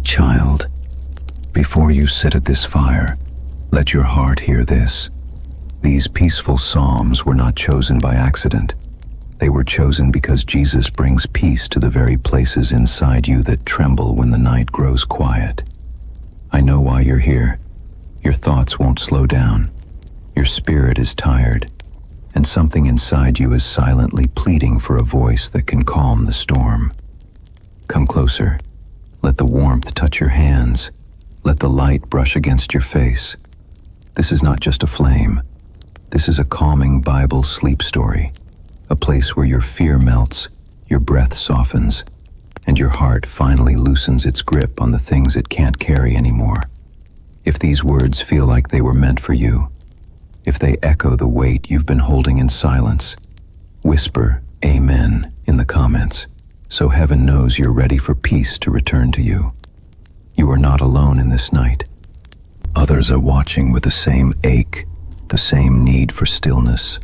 Child, before you sit at this fire, let your heart hear this. These peaceful psalms were not chosen by accident. They were chosen because Jesus brings peace to the very places inside you that tremble when the night grows quiet. I know why you're here. Your thoughts won't slow down. Your spirit is tired, and something inside you is silently pleading for a voice that can calm the storm. Come closer. Let the warmth touch your hands. Let the light brush against your face. This is not just a flame. This is a calming Bible sleep story, a place where your fear melts, your breath softens, and your heart finally loosens its grip on the things it can't carry anymore. If these words feel like they were meant for you, if they echo the weight you've been holding in silence, whisper Amen in the comments, so heaven knows you're ready for peace to return to you. You are not alone in this night. Others are watching with the same ache, the same need for stillness,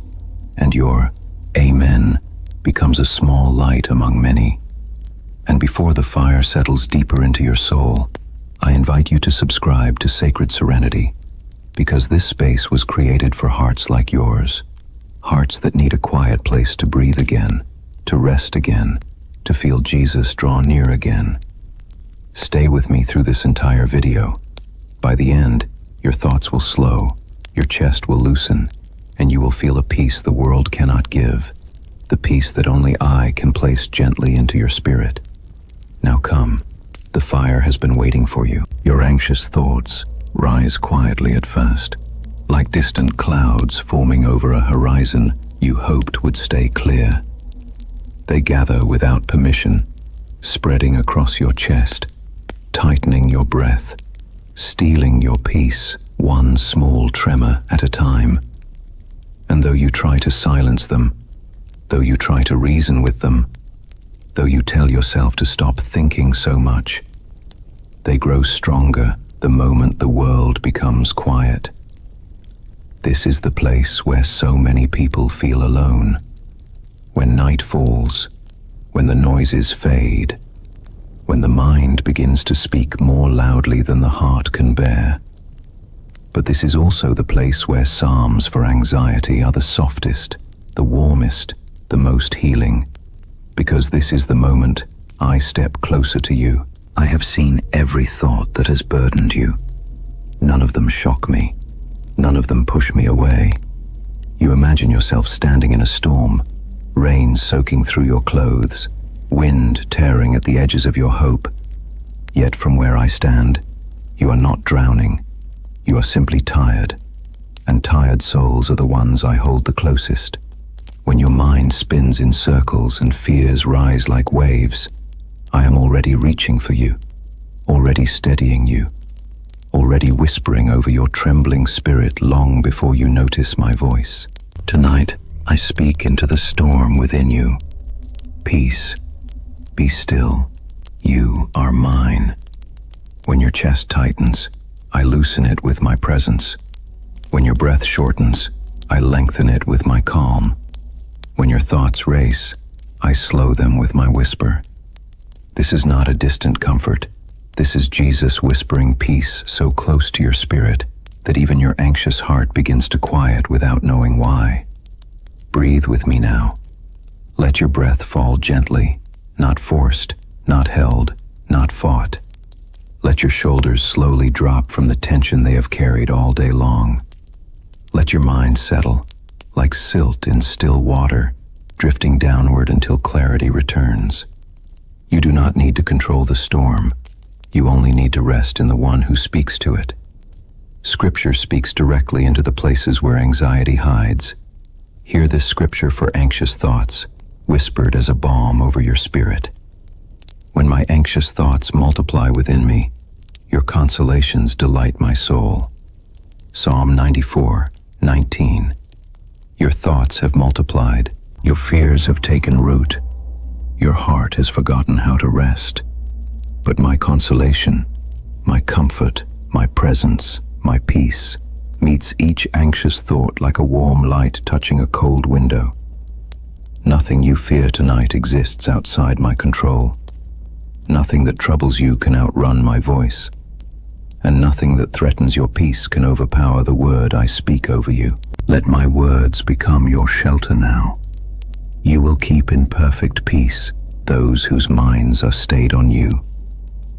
and your Amen becomes a small light among many. And before the fire settles deeper into your soul, I invite you to subscribe to Sacred Serenity, because this space was created for hearts like yours, hearts that need a quiet place to breathe again, to rest again, to feel Jesus draw near again. Stay with me through this entire video. By the end, your thoughts will slow, your chest will loosen, and you will feel a peace the world cannot give, the peace that only I can place gently into your spirit. Now come, the fire has been waiting for you. Your anxious thoughts rise quietly at first, like distant clouds forming over a horizon you hoped would stay clear. They gather without permission, spreading across your chest, tightening your breath, stealing your peace, one small tremor at a time. And though you try to silence them, though you try to reason with them, though you tell yourself to stop thinking so much, they grow stronger the moment the world becomes quiet. This is the place where so many people feel alone. When night falls, when the noises fade, when the mind begins to speak more loudly than the heart can bear. But this is also the place where psalms for anxiety are the softest, the warmest, the most healing, because this is the moment I step closer to you. I have seen every thought that has burdened you. None of them shock me. None of them push me away. You imagine yourself standing in a storm, rain soaking through your clothes, wind tearing at the edges of your hope. Yet from where I stand, you are not drowning. You are simply tired, and tired souls are the ones I hold the closest. When your mind spins in circles and fears rise like waves, I am already reaching for you, already steadying you, already whispering over your trembling spirit long before you notice my voice. Tonight, I speak into the storm within you. Peace, be still, you are mine. When your chest tightens, I loosen it with my presence. When your breath shortens, I lengthen it with my calm. When your thoughts race, I slow them with my whisper. This is not a distant comfort. This is Jesus whispering peace so close to your spirit that even your anxious heart begins to quiet without knowing why. Breathe with me now. Let your breath fall gently, not forced, not held, not fought. Let your shoulders slowly drop from the tension they have carried all day long. Let your mind settle, like silt in still water, drifting downward until clarity returns. You do not need to control the storm. You only need to rest in the one who speaks to it. Scripture speaks directly into the places where anxiety hides. Hear this scripture for anxious thoughts, whispered as a balm over your spirit. When my anxious thoughts multiply within me, your consolations delight my soul. Psalm 94:19. Your thoughts have multiplied, your fears have taken root. Your heart has forgotten how to rest. But my consolation, my comfort, my presence, my peace, meets each anxious thought like a warm light touching a cold window. Nothing you fear tonight exists outside my control. Nothing that troubles you can outrun my voice, and nothing that threatens your peace can overpower the word I speak over you. Let my words become your shelter now. You will keep in perfect peace those whose minds are stayed on you.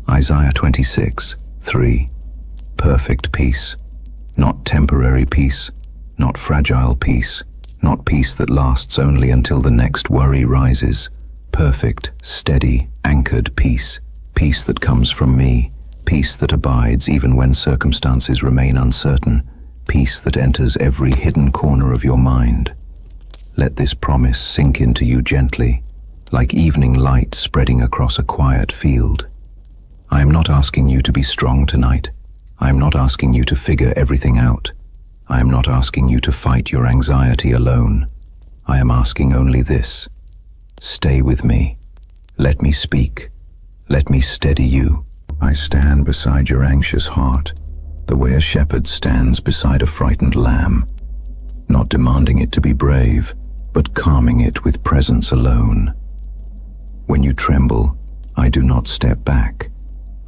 Isaiah 26:3. Perfect peace. Not temporary peace, not fragile peace, not peace that lasts only until the next worry rises. Perfect, steady, anchored peace. Peace that comes from me. Peace that abides even when circumstances remain uncertain. Peace that enters every hidden corner of your mind. Let this promise sink into you gently, like evening light spreading across a quiet field. I am not asking you to be strong tonight. I am not asking you to figure everything out. I am not asking you to fight your anxiety alone. I am asking only this. Stay with me. Let me speak. Let me steady you. I stand beside your anxious heart, the way a shepherd stands beside a frightened lamb, not demanding it to be brave, but calming it with presence alone. When you tremble, I do not step back.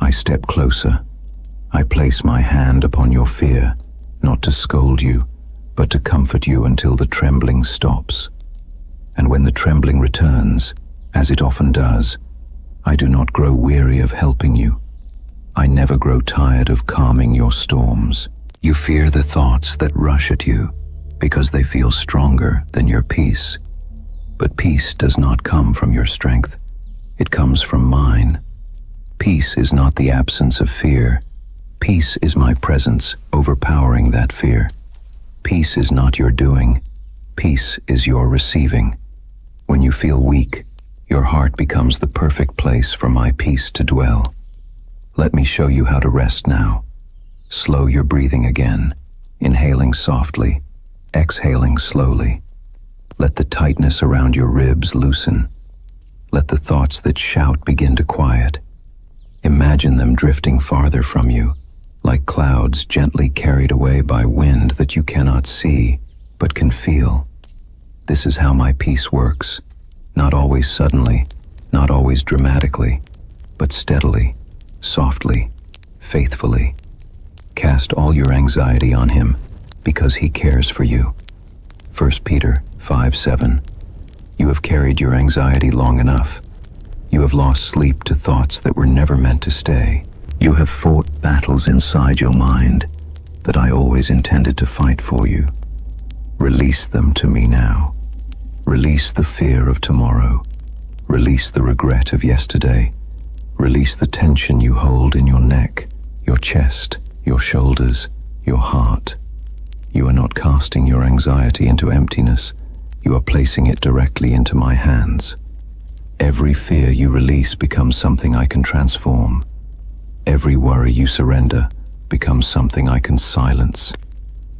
I step closer. I place my hand upon your fear, not to scold you, but to comfort you until the trembling stops. And when the trembling returns, as it often does, I do not grow weary of helping you. I never grow tired of calming your storms. You fear the thoughts that rush at you because they feel stronger than your peace. But peace does not come from your strength. It comes from mine. Peace is not the absence of fear. Peace is my presence overpowering that fear. Peace is not your doing. Peace is your receiving. When you feel weak, your heart becomes the perfect place for my peace to dwell. Let me show you how to rest now. Slow your breathing again, inhaling softly, exhaling slowly. Let the tightness around your ribs loosen. Let the thoughts that shout begin to quiet. Imagine them drifting farther from you, like clouds gently carried away by wind that you cannot see, but can feel. This is how my peace works, not always suddenly, not always dramatically, but steadily, softly, faithfully. Cast all your anxiety on him, because he cares for you. 1 Peter 5:7. You have carried your anxiety long enough. You have lost sleep to thoughts that were never meant to stay. You have fought battles inside your mind that I always intended to fight for you. Release them to me now. Release the fear of tomorrow. Release the regret of yesterday. Release the tension you hold in your neck, your chest, your shoulders, your heart. You are not casting your anxiety into emptiness. You are placing it directly into my hands. Every fear you release becomes something I can transform. Every worry you surrender becomes something I can silence.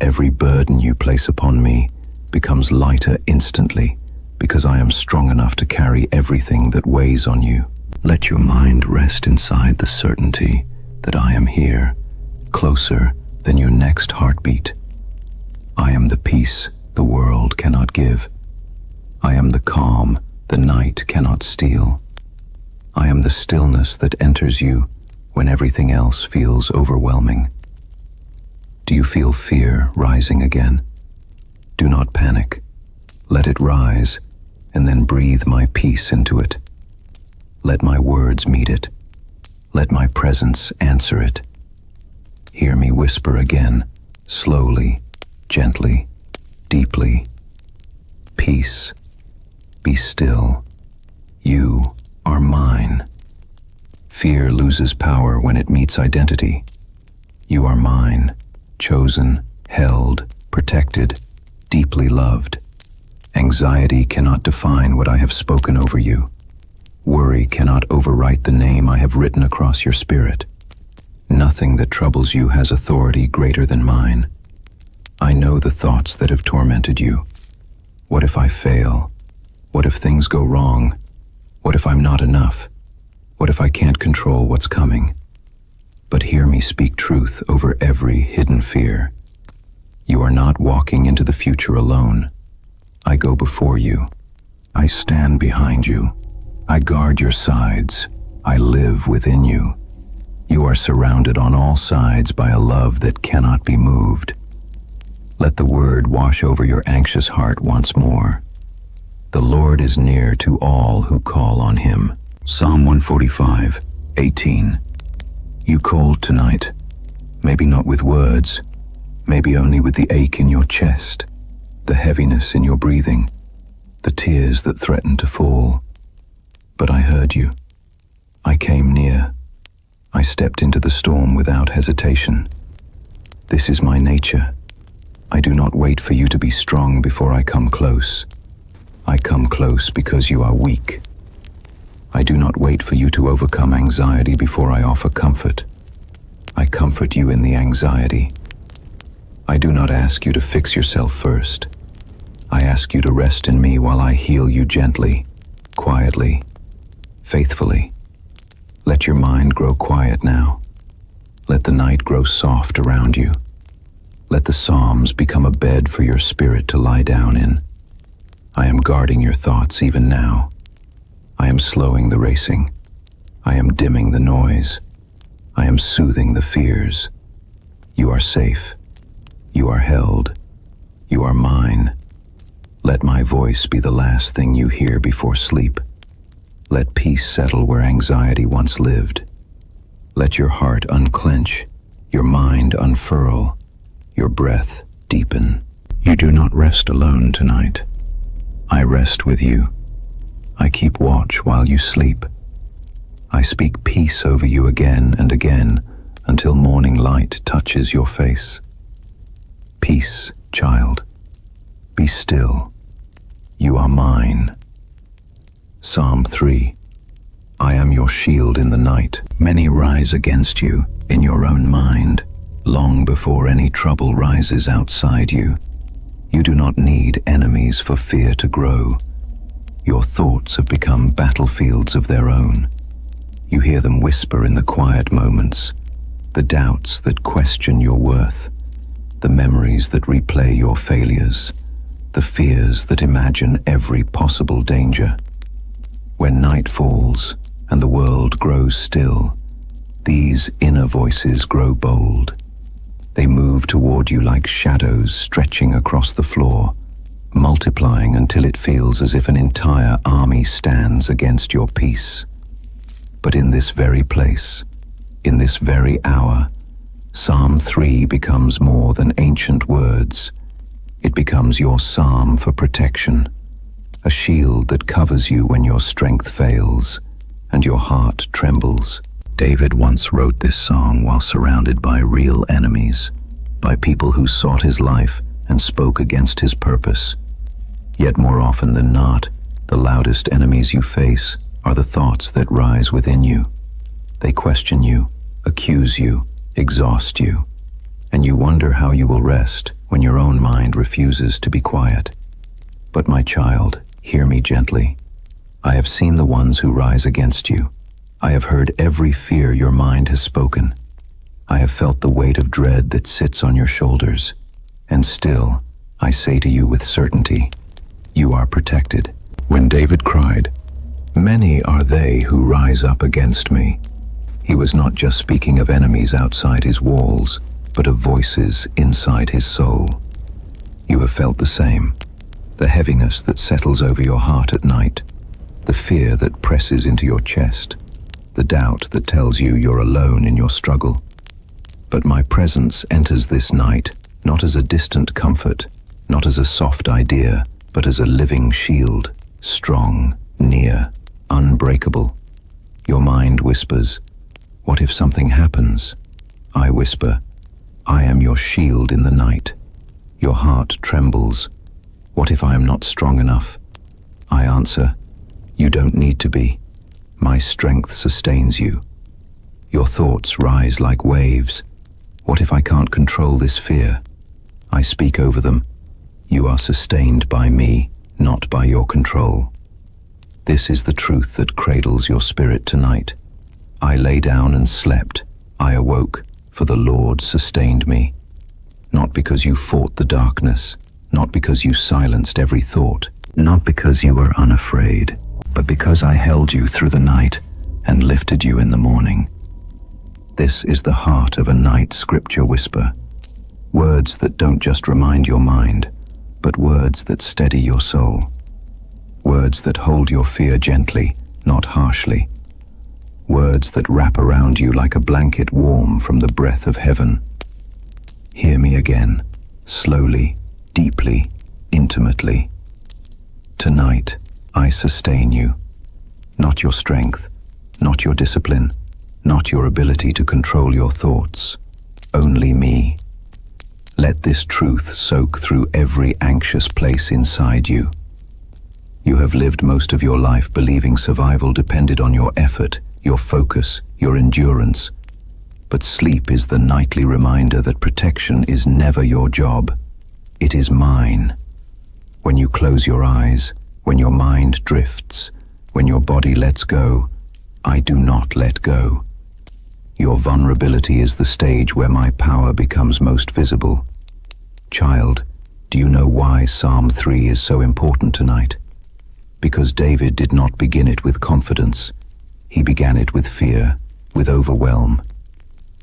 Every burden you place upon me becomes lighter instantly, because I am strong enough to carry everything that weighs on you. Let your mind rest inside the certainty that I am here, closer than your next heartbeat. I am the peace the world cannot give. I am the calm the night cannot steal. I am the stillness that enters you when everything else feels overwhelming. Do you feel fear rising again? Do not panic. Let it rise, and then breathe my peace into it. Let my words meet it. Let my presence answer it. Hear me whisper again, slowly, gently, deeply. Peace, be still. You are mine. Fear loses power when it meets identity. You are mine, chosen, held, protected, deeply loved. Anxiety cannot define what I have spoken over you. Worry cannot overwrite the name I have written across your spirit. Nothing that troubles you has authority greater than mine. I know the thoughts that have tormented you. What if I fail? What if things go wrong? What if I'm not enough? What if I can't control what's coming? But hear me speak truth over every hidden fear. You are not walking into the future alone. I go before you. I stand behind you. I guard your sides. I live within you. You are surrounded on all sides by a love that cannot be moved. Let the word wash over your anxious heart once more. The Lord is near to all who call on him. Psalm 145:18. You called tonight, maybe not with words, maybe only with the ache in your chest, the heaviness in your breathing, the tears that threatened to fall. But I heard you. I came near. I stepped into the storm without hesitation. This is my nature. I do not wait for you to be strong before I come close. I come close because you are weak. I do not wait for you to overcome anxiety before I offer comfort. I comfort you in the anxiety. I do not ask you to fix yourself first. I ask you to rest in me while I heal you gently, quietly, faithfully. Let your mind grow quiet now. Let the night grow soft around you. Let the Psalms become a bed for your spirit to lie down in. I am guarding your thoughts even now. I am slowing the racing. I am dimming the noise. I am soothing the fears. You are safe. You are held. You are mine. Let my voice be the last thing you hear before sleep. Let peace settle where anxiety once lived. Let your heart unclench, your mind unfurl, your breath deepen. You do not rest alone tonight. I rest with you. I keep watch while you sleep. I speak peace over you again and again until morning light touches your face. Peace, child. Be still. You are mine. Psalm 3. I am your shield in the night. Many rise against you in your own mind, long before any trouble rises outside you. You do not need enemies for fear to grow. Your thoughts have become battlefields of their own. You hear them whisper in the quiet moments, the doubts that question your worth, the memories that replay your failures, the fears that imagine every possible danger. When night falls and the world grows still, these inner voices grow bold. They move toward you like shadows stretching across the floor, multiplying until it feels as if an entire army stands against your peace. But in this very place, in this very hour, Psalm 3 becomes more than ancient words. It becomes your psalm for protection, a shield that covers you when your strength fails and your heart trembles. David once wrote this song while surrounded by real enemies, by people who sought his life and spoke against his purpose. Yet more often than not, the loudest enemies you face are the thoughts that rise within you. They question you, accuse you, exhaust you, and you wonder how you will rest when your own mind refuses to be quiet. But my child, hear me gently. I have seen the ones who rise against you. I have heard every fear your mind has spoken. I have felt the weight of dread that sits on your shoulders. And still, I say to you with certainty, you are protected. When David cried, "Many are they who rise up against me," he was not just speaking of enemies outside his walls, but of voices inside his soul. You have felt the same. The heaviness that settles over your heart at night, the fear that presses into your chest, the doubt that tells you you're alone in your struggle. But my presence enters this night not as a distant comfort, not as a soft idea, but as a living shield, strong, near, unbreakable. Your mind whispers, "What if something happens?" I whisper, "I am your shield in the night." Your heart trembles. "What if I am not strong enough?" I answer, "You don't need to be. My strength sustains you." Your thoughts rise like waves. "What if I can't control this fear?" I speak over them. "You are sustained by me, not by your control." This is the truth that cradles your spirit tonight. I lay down and slept. I awoke, for the Lord sustained me. Not because you fought the darkness, not because you silenced every thought, not because you were unafraid, but because I held you through the night, and lifted you in the morning. This is the heart of a night scripture whisper. Words that don't just remind your mind, but words that steady your soul. Words that hold your fear gently, not harshly. Words that wrap around you like a blanket warm from the breath of heaven. Hear me again, slowly, deeply, intimately. Tonight, I sustain you. Not your strength, not your discipline, not your ability to control your thoughts. Only me. Let this truth soak through every anxious place inside you. You have lived most of your life believing survival depended on your effort, your focus, your endurance. But sleep is the nightly reminder that protection is never your job. It is mine. When you close your eyes, when your mind drifts, when your body lets go, I do not let go. Your vulnerability is the stage where my power becomes most visible. Child, do you know why Psalm 3 is so important tonight? Because David did not begin it with confidence. He began it with fear, with overwhelm.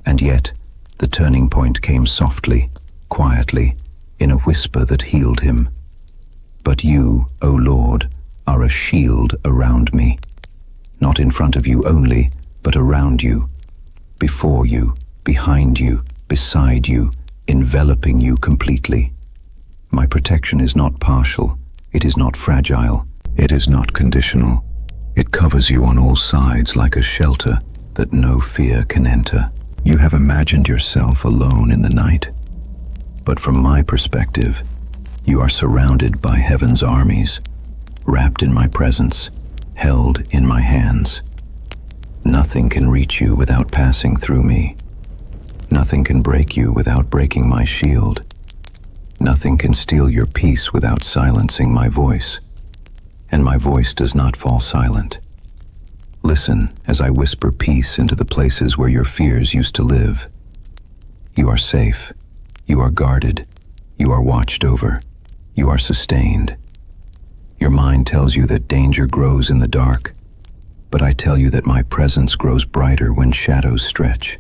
And yet, the turning point came softly, quietly, in a whisper that healed him. But you, O Lord, are a shield around me. Not in front of you only, but around you, before you, behind you, beside you, enveloping you completely. My protection is not partial, it is not fragile, it is not conditional. It covers you on all sides like a shelter that no fear can enter. You have imagined yourself alone in the night. But from my perspective, you are surrounded by heaven's armies, wrapped in my presence, held in my hands. Nothing can reach you without passing through me. Nothing can break you without breaking my shield. Nothing can steal your peace without silencing my voice. And my voice does not fall silent. Listen as I whisper peace into the places where your fears used to live. You are safe. You are guarded. You are watched over. You are sustained. Your mind tells you that danger grows in the dark, but I tell you that my presence grows brighter when shadows stretch.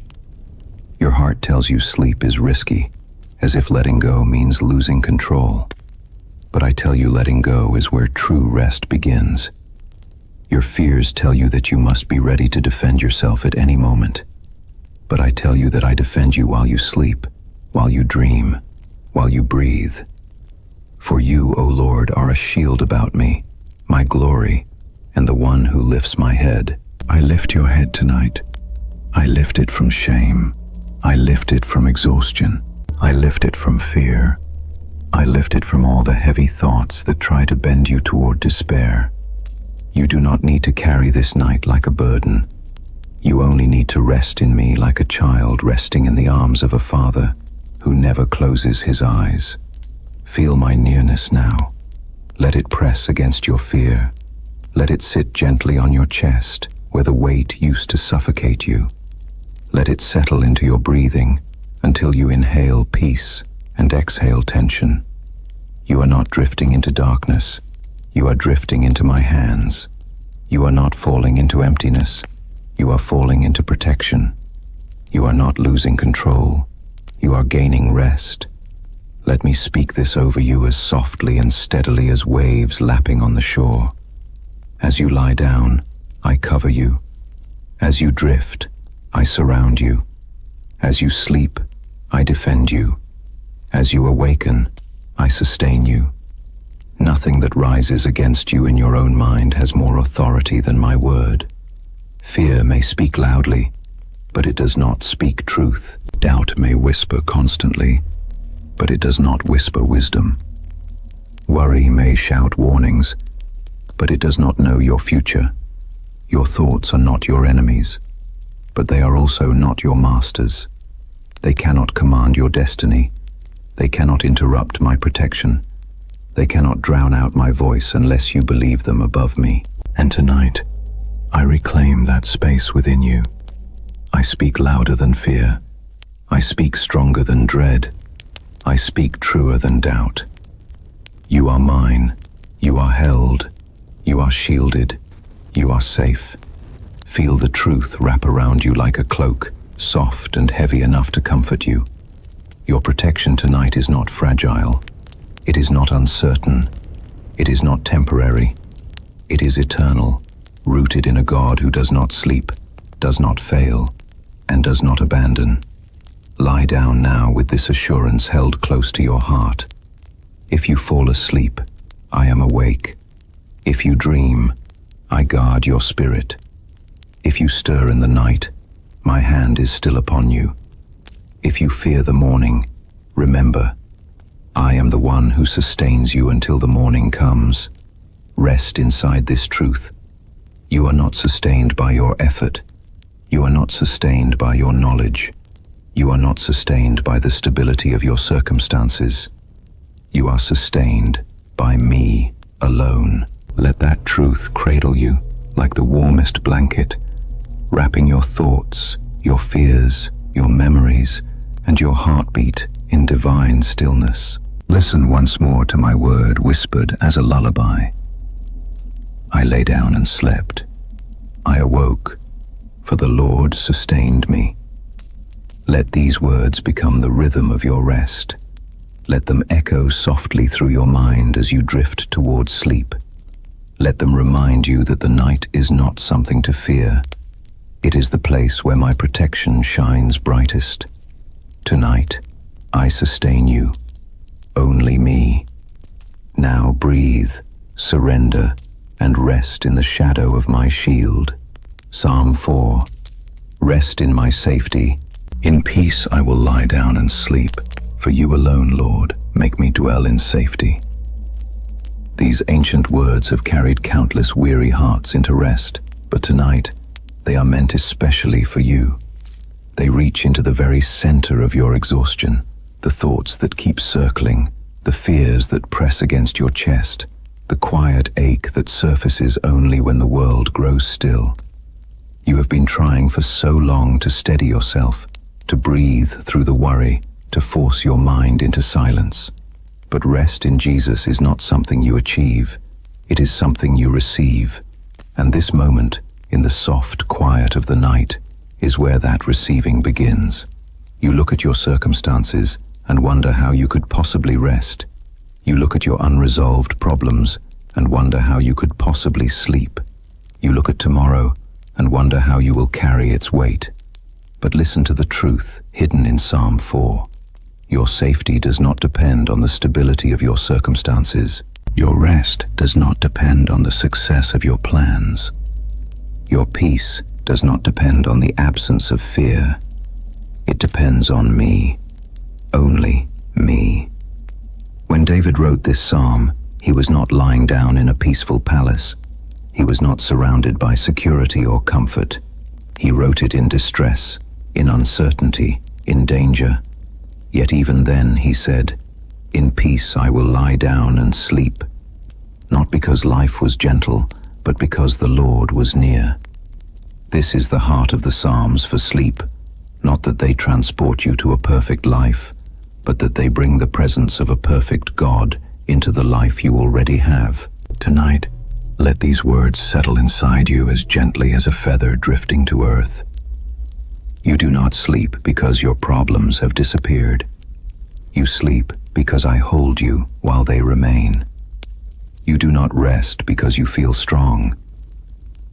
Your heart tells you sleep is risky, as if letting go means losing control. But I tell you letting go is where true rest begins. Your fears tell you that you must be ready to defend yourself at any moment. But I tell you that I defend you while you sleep, while you dream, while you breathe. For you, O Lord, are a shield about me, my glory, and the one who lifts my head. I lift your head tonight. I lift it from shame. I lift it from exhaustion. I lift it from fear. I lift it from all the heavy thoughts that try to bend you toward despair. You do not need to carry this night like a burden. You only need to rest in me like a child resting in the arms of a father who never closes his eyes. Feel my nearness now. Let it press against your fear. Let it sit gently on your chest where the weight used to suffocate you. Let it settle into your breathing until you inhale peace and exhale tension. You are not drifting into darkness. You are drifting into my hands. You are not falling into emptiness. You are falling into protection. You are not losing control. You are gaining rest. Let me speak this over you as softly and steadily as waves lapping on the shore. As you lie down, I cover you. As you drift, I surround you. As you sleep, I defend you. As you awaken, I sustain you. Nothing that rises against you in your own mind has more authority than my word. Fear may speak loudly, but it does not speak truth. Doubt may whisper constantly, but it does not whisper wisdom. Worry may shout warnings, but it does not know your future. Your thoughts are not your enemies, but they are also not your masters. They cannot command your destiny. They cannot interrupt my protection. They cannot drown out my voice unless you believe them above me. And tonight, I reclaim that space within you. I speak louder than fear. I speak stronger than dread. I speak truer than doubt. You are mine. You are held. You are shielded. You are safe. Feel the truth wrap around you like a cloak, soft and heavy enough to comfort you. Your protection tonight is not fragile. It is not uncertain. It is not temporary. It is eternal, rooted in a God who does not sleep, does not fail, and does not abandon. Lie down now with this assurance held close to your heart. If you fall asleep, I am awake. If you dream, I guard your spirit. If you stir in the night, my hand is still upon you. If you fear the morning, remember, I am the one who sustains you until the morning comes. Rest inside this truth. You are not sustained by your effort. You are not sustained by your knowledge. You are not sustained by the stability of your circumstances. You are sustained by me alone. Let that truth cradle you like the warmest blanket, wrapping your thoughts, your fears, your memories, and your heartbeat in divine stillness. Listen once more to my word whispered as a lullaby. I lay down and slept. I awoke, for the Lord sustained me. Let these words become the rhythm of your rest. Let them echo softly through your mind as you drift towards sleep. Let them remind you that the night is not something to fear. It is the place where my protection shines brightest. Tonight, I sustain you. Only me. Now breathe, surrender, and rest in the shadow of my shield. Psalm 4. Rest in my safety. In peace I will lie down and sleep. For you alone, Lord, make me dwell in safety. These ancient words have carried countless weary hearts into rest, but tonight, they are meant especially for you. They reach into the very center of your exhaustion, the thoughts that keep circling, the fears that press against your chest, the quiet ache that surfaces only when the world grows still. You have been trying for so long to steady yourself, to breathe through the worry, to force your mind into silence. But rest in Jesus is not something you achieve, it is something you receive. And this moment, in the soft quiet of the night, is where that receiving begins. You look at your circumstances and wonder how you could possibly rest. You look at your unresolved problems and wonder how you could possibly sleep. You look at tomorrow and wonder how you will carry its weight. But listen to the truth hidden in Psalm 4. Your safety does not depend on the stability of your circumstances. Your rest does not depend on the success of your plans. Your peace does not depend on the absence of fear. It depends on me. Only me. When David wrote this psalm, he was not lying down in a peaceful palace. He was not surrounded by security or comfort. He wrote it in distress, in uncertainty, in danger. Yet even then he said, "In peace I will lie down and sleep." Not because life was gentle, but because the Lord was near. This is the heart of the Psalms for sleep, not that they transport you to a perfect life, but that they bring the presence of a perfect God into the life you already have. Tonight, let these words settle inside you as gently as a feather drifting to earth. You do not sleep because your problems have disappeared. You sleep because I hold you while they remain. You do not rest because you feel strong.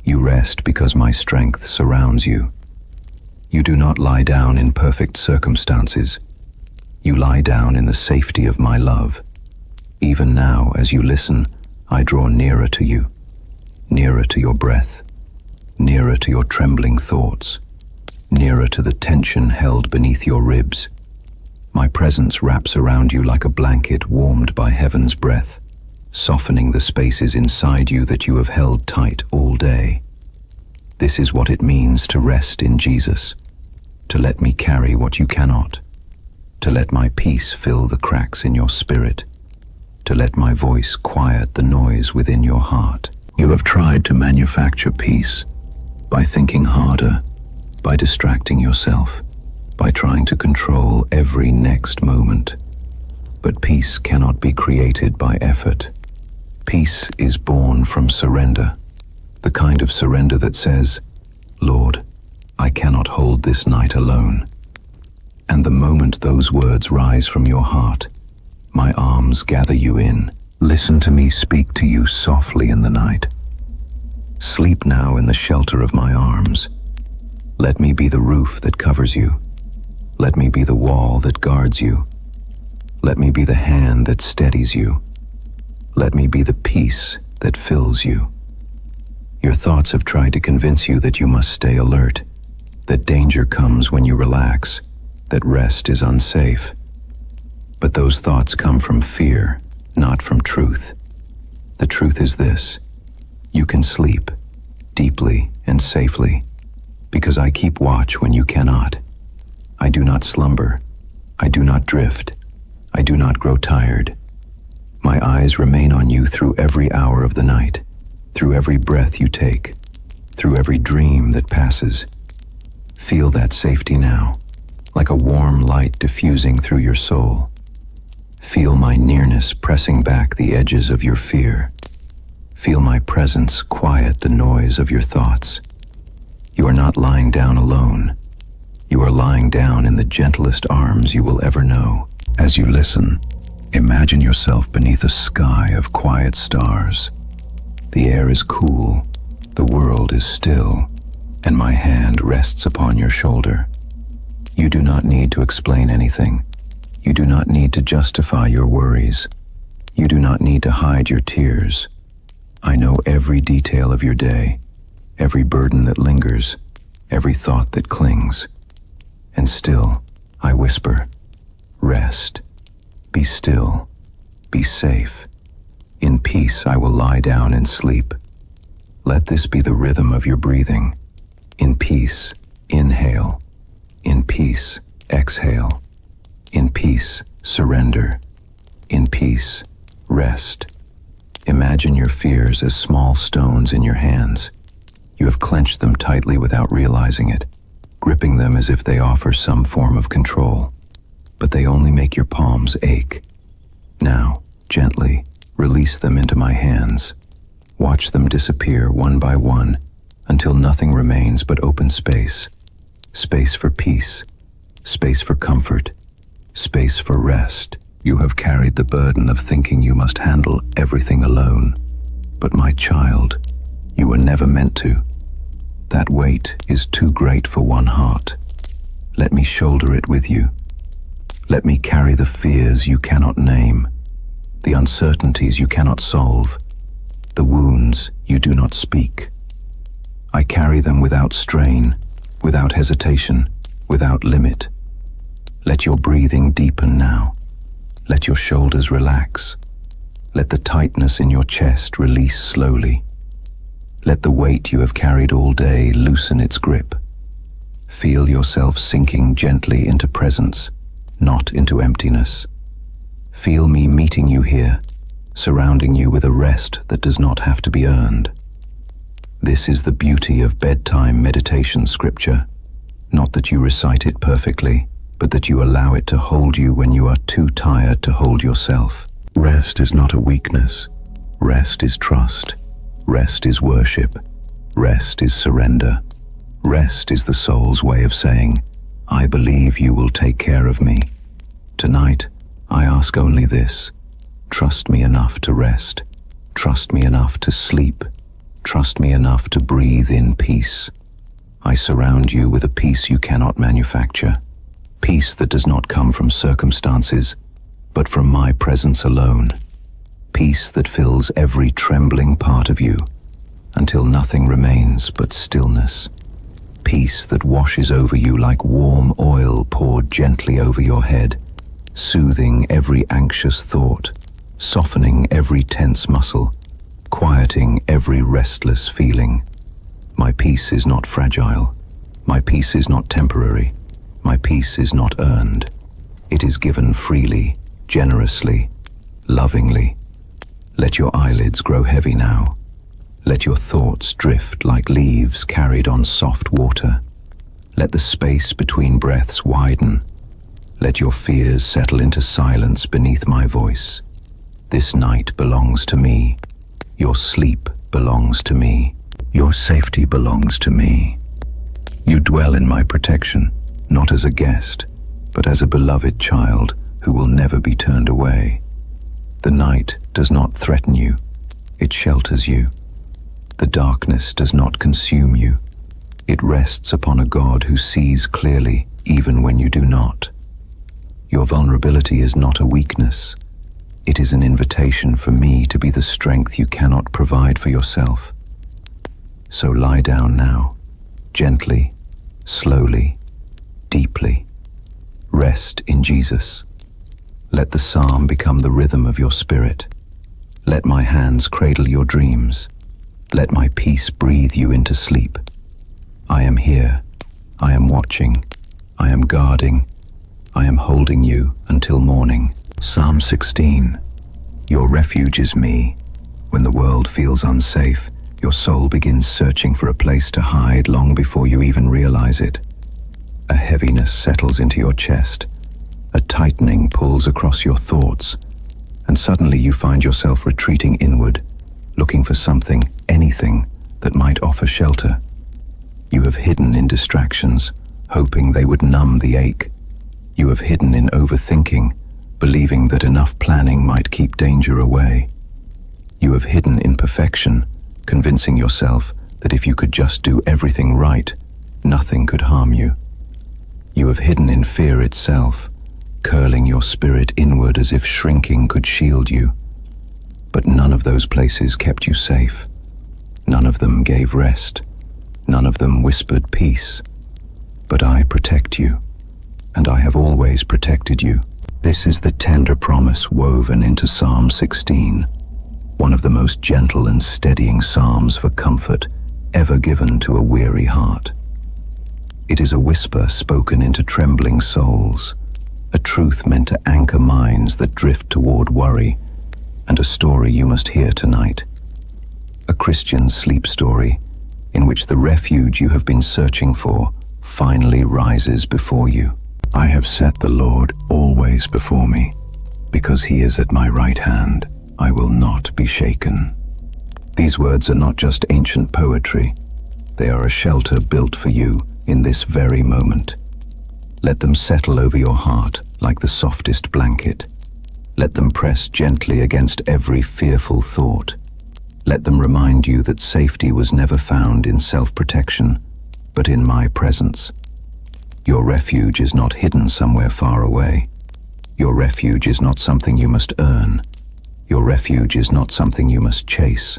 You rest because my strength surrounds you. You do not lie down in perfect circumstances. You lie down in the safety of my love. Even now, as you listen, I draw nearer to you, nearer to your breath, nearer to your trembling thoughts, nearer to the tension held beneath your ribs. My presence wraps around you like a blanket warmed by heaven's breath, softening the spaces inside you that you have held tight all day. This is what it means to rest in Jesus, to let me carry what you cannot, to let my peace fill the cracks in your spirit, to let my voice quiet the noise within your heart. You have tried to manufacture peace by thinking harder, by distracting yourself, by trying to control every next moment. But peace cannot be created by effort. Peace is born from surrender, the kind of surrender that says, Lord, I cannot hold this night alone. And the moment those words rise from your heart, my arms gather you in. Listen to me speak to you softly in the night. Sleep now in the shelter of my arms. Let me be the roof that covers you. Let me be the wall that guards you. Let me be the hand that steadies you. Let me be the peace that fills you. Your thoughts have tried to convince you that you must stay alert, that danger comes when you relax, that rest is unsafe. But those thoughts come from fear, not from truth. The truth is this: you can sleep deeply and safely, because I keep watch when you cannot. I do not slumber. I do not drift. I do not grow tired. My eyes remain on you through every hour of the night, through every breath you take, through every dream that passes. Feel that safety now, like a warm light diffusing through your soul. Feel my nearness pressing back the edges of your fear. Feel my presence quiet the noise of your thoughts. You are not lying down alone. You are lying down in the gentlest arms you will ever know. As you listen, imagine yourself beneath a sky of quiet stars. The air is cool, the world is still, and my hand rests upon your shoulder. You do not need to explain anything. You do not need to justify your worries. You do not need to hide your tears. I know every detail of your day, every burden that lingers, every thought that clings. And still, I whisper, rest, be still, be safe. In peace I will lie down and sleep. Let this be the rhythm of your breathing. In peace, inhale. In peace, exhale. In peace, surrender. In peace, rest. Imagine your fears as small stones in your hands. You have clenched them tightly without realizing it, gripping them as if they offer some form of control. But they only make your palms ache. Now, gently, release them into my hands. Watch them disappear one by one until nothing remains but open space. Space for peace, space for comfort, space for rest. You have carried the burden of thinking you must handle everything alone. But my child, you were never meant to. That weight is too great for one heart. Let me shoulder it with you. Let me carry the fears you cannot name, the uncertainties you cannot solve, the wounds you do not speak. I carry them without strain, without hesitation, without limit. Let your breathing deepen now. Let your shoulders relax. Let the tightness in your chest release slowly. Let the weight you have carried all day loosen its grip. Feel yourself sinking gently into presence, not into emptiness. Feel me meeting you here, surrounding you with a rest that does not have to be earned. This is the beauty of bedtime meditation scripture. Not that you recite it perfectly, but that you allow it to hold you when you are too tired to hold yourself. Rest is not a weakness. Rest is trust. Rest is worship. Rest is surrender. Rest is the soul's way of saying, I believe you will take care of me. Tonight, I ask only this: trust me enough to rest. Trust me enough to sleep. Trust me enough to breathe in peace. I surround you with a peace you cannot manufacture. Peace that does not come from circumstances, but from my presence alone. Peace that fills every trembling part of you, until nothing remains but stillness. Peace that washes over you like warm oil poured gently over your head, soothing every anxious thought, softening every tense muscle, quieting every restless feeling. My peace is not fragile. My peace is not temporary. My peace is not earned. It is given freely, generously, lovingly. Let your eyelids grow heavy now. Let your thoughts drift like leaves carried on soft water. Let the space between breaths widen. Let your fears settle into silence beneath my voice. This night belongs to me. Your sleep belongs to me. Your safety belongs to me. You dwell in my protection, not as a guest, but as a beloved child who will never be turned away. The night does not threaten you, it shelters you. The darkness does not consume you, it rests upon a God who sees clearly even when you do not. Your vulnerability is not a weakness, it is an invitation for me to be the strength you cannot provide for yourself. So lie down now, gently, slowly, deeply. Rest in Jesus. Let the psalm become the rhythm of your spirit. Let my hands cradle your dreams. Let my peace breathe you into sleep. I am here. I am watching. I am guarding. I am holding you until morning. Psalm 16. Your refuge is me. When the world feels unsafe, your soul begins searching for a place to hide long before you even realize it. A heaviness settles into your chest. A tightening pulls across your thoughts, and suddenly you find yourself retreating inward, looking for something, anything, that might offer shelter. You have hidden in distractions, hoping they would numb the ache. You have hidden in overthinking, believing that enough planning might keep danger away. You have hidden in perfection, convincing yourself that if you could just do everything right, nothing could harm you. You have hidden in fear itself, curling your spirit inward as if shrinking could shield you. But none of those places kept you safe. None of them gave rest. None of them whispered peace. But I protect you, and I have always protected you. This is the tender promise woven into Psalm 16, one of the most gentle and steadying psalms for comfort ever given to a weary heart. It is a whisper spoken into trembling souls, a truth meant to anchor minds that drift toward worry, and a story you must hear tonight. A Christian sleep story in which the refuge you have been searching for finally rises before you. I have set the Lord always before me. Because he is at my right hand, I will not be shaken. These words are not just ancient poetry. They are a shelter built for you in this very moment. Let them settle over your heart like the softest blanket. Let them press gently against every fearful thought. Let them remind you that safety was never found in self-protection, but in my presence. Your refuge is not hidden somewhere far away. Your refuge is not something you must earn. Your refuge is not something you must chase.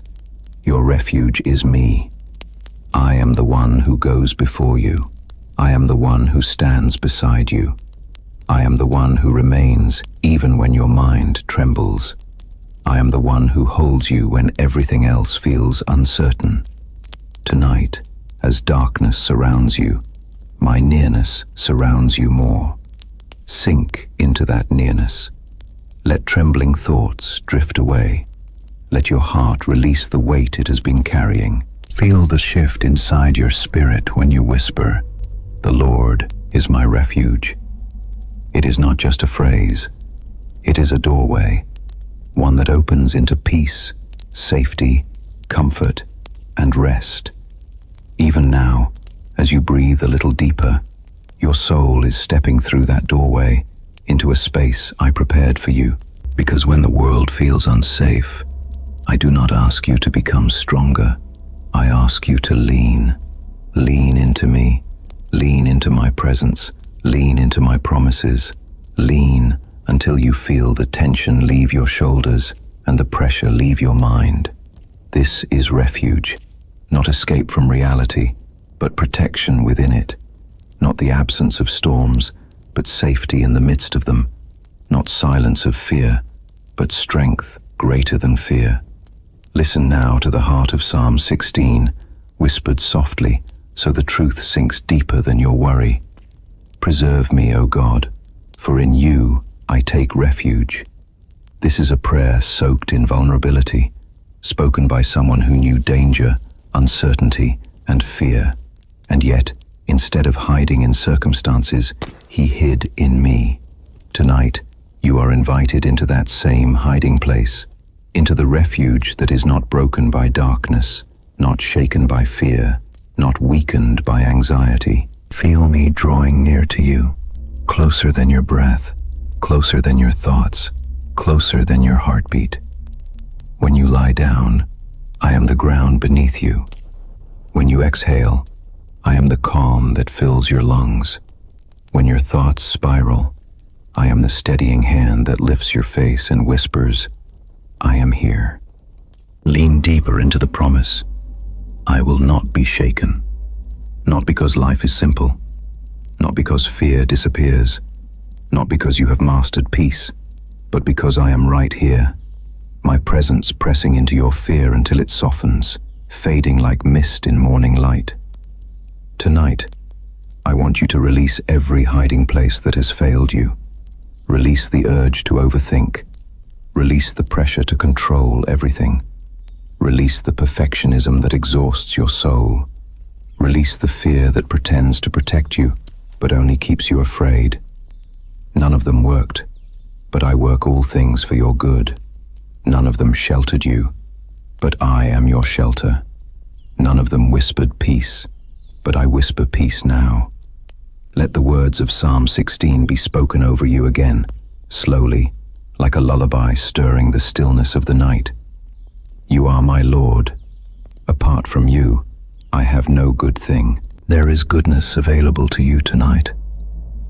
Your refuge is me. I am the one who goes before you. I am the one who stands beside you. I am the one who remains even when your mind trembles. I am the one who holds you when everything else feels uncertain. Tonight, as darkness surrounds you, my nearness surrounds you more. Sink into that nearness. Let trembling thoughts drift away. Let your heart release the weight it has been carrying. Feel the shift inside your spirit when you whisper, "The Lord is my refuge." It is not just a phrase. It is a doorway, one that opens into peace, safety, comfort, and rest. Even now, as you breathe a little deeper, your soul is stepping through that doorway into a space I prepared for you. Because when the world feels unsafe, I do not ask you to become stronger. I ask you to lean. Lean into me. Lean into my presence. Lean into my promises. Lean until you feel the tension leave your shoulders and the pressure leave your mind. This is refuge, not escape from reality, but protection within it. Not the absence of storms, but safety in the midst of them. Not silence of fear, but strength greater than fear. Listen now to the heart of Psalm 16, whispered softly, so the truth sinks deeper than your worry. Preserve me, O God, for in you I take refuge. This is a prayer soaked in vulnerability, spoken by someone who knew danger, uncertainty, and fear. And yet, instead of hiding in circumstances, he hid in me. Tonight, you are invited into that same hiding place, into the refuge that is not broken by darkness, not shaken by fear, not weakened by anxiety. Feel me drawing near to you, closer than your breath, closer than your thoughts, closer than your heartbeat. When you lie down, I am the ground beneath you. When you exhale, I am the calm that fills your lungs. When your thoughts spiral, I am the steadying hand that lifts your face and whispers, I am here. Lean deeper into the promise. I will not be shaken. Not because life is simple, not because fear disappears, not because you have mastered peace, but because I am right here, my presence pressing into your fear until it softens, fading like mist in morning light. Tonight, I want you to release every hiding place that has failed you. Release the urge to overthink. Release the pressure to control everything. Release the perfectionism that exhausts your soul. Release the fear that pretends to protect you, but only keeps you afraid. None of them worked, but I work all things for your good. None of them sheltered you, but I am your shelter. None of them whispered peace, but I whisper peace now. Let the words of Psalm 16 be spoken over you again, slowly, like a lullaby stirring the stillness of the night. You are my Lord. Apart from you, I have no good thing. There is goodness available to you tonight,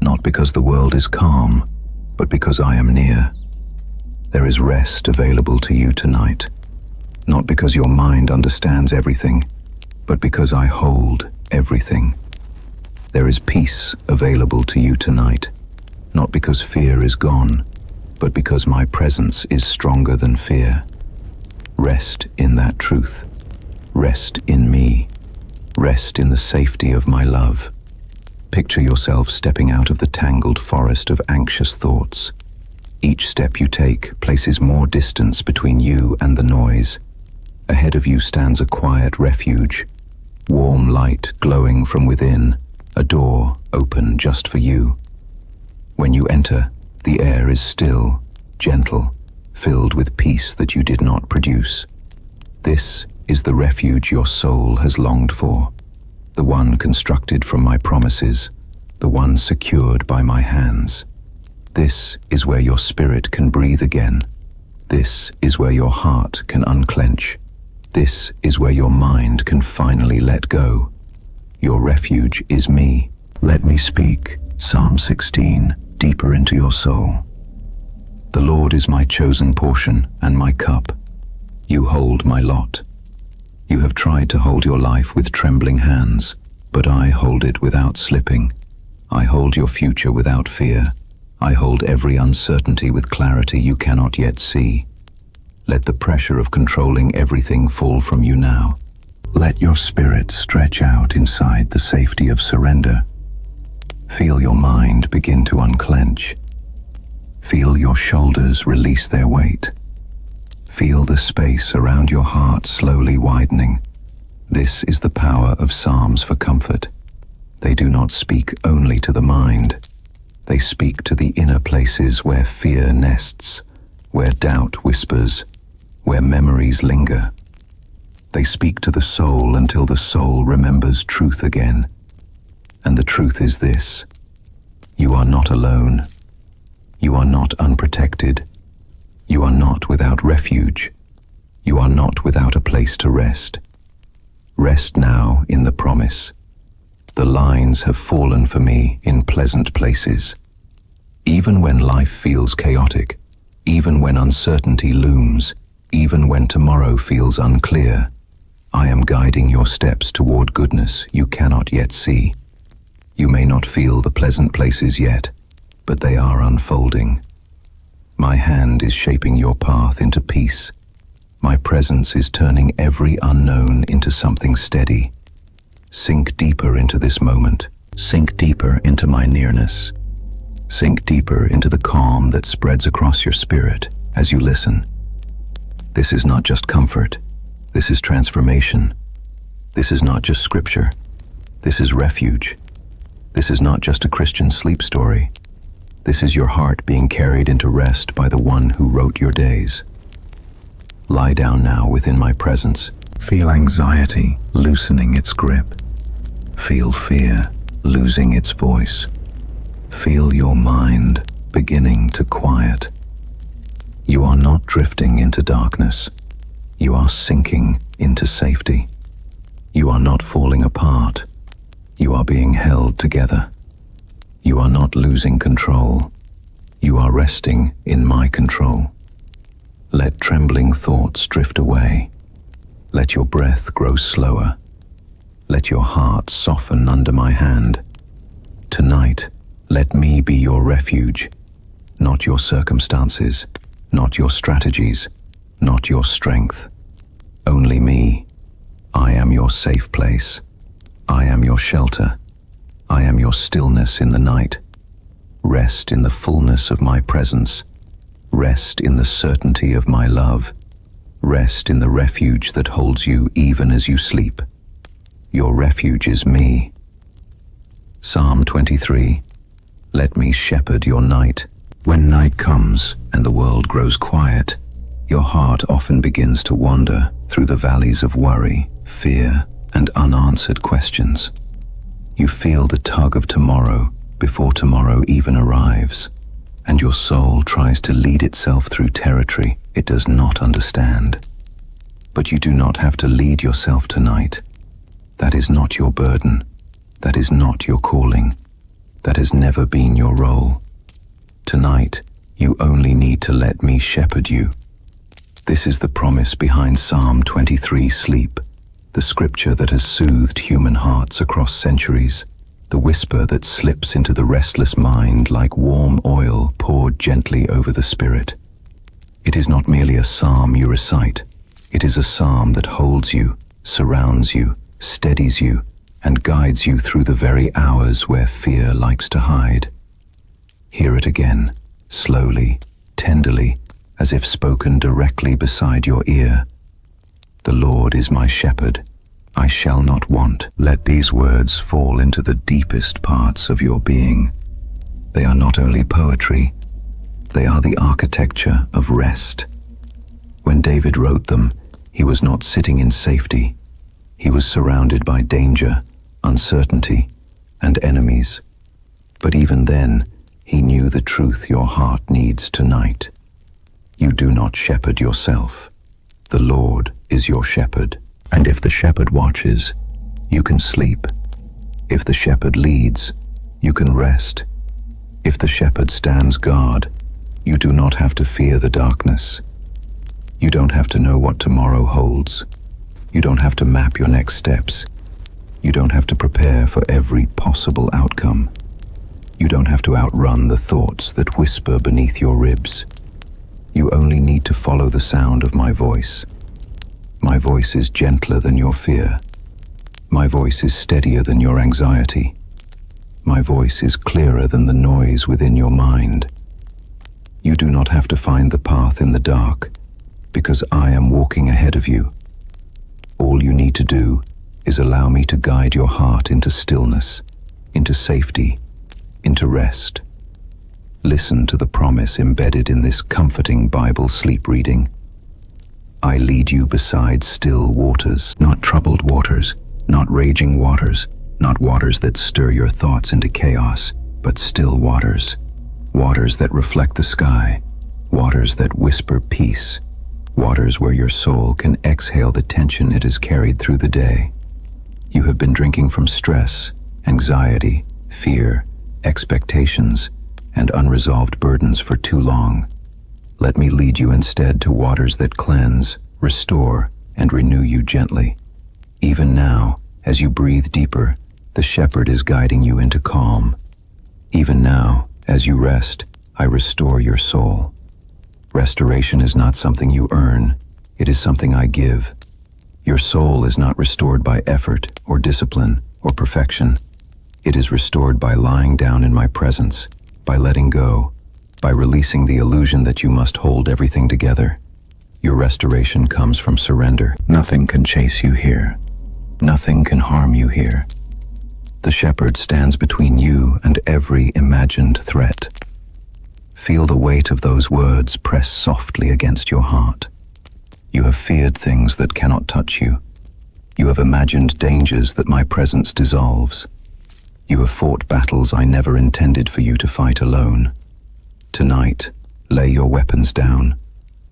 not because the world is calm, but because I am near. There is rest available to you tonight, not because your mind understands everything, but because I hold everything. There is peace available to you tonight, not because fear is gone, but because my presence is stronger than fear. Rest in that truth. Rest in me. Rest in the safety of my love. Picture yourself stepping out of the tangled forest of anxious thoughts. Each step you take places more distance between you and the noise. Ahead of you stands a quiet refuge, warm light glowing from within, a door open just for you. When you enter, the air is still, gentle, filled with peace that you did not produce. This is the refuge your soul has longed for, the one constructed from my promises, the one secured by my hands. This is where your spirit can breathe again. This is where your heart can unclench. This is where your mind can finally let go. Your refuge is me. Let me speak, Psalm 16, deeper into your soul. The Lord is my chosen portion and my cup. You hold my lot. You have tried to hold your life with trembling hands, but I hold it without slipping. I hold your future without fear. I hold every uncertainty with clarity you cannot yet see. Let the pressure of controlling everything fall from you now. Let your spirit stretch out inside the safety of surrender. Feel your mind begin to unclench. Feel your shoulders release their weight. Feel the space around your heart slowly widening. This is the power of Psalms for comfort. They do not speak only to the mind. They speak to the inner places where fear nests, where doubt whispers, where memories linger. They speak to the soul until the soul remembers truth again. And the truth is this: you are not alone. You are not unprotected. You are not without refuge. You are not without a place to rest. Rest now in the promise. The lines have fallen for me in pleasant places. Even when life feels chaotic, even when uncertainty looms, even when tomorrow feels unclear, I am guiding your steps toward goodness you cannot yet see. You may not feel the pleasant places yet, but they are unfolding. My hand is shaping your path into peace. My presence is turning every unknown into something steady. Sink deeper into this moment. Sink deeper into my nearness. Sink deeper into the calm that spreads across your spirit as you listen. This is not just comfort. This is transformation. This is not just scripture. This is refuge. This is not just a Christian sleep story. This is your heart being carried into rest by the one who wrote your days. Lie down now within my presence. Feel anxiety loosening its grip. Feel fear losing its voice. Feel your mind beginning to quiet. You are not drifting into darkness. You are sinking into safety. You are not falling apart. You are being held together. You are not losing control. You are resting in my control. Let trembling thoughts drift away. Let your breath grow slower. Let your heart soften under my hand. Tonight, let me be your refuge, not your circumstances, not your strategies, not your strength. Only me. I am your safe place. I am your shelter. I am your stillness in the night. Rest in the fullness of my presence. Rest in the certainty of my love. Rest in the refuge that holds you even as you sleep. Your refuge is me. Psalm 23. Let me shepherd your night. When night comes and the world grows quiet, your heart often begins to wander through the valleys of worry, fear, and unanswered questions. You feel the tug of tomorrow before tomorrow even arrives, and your soul tries to lead itself through territory it does not understand. But you do not have to lead yourself tonight. That is not your burden. That is not your calling. That has never been your role. Tonight, you only need to let me shepherd you. This is the promise behind Psalm 23 sleep, the scripture that has soothed human hearts across centuries, the whisper that slips into the restless mind like warm oil poured gently over the spirit. It is not merely a psalm you recite. It is a psalm that holds you, surrounds you, steadies you, and guides you through the very hours where fear likes to hide. Hear it again, slowly, tenderly, as if spoken directly beside your ear. The Lord is my shepherd. I shall not want. Let these words fall into the deepest parts of your being. They are not only poetry, they are the architecture of rest. When David wrote them, he was not sitting in safety. He was surrounded by danger, uncertainty, and enemies. But even then, he knew the truth your heart needs tonight. You do not shepherd yourself. The Lord is your shepherd. And if the shepherd watches, you can sleep. If the shepherd leads, you can rest. If the shepherd stands guard, you do not have to fear the darkness. You don't have to know what tomorrow holds. You don't have to map your next steps. You don't have to prepare for every possible outcome. You don't have to outrun the thoughts that whisper beneath your ribs. You only need to follow the sound of my voice. My voice is gentler than your fear. My voice is steadier than your anxiety. My voice is clearer than the noise within your mind. You do not have to find the path in the dark, because I am walking ahead of you. All you need to do is allow me to guide your heart into stillness, into safety, into rest. Listen to the promise embedded in this comforting Bible sleep reading. I lead you beside still waters, not troubled waters, not raging waters, not waters that stir your thoughts into chaos, but still waters, waters that reflect the sky, waters that whisper peace, waters where your soul can exhale the tension it has carried through the day. You have been drinking from stress, anxiety, fear, expectations, and unresolved burdens for too long. Let me lead you instead to waters that cleanse, restore, and renew you gently. Even now, as you breathe deeper, the shepherd is guiding you into calm. Even now, as you rest, I restore your soul. Restoration is not something you earn, it is something I give. Your soul is not restored by effort or discipline or perfection. It is restored by lying down in my presence, by letting go, by releasing the illusion that you must hold everything together. Your restoration comes from surrender. Nothing can chase you here. Nothing can harm you here. The shepherd stands between you and every imagined threat. Feel the weight of those words press softly against your heart. You have feared things that cannot touch you. You have imagined dangers that my presence dissolves. You have fought battles I never intended for you to fight alone. Tonight, lay your weapons down.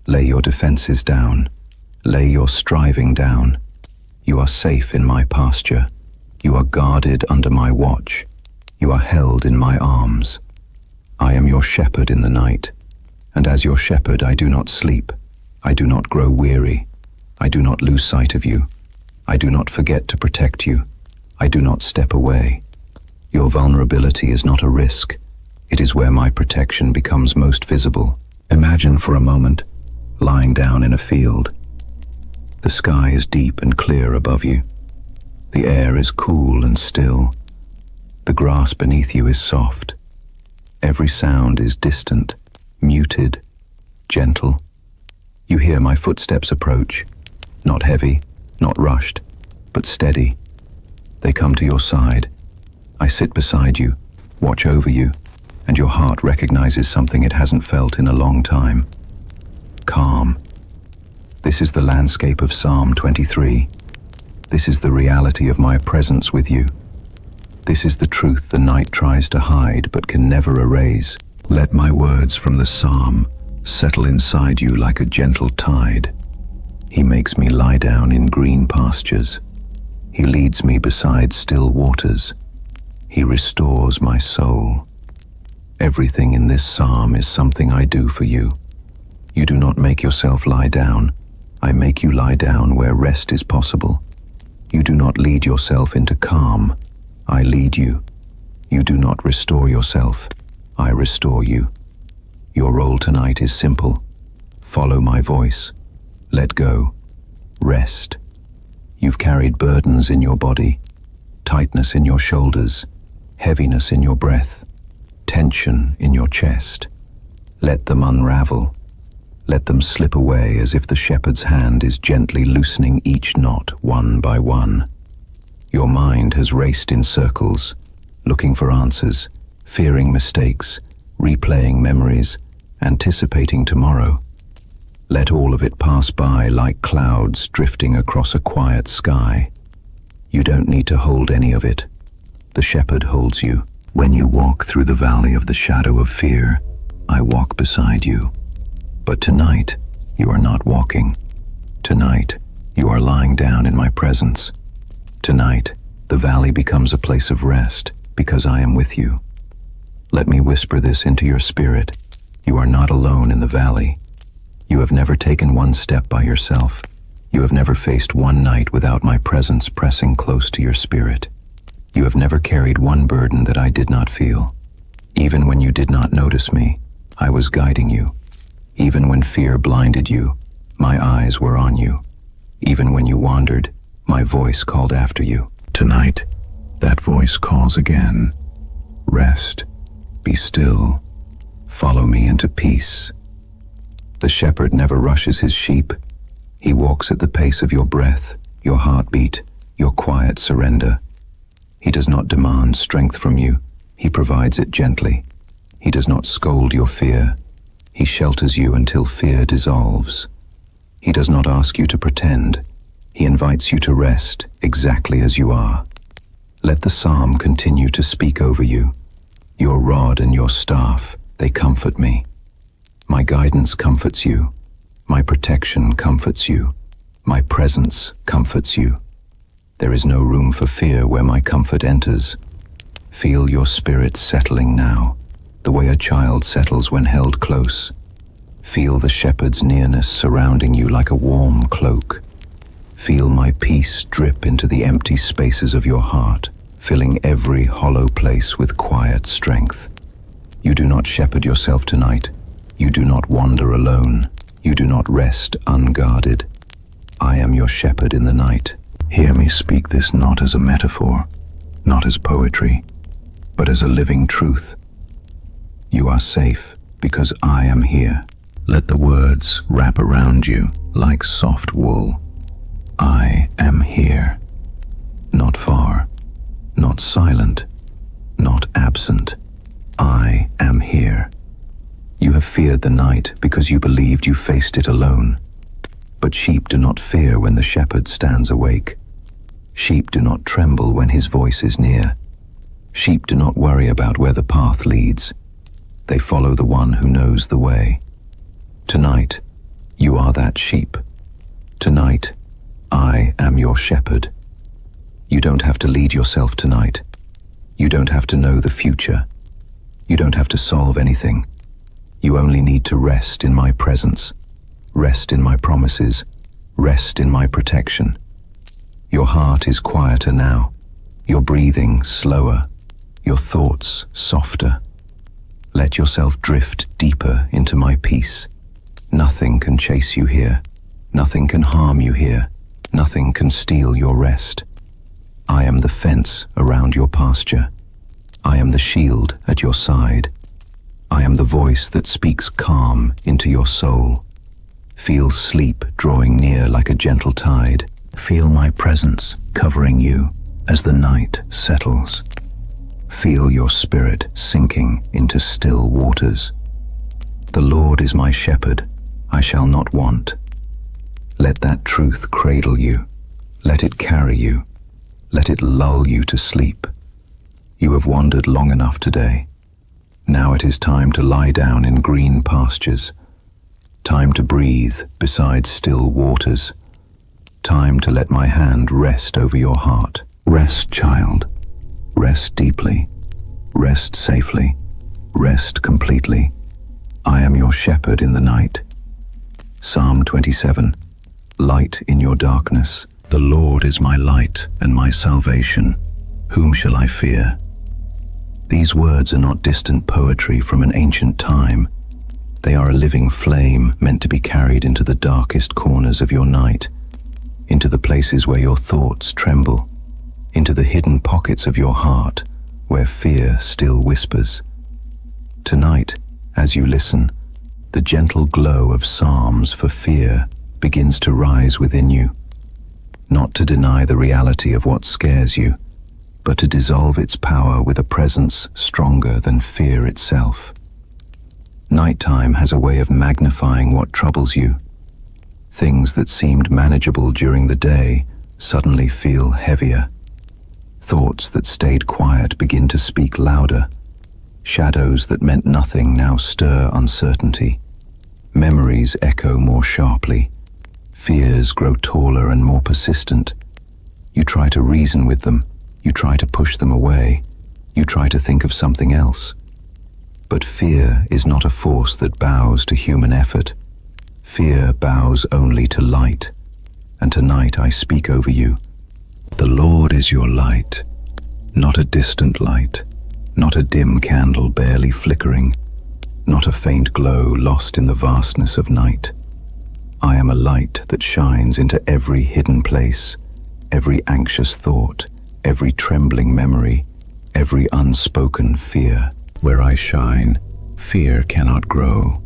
Lay your defenses down. Lay your striving down. You are safe in my pasture. You are guarded under my watch. You are held in my arms. I am your shepherd in the night, and as your shepherd I do not sleep. I do not grow weary. I do not lose sight of you. I do not forget to protect you. I do not step away. Your vulnerability is not a risk. It is where my protection becomes most visible. Imagine for a moment, lying down in a field. The sky is deep and clear above you. The air is cool and still. The grass beneath you is soft. Every sound is distant, muted, gentle. You hear my footsteps approach, not heavy, not rushed, but steady. They come to your side. I sit beside you, watch over you, and your heart recognizes something it hasn't felt in a long time. Calm. This is the landscape of Psalm 23. This is the reality of my presence with you. This is the truth the night tries to hide but can never erase. Let my words from the psalm settle inside you like a gentle tide. He makes me lie down in green pastures. He leads me beside still waters. He restores my soul. Everything in this psalm is something I do for you. You do not make yourself lie down. I make you lie down where rest is possible. You do not lead yourself into calm. I lead you. You do not restore yourself. I restore you. Your role tonight is simple. Follow my voice. Let go. Rest. You've carried burdens in your body, tightness in your shoulders, heaviness in your breath, tension in your chest. Let them unravel. Let them slip away as if the shepherd's hand is gently loosening each knot one by one. Your mind has raced in circles, looking for answers, fearing mistakes, replaying memories, anticipating tomorrow. Let all of it pass by like clouds drifting across a quiet sky. You don't need to hold any of it. The shepherd holds you. When you walk through the valley of the shadow of fear, I walk beside you. But tonight, you are not walking. Tonight, you are lying down in my presence. Tonight, the valley becomes a place of rest because I am with you. Let me whisper this into your spirit. You are not alone in the valley. You have never taken one step by yourself. You have never faced one night without my presence pressing close to your spirit. You have never carried one burden that I did not feel. Even when you did not notice me, I was guiding you. Even when fear blinded you, my eyes were on you. Even when you wandered, my voice called after you. Tonight, that voice calls again. Rest. Be still. Follow me into peace. The shepherd never rushes his sheep. He walks at the pace of your breath, your heartbeat, your quiet surrender. He does not demand strength from you. He provides it gently. He does not scold your fear. He shelters you until fear dissolves. He does not ask you to pretend. He invites you to rest exactly as you are. Let the psalm continue to speak over you. Your rod and your staff, they comfort me. My guidance comforts you. My protection comforts you. My presence comforts you. There is no room for fear where my comfort enters. Feel your spirit settling now, the way a child settles when held close. Feel the shepherd's nearness surrounding you like a warm cloak. Feel my peace drip into the empty spaces of your heart, filling every hollow place with quiet strength. You do not shepherd yourself tonight. You do not wander alone. You do not rest unguarded. I am your shepherd in the night. Hear me speak this not as a metaphor, not as poetry, but as a living truth. You are safe because I am here. Let the words wrap around you like soft wool. I am here. Not far, not silent, not absent. I am here. You have feared the night because you believed you faced it alone. But sheep do not fear when the shepherd stands awake. Sheep do not tremble when his voice is near. Sheep do not worry about where the path leads. They follow the one who knows the way. Tonight, you are that sheep. Tonight, I am your shepherd. You don't have to lead yourself tonight. You don't have to know the future. You don't have to solve anything. You only need to rest in my presence, rest in my promises, rest in my protection. Your heart is quieter now, your breathing slower, your thoughts softer. Let yourself drift deeper into my peace. Nothing can chase you here. Nothing can harm you here. Nothing can steal your rest. I am the fence around your pasture. I am the shield at your side. I am the voice that speaks calm into your soul. Feel sleep drawing near like a gentle tide. Feel my presence covering you as the night settles. Feel your spirit sinking into still waters. The Lord is my shepherd, I shall not want. Let that truth cradle you. Let it carry you. Let it lull you to sleep. You have wandered long enough today. Now it is time to lie down in green pastures. Time to breathe beside still waters. Time to let my hand rest over your heart. Rest, child. Rest deeply. Rest safely. Rest completely. I am your shepherd in the night. Psalm 27. Light in your darkness. The Lord is my light and my salvation. Whom shall I fear? These words are not distant poetry from an ancient time. They are a living flame meant to be carried into the darkest corners of your night, into the places where your thoughts tremble, into the hidden pockets of your heart where fear still whispers. Tonight, as you listen, the gentle glow of psalms for fear begins to rise within you, not to deny the reality of what scares you, but to dissolve its power with a presence stronger than fear itself. Nighttime has a way of magnifying what troubles you. Things that seemed manageable during the day suddenly feel heavier. Thoughts that stayed quiet begin to speak louder. Shadows that meant nothing now stir uncertainty. Memories echo more sharply. Fears grow taller and more persistent. You try to reason with them. You try to push them away. You try to think of something else. But fear is not a force that bows to human effort. Fear bows only to light. And tonight I speak over you. The Lord is your light, not a distant light, not a dim candle barely flickering, not a faint glow lost in the vastness of night. I am a light that shines into every hidden place, every anxious thought, every trembling memory, every unspoken fear. Where I shine, fear cannot grow.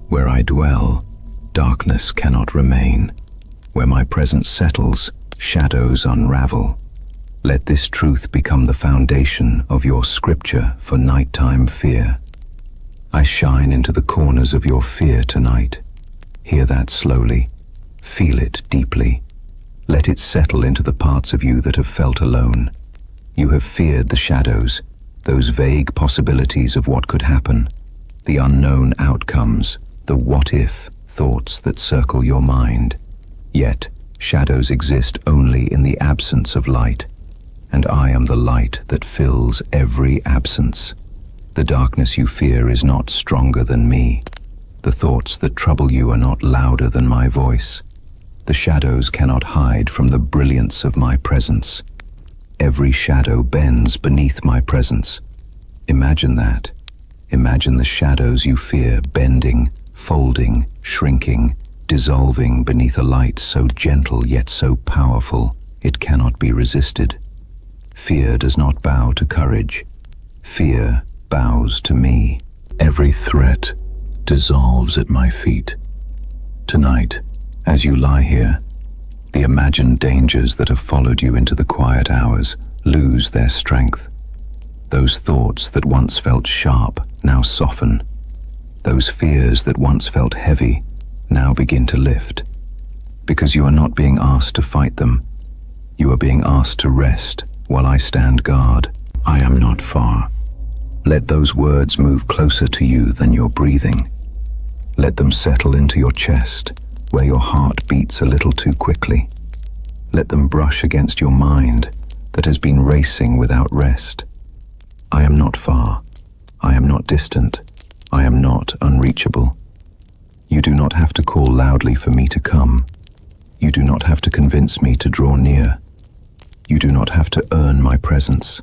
Where I dwell, darkness cannot remain. Where my presence settles, shadows unravel. Let this truth become the foundation of your scripture for nighttime fear. I shine into the corners of your fear tonight. Hear that slowly. Feel it deeply. Let it settle into the parts of you that have felt alone. You have feared the shadows, those vague possibilities of what could happen, the unknown outcomes, the what-if thoughts that circle your mind. Yet, shadows exist only in the absence of light, and I am the light that fills every absence. The darkness you fear is not stronger than me. The thoughts that trouble you are not louder than my voice. The shadows cannot hide from the brilliance of my presence. Every shadow bends beneath my presence. Imagine that. Imagine the shadows you fear bending, folding, shrinking, dissolving beneath a light so gentle yet so powerful it cannot be resisted. Fear does not bow to courage. Fear bows to me. Every threat dissolves at my feet. Tonight, as you lie here, the imagined dangers that have followed you into the quiet hours lose their strength. Those thoughts that once felt sharp now soften. Those fears that once felt heavy now begin to lift. Because you are not being asked to fight them. You are being asked to rest while I stand guard. I am not far. Let those words move closer to you than your breathing. Let them settle into your chest, where your heart beats a little too quickly. Let them brush against your mind that has been racing without rest. I am not far. I am not distant. I am not unreachable. You do not have to call loudly for me to come. You do not have to convince me to draw near. You do not have to earn my presence.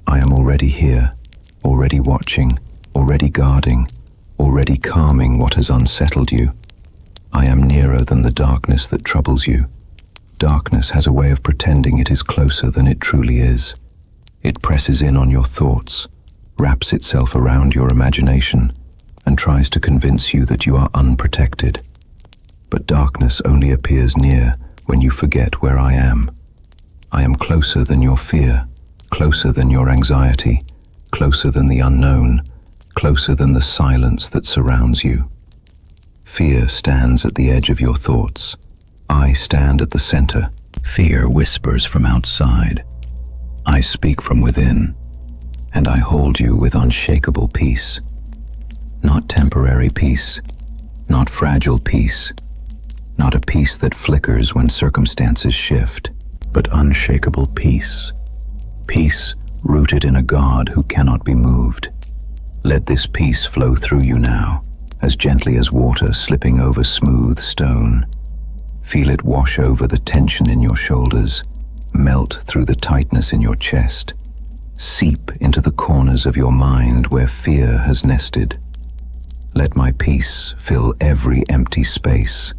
I am already here, already watching, already guarding, already calming what has unsettled you. I am nearer than the darkness that troubles you. Darkness has a way of pretending it is closer than it truly is. It presses in on your thoughts, wraps itself around your imagination, and tries to convince you that you are unprotected. But darkness only appears near when you forget where I am. I am closer than your fear, closer than your anxiety, closer than the unknown, closer than the silence that surrounds you. Fear stands at the edge of your thoughts. I stand at the center. Fear whispers from outside. I speak from within, and I hold you with unshakable peace. Not temporary peace, not fragile peace, not a peace that flickers when circumstances shift, but unshakable peace. Peace rooted in a God who cannot be moved. Let this peace flow through you now, as gently as water slipping over smooth stone. Feel it wash over the tension in your shoulders, melt through the tightness in your chest, seep into the corners of your mind where fear has nested. Let my peace fill every empty space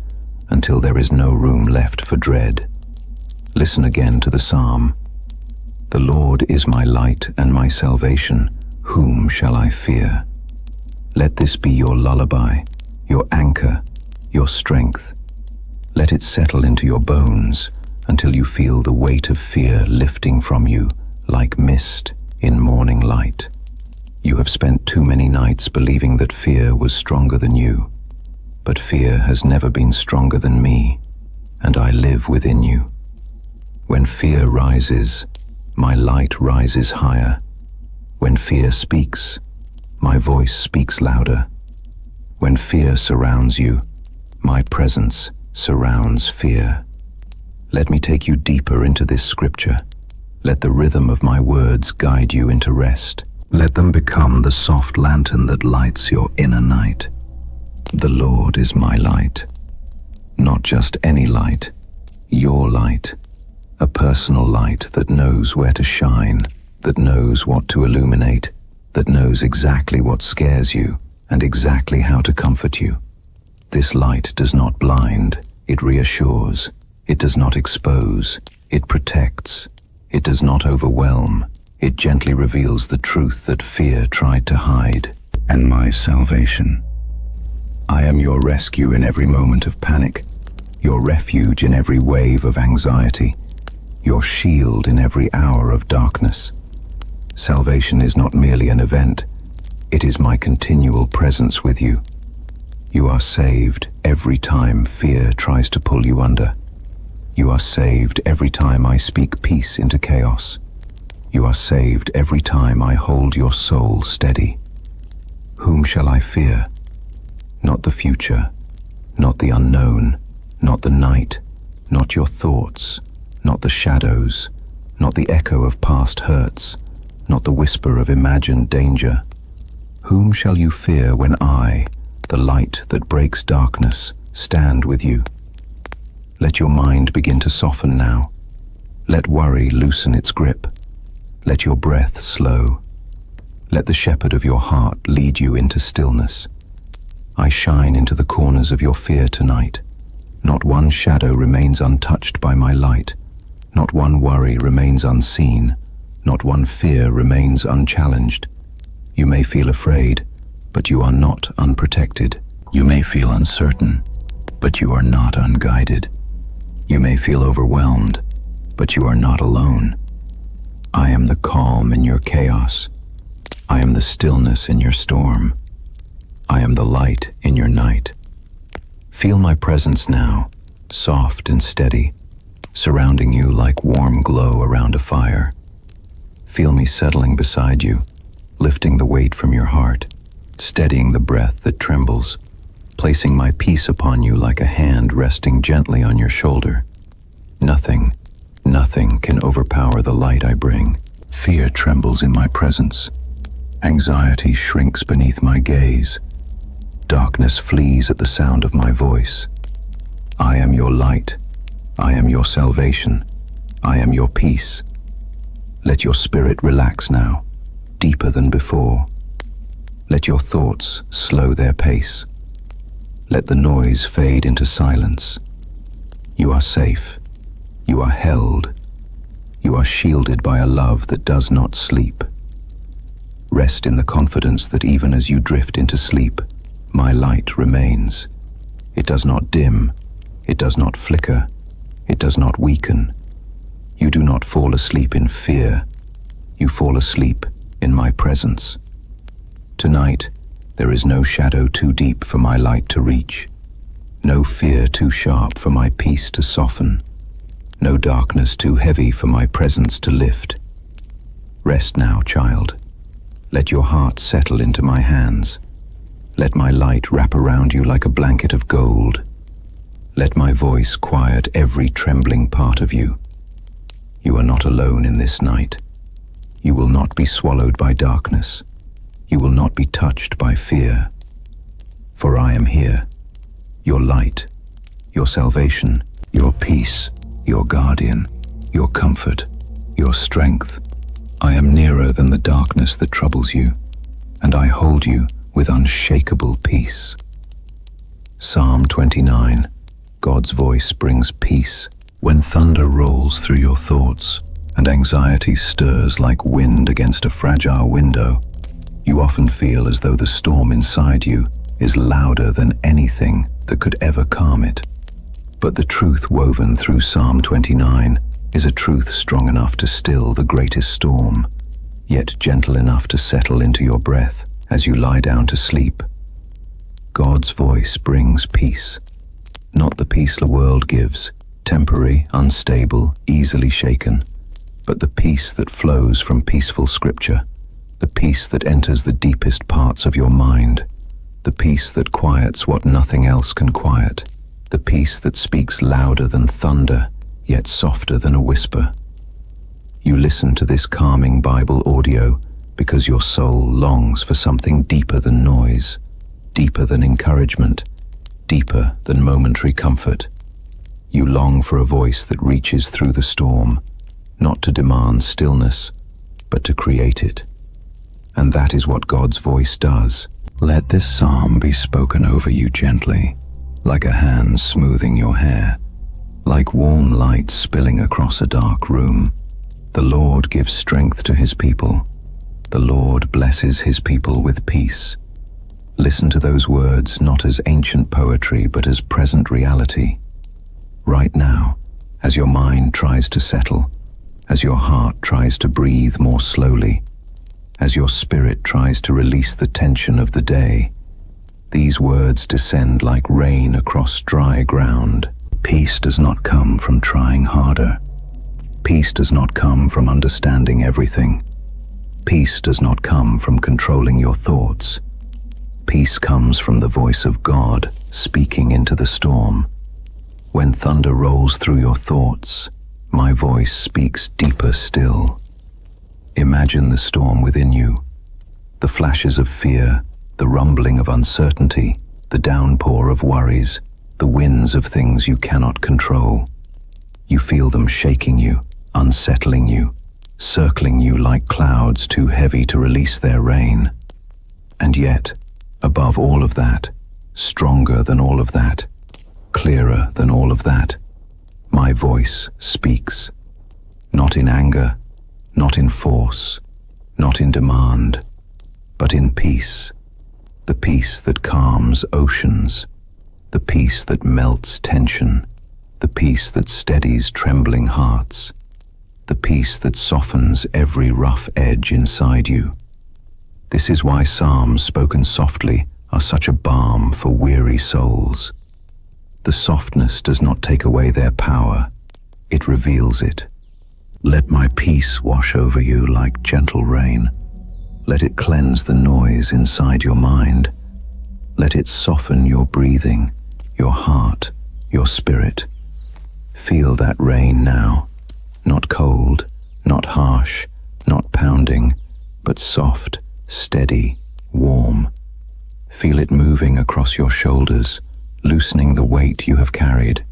until there is no room left for dread. Listen again to the psalm. The Lord is my light and my salvation. Whom shall I fear? Let this be your lullaby, your anchor, your strength. Let it settle into your bones until you feel the weight of fear lifting from you like mist in morning light. You have spent too many nights believing that fear was stronger than you, but fear has never been stronger than me, and I live within you. When fear rises, my light rises higher. When fear speaks, my voice speaks louder. When fear surrounds you, my presence surrounds fear. Let me take you deeper into this scripture. Let the rhythm of my words guide you into rest. Let them become the soft lantern that lights your inner night. The Lord is my light. Not just any light, your light. A personal light that knows where to shine, that knows what to illuminate, that knows exactly what scares you and exactly how to comfort you. This light does not blind, it reassures. It does not expose, it protects. It does not overwhelm, it gently reveals the truth that fear tried to hide. And my salvation. I am your rescue in every moment of panic, your refuge in every wave of anxiety, your shield in every hour of darkness. Salvation is not merely an event, it is my continual presence with you. You are saved every time fear tries to pull you under. You are saved every time I speak peace into chaos. You are saved every time I hold your soul steady. Whom shall I fear? Not the future, not the unknown, not the night, not your thoughts, not the shadows, not the echo of past hurts, not the whisper of imagined danger. Whom shall you fear when I, the light that breaks darkness, stand with you? Let your mind begin to soften now. Let worry loosen its grip. Let your breath slow. Let the shepherd of your heart lead you into stillness. I shine into the corners of your fear tonight. Not one shadow remains untouched by my light. Not one worry remains unseen. Not one fear remains unchallenged. You may feel afraid, but you are not unprotected. You may feel uncertain, but you are not unguided. You may feel overwhelmed, but you are not alone. I am the calm in your chaos. I am the stillness in your storm. I am the light in your night. Feel my presence now, soft and steady, surrounding you like warm glow around a fire. Feel me settling beside you, lifting the weight from your heart, steadying the breath that trembles, placing my peace upon you like a hand resting gently on your shoulder. Nothing, nothing can overpower the light I bring. Fear trembles in my presence. Anxiety shrinks beneath my gaze. Darkness flees at the sound of my voice. I am your light. I am your salvation. I am your peace. Let your spirit relax now, deeper than before. Let your thoughts slow their pace. Let the noise fade into silence. You are safe. You are held. You are shielded by a love that does not sleep. Rest in the confidence that even as you drift into sleep, my light remains. It does not dim. It does not flicker. It does not weaken. You do not fall asleep in fear. You fall asleep in my presence. Tonight, there is no shadow too deep for my light to reach, no fear too sharp for my peace to soften, no darkness too heavy for my presence to lift. Rest now, child. Let your heart settle into my hands. Let my light wrap around you like a blanket of gold. Let my voice quiet every trembling part of you. You are not alone in this night. You will not be swallowed by darkness. You will not be touched by fear. For I am here, your light, your salvation, your peace, your guardian, your comfort, your strength. I am nearer than the darkness that troubles you, and I hold you with unshakable peace. Psalm 29. God's voice brings peace. When thunder rolls through your thoughts and anxiety stirs like wind against a fragile window, you often feel as though the storm inside you is louder than anything that could ever calm it. But the truth woven through Psalm 29 is a truth strong enough to still the greatest storm, yet gentle enough to settle into your breath as you lie down to sleep. God's voice brings peace, not the peace the world gives, temporary, unstable, easily shaken, but the peace that flows from peaceful scripture, the peace that enters the deepest parts of your mind, the peace that quiets what nothing else can quiet, the peace that speaks louder than thunder, yet softer than a whisper. You listen to this calming Bible audio because your soul longs for something deeper than noise, deeper than encouragement, deeper than momentary comfort. You long for a voice that reaches through the storm, not to demand stillness, but to create it. And that is what God's voice does. Let this psalm be spoken over you gently, like a hand smoothing your hair, like warm light spilling across a dark room. The Lord gives strength to his people. The Lord blesses his people with peace. Listen to those words not as ancient poetry, but as present reality. Right now, as your mind tries to settle, as your heart tries to breathe more slowly, as your spirit tries to release the tension of the day, these words descend like rain across dry ground. Peace does not come from trying harder. Peace does not come from understanding everything. Peace does not come from controlling your thoughts. Peace comes from the voice of God speaking into the storm. When thunder rolls through your thoughts, my voice speaks deeper still. Imagine the storm within you, the flashes of fear, the rumbling of uncertainty, the downpour of worries, the winds of things you cannot control. You feel them shaking you, unsettling you, circling you like clouds too heavy to release their rain. And yet, above all of that, stronger than all of that, clearer than all of that, my voice speaks. Not in anger, not in force, not in demand, but in peace. The peace that calms oceans, the peace that melts tension, the peace that steadies trembling hearts, the peace that softens every rough edge inside you. This is why psalms spoken softly are such a balm for weary souls. The softness does not take away their power. It reveals it. Let my peace wash over you like gentle rain. Let it cleanse the noise inside your mind. Let it soften your breathing, your heart, your spirit. Feel that rain now, not cold, not harsh, not pounding, but soft, steady, warm. Feel it moving across your shoulders, loosening the weight you have carried.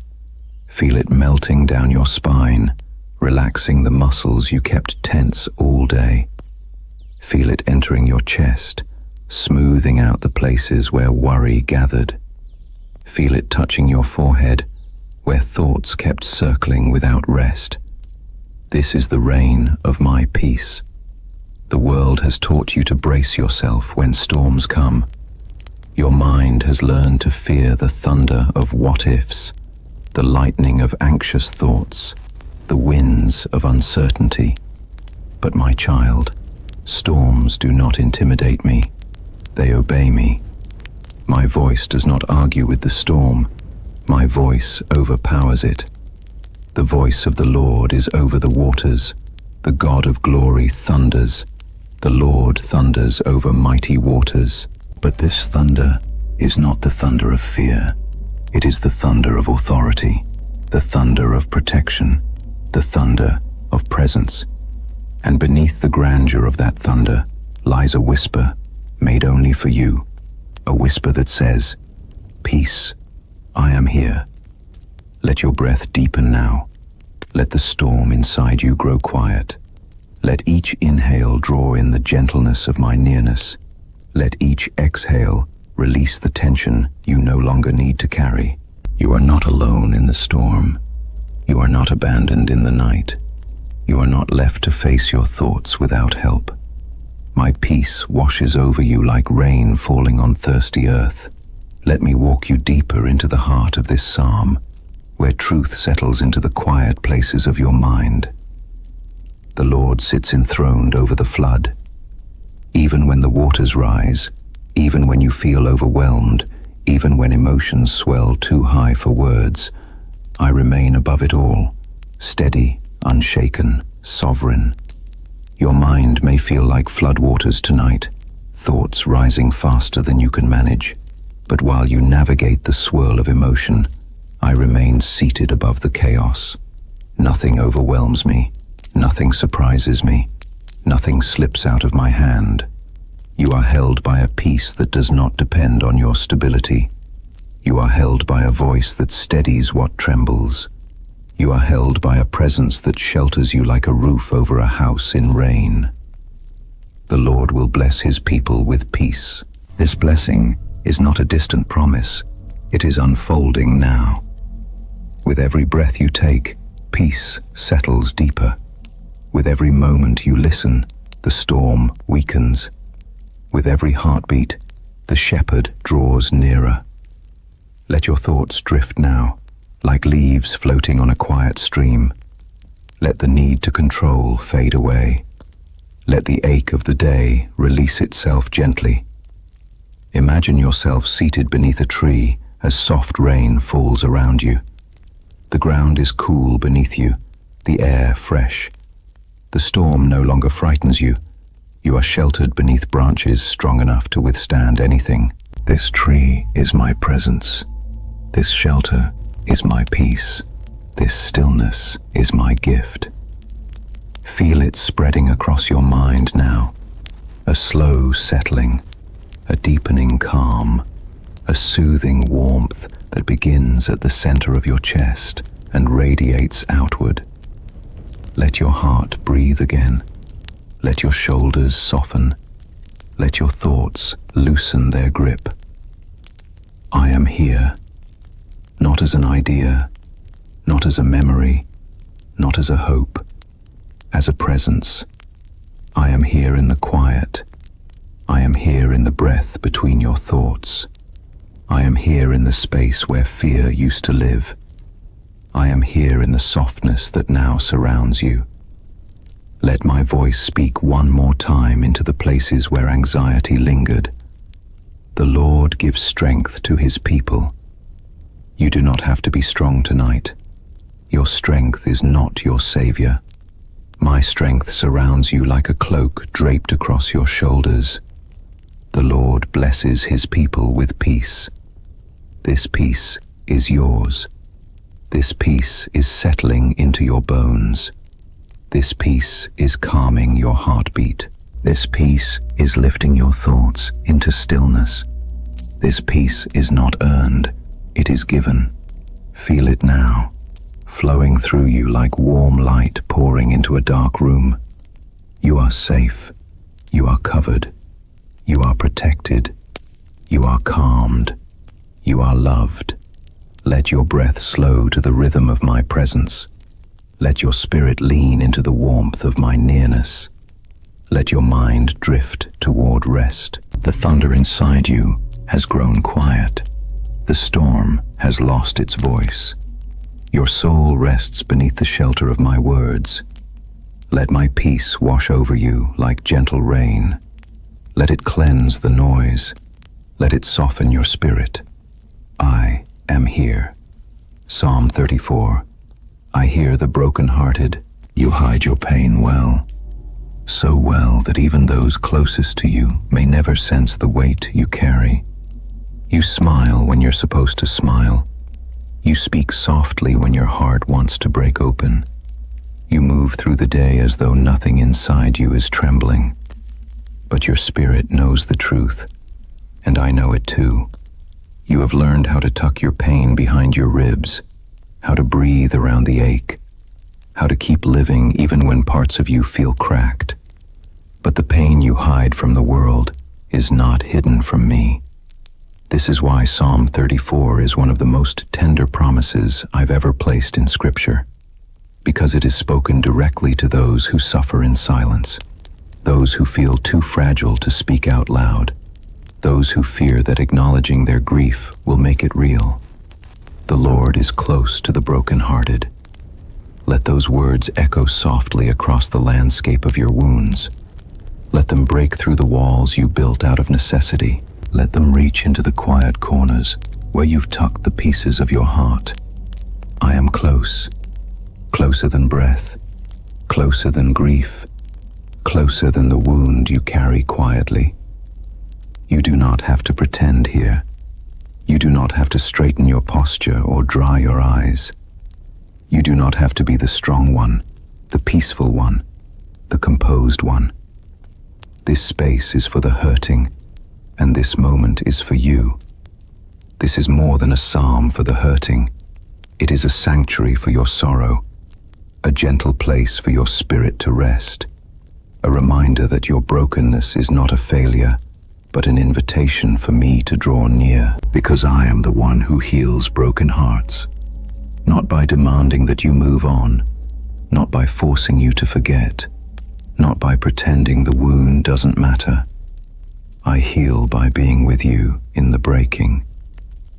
Feel it melting down your spine, relaxing the muscles you kept tense all day. Feel it entering your chest, smoothing out the places where worry gathered. Feel it touching your forehead, where thoughts kept circling without rest. This is the rain of my peace. The world has taught you to brace yourself when storms come. Your mind has learned to fear the thunder of what-ifs, the lightning of anxious thoughts, the winds of uncertainty. But my child, storms do not intimidate me. They obey me. My voice does not argue with the storm. My voice overpowers it. The voice of the Lord is over the waters. The God of glory thunders. The Lord thunders over mighty waters. But this thunder is not the thunder of fear. It is the thunder of authority, the thunder of protection, the thunder of presence. And beneath the grandeur of that thunder lies a whisper made only for you, a whisper that says, "Peace, I am here." Let your breath deepen now. Let the storm inside you grow quiet. Let each inhale draw in the gentleness of my nearness. Let each exhale release the tension you no longer need to carry. You are not alone in the storm. You are not abandoned in the night. You are not left to face your thoughts without help. My peace washes over you like rain falling on thirsty earth. Let me walk you deeper into the heart of this psalm, where truth settles into the quiet places of your mind. The Lord sits enthroned over the flood. Even when the waters rise, even when you feel overwhelmed, even when emotions swell too high for words, I remain above it all, steady, unshaken, sovereign. Your mind may feel like floodwaters tonight, thoughts rising faster than you can manage. But while you navigate the swirl of emotion, I remain seated above the chaos. Nothing overwhelms me, nothing surprises me, nothing slips out of my hand. You are held by a peace that does not depend on your stability. You are held by a voice that steadies what trembles. You are held by a presence that shelters you like a roof over a house in rain. The Lord will bless his people with peace. This blessing is not a distant promise. It is unfolding now. With every breath you take, peace settles deeper. With every moment you listen, the storm weakens. With every heartbeat, the shepherd draws nearer. Let your thoughts drift now, like leaves floating on a quiet stream. Let the need to control fade away. Let the ache of the day release itself gently. Imagine yourself seated beneath a tree as soft rain falls around you. The ground is cool beneath you, the air fresh. The storm no longer frightens you. You are sheltered beneath branches strong enough to withstand anything. This tree is my presence. This shelter is my peace. This stillness is my gift. Feel it spreading across your mind now. A slow settling, a deepening calm, a soothing warmth that begins at the center of your chest and radiates outward. Let your heart breathe again. Let your shoulders soften. Let your thoughts loosen their grip. I am here, not as an idea, not as a memory, not as a hope, as a presence. I am here in the quiet. I am here in the breath between your thoughts. I am here in the space where fear used to live. I am here in the softness that now surrounds you. Let my voice speak one more time into the places where anxiety lingered. The Lord gives strength to his people. You do not have to be strong tonight. Your strength is not your savior. My strength surrounds you like a cloak draped across your shoulders. The Lord blesses his people with peace. This peace is yours. This peace is settling into your bones. This peace is calming your heartbeat. This peace is lifting your thoughts into stillness. This peace is not earned, it is given. Feel it now, flowing through you like warm light pouring into a dark room. You are safe. You are covered. You are protected. You are calmed. You are loved. Let your breath slow to the rhythm of my presence. Let your spirit lean into the warmth of my nearness. Let your mind drift toward rest. The thunder inside you has grown quiet. The storm has lost its voice. Your soul rests beneath the shelter of my words. Let my peace wash over you like gentle rain. Let it cleanse the noise. Let it soften your spirit. I am here. Psalm 34. I hear the broken-hearted. You hide your pain well. So well that even those closest to you may never sense the weight you carry. You smile when you're supposed to smile. You speak softly when your heart wants to break open. You move through the day as though nothing inside you is trembling. But your spirit knows the truth, and I know it too. You have learned how to tuck your pain behind your ribs, how to breathe around the ache, how to keep living even when parts of you feel cracked. But the pain you hide from the world is not hidden from me. This is why Psalm 34 is one of the most tender promises I've ever placed in Scripture, because it is spoken directly to those who suffer in silence, those who feel too fragile to speak out loud, those who fear that acknowledging their grief will make it real. The Lord is close to the brokenhearted. Let those words echo softly across the landscape of your wounds. Let them break through the walls you built out of necessity. Let them reach into the quiet corners where you've tucked the pieces of your heart. I am close, closer than breath, closer than grief, closer than the wound you carry quietly. You do not have to pretend here. You do not have to straighten your posture or dry your eyes. You do not have to be the strong one, the peaceful one, the composed one. This space is for the hurting, and this moment is for you. This is more than a psalm for the hurting. It is a sanctuary for your sorrow, a gentle place for your spirit to rest, a reminder that your brokenness is not a failure, but an invitation for me to draw near, because I am the one who heals broken hearts, not by demanding that you move on, not by forcing you to forget, not by pretending the wound doesn't matter. I heal by being with you in the breaking.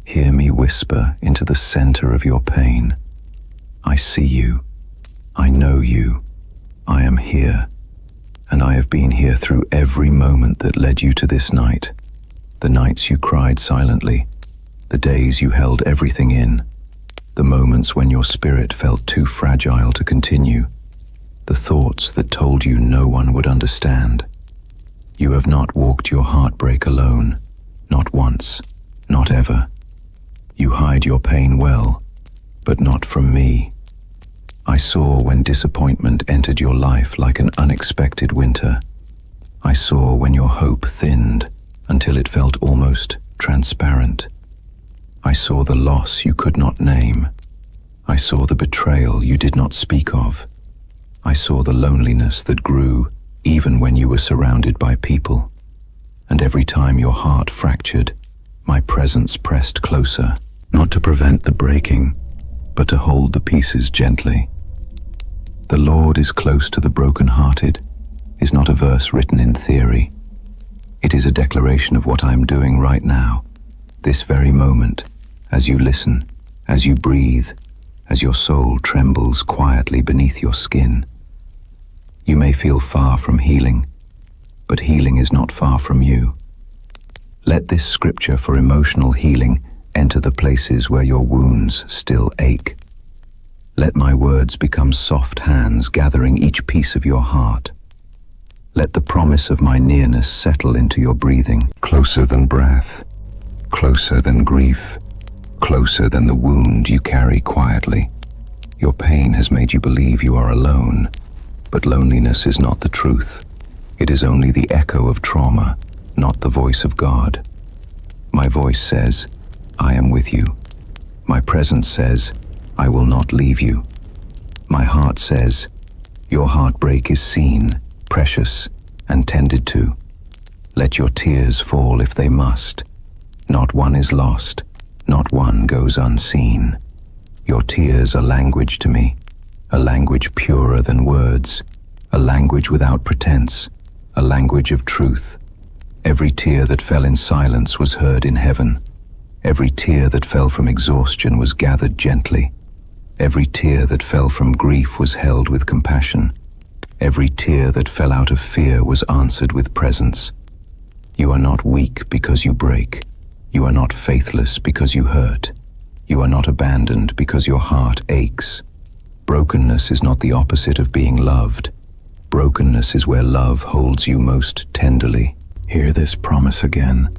Hear me whisper into the center of your pain. I see you. I know you. I am here. And I have been here through every moment that led you to this night. The nights you cried silently. The days you held everything in. The moments when your spirit felt too fragile to continue. The thoughts that told you no one would understand. You have not walked your heartbreak alone, not once, not ever. You hide your pain well, but not from me. I saw when disappointment entered your life like an unexpected winter. I saw when your hope thinned until it felt almost transparent. I saw the loss you could not name. I saw the betrayal you did not speak of. I saw the loneliness that grew even when you were surrounded by people. And every time your heart fractured, my presence pressed closer, not to prevent the breaking, but to hold the pieces gently. The Lord is close to the broken-hearted is not a verse written in theory. It is a declaration of what I am doing right now, this very moment, as you listen, as you breathe, as your soul trembles quietly beneath your skin. You may feel far from healing, but healing is not far from you. Let this scripture for emotional healing enter the places where your wounds still ache. Let my words become soft hands gathering each piece of your heart. Let the promise of my nearness settle into your breathing. Closer than breath, closer than grief, closer than the wound you carry quietly. Your pain has made you believe you are alone, but loneliness is not the truth. It is only the echo of trauma, not the voice of God. My voice says, I am with you. My presence says, I will not leave you. My heart says, your heartbreak is seen, precious, and tended to. Let your tears fall if they must. Not one is lost, not one goes unseen. Your tears are language to me, a language purer than words, a language without pretense, a language of truth. Every tear that fell in silence was heard in heaven. Every tear that fell from exhaustion was gathered gently. Every tear that fell from grief was held with compassion. Every tear that fell out of fear was answered with presence. You are not weak because you break. You are not faithless because you hurt. You are not abandoned because your heart aches. Brokenness is not the opposite of being loved. Brokenness is where love holds you most tenderly. Hear this promise again,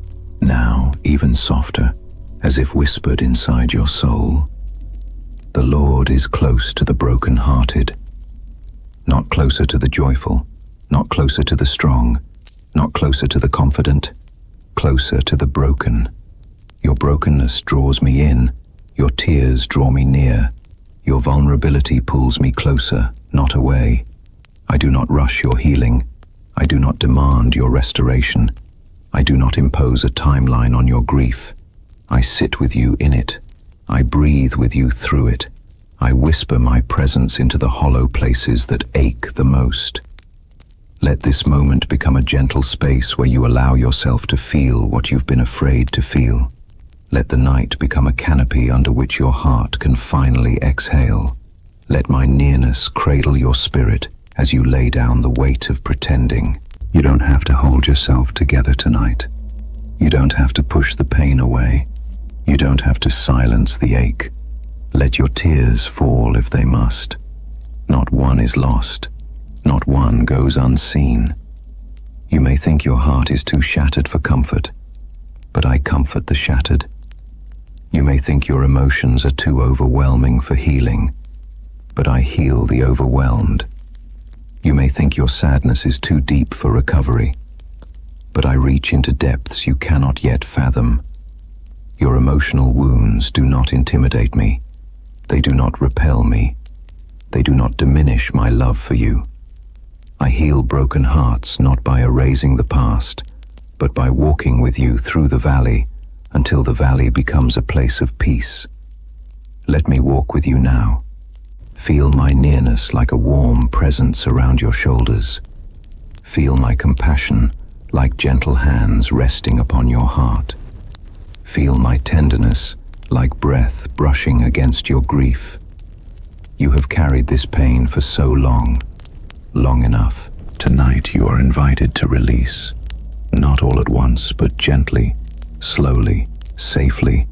now even softer, as if whispered inside your soul. The Lord is close to the broken-hearted. Not closer to the joyful, not closer to the strong, not closer to the confident, closer to the broken. Your brokenness draws me in, your tears draw me near, your vulnerability pulls me closer, not away. I do not rush your healing, I do not demand your restoration, I do not impose a timeline on your grief. I sit with you in it, I breathe with you through it, I whisper my presence into the hollow places that ache the most. Let this moment become a gentle space where you allow yourself to feel what you've been afraid to feel. Let the night become a canopy under which your heart can finally exhale. Let my nearness cradle your spirit as you lay down the weight of pretending. You don't have to hold yourself together tonight. You don't have to push the pain away. You don't have to silence the ache. Let your tears fall if they must. Not one is lost. Not one goes unseen. You may think your heart is too shattered for comfort, but I comfort the shattered. You may think your emotions are too overwhelming for healing, but I heal the overwhelmed. You may think your sadness is too deep for recovery, but I reach into depths you cannot yet fathom. Your emotional wounds do not intimidate me. They do not repel me. They do not diminish my love for you. I heal broken hearts not by erasing the past, but by walking with you through the valley until the valley becomes a place of peace. Let me walk with you now. Feel my nearness like a warm presence around your shoulders. Feel my compassion like gentle hands resting upon your heart. Feel my tenderness like breath brushing against your grief. You have carried this pain for so long, long enough. Tonight you are invited to release, not all at once, but gently, slowly, safely,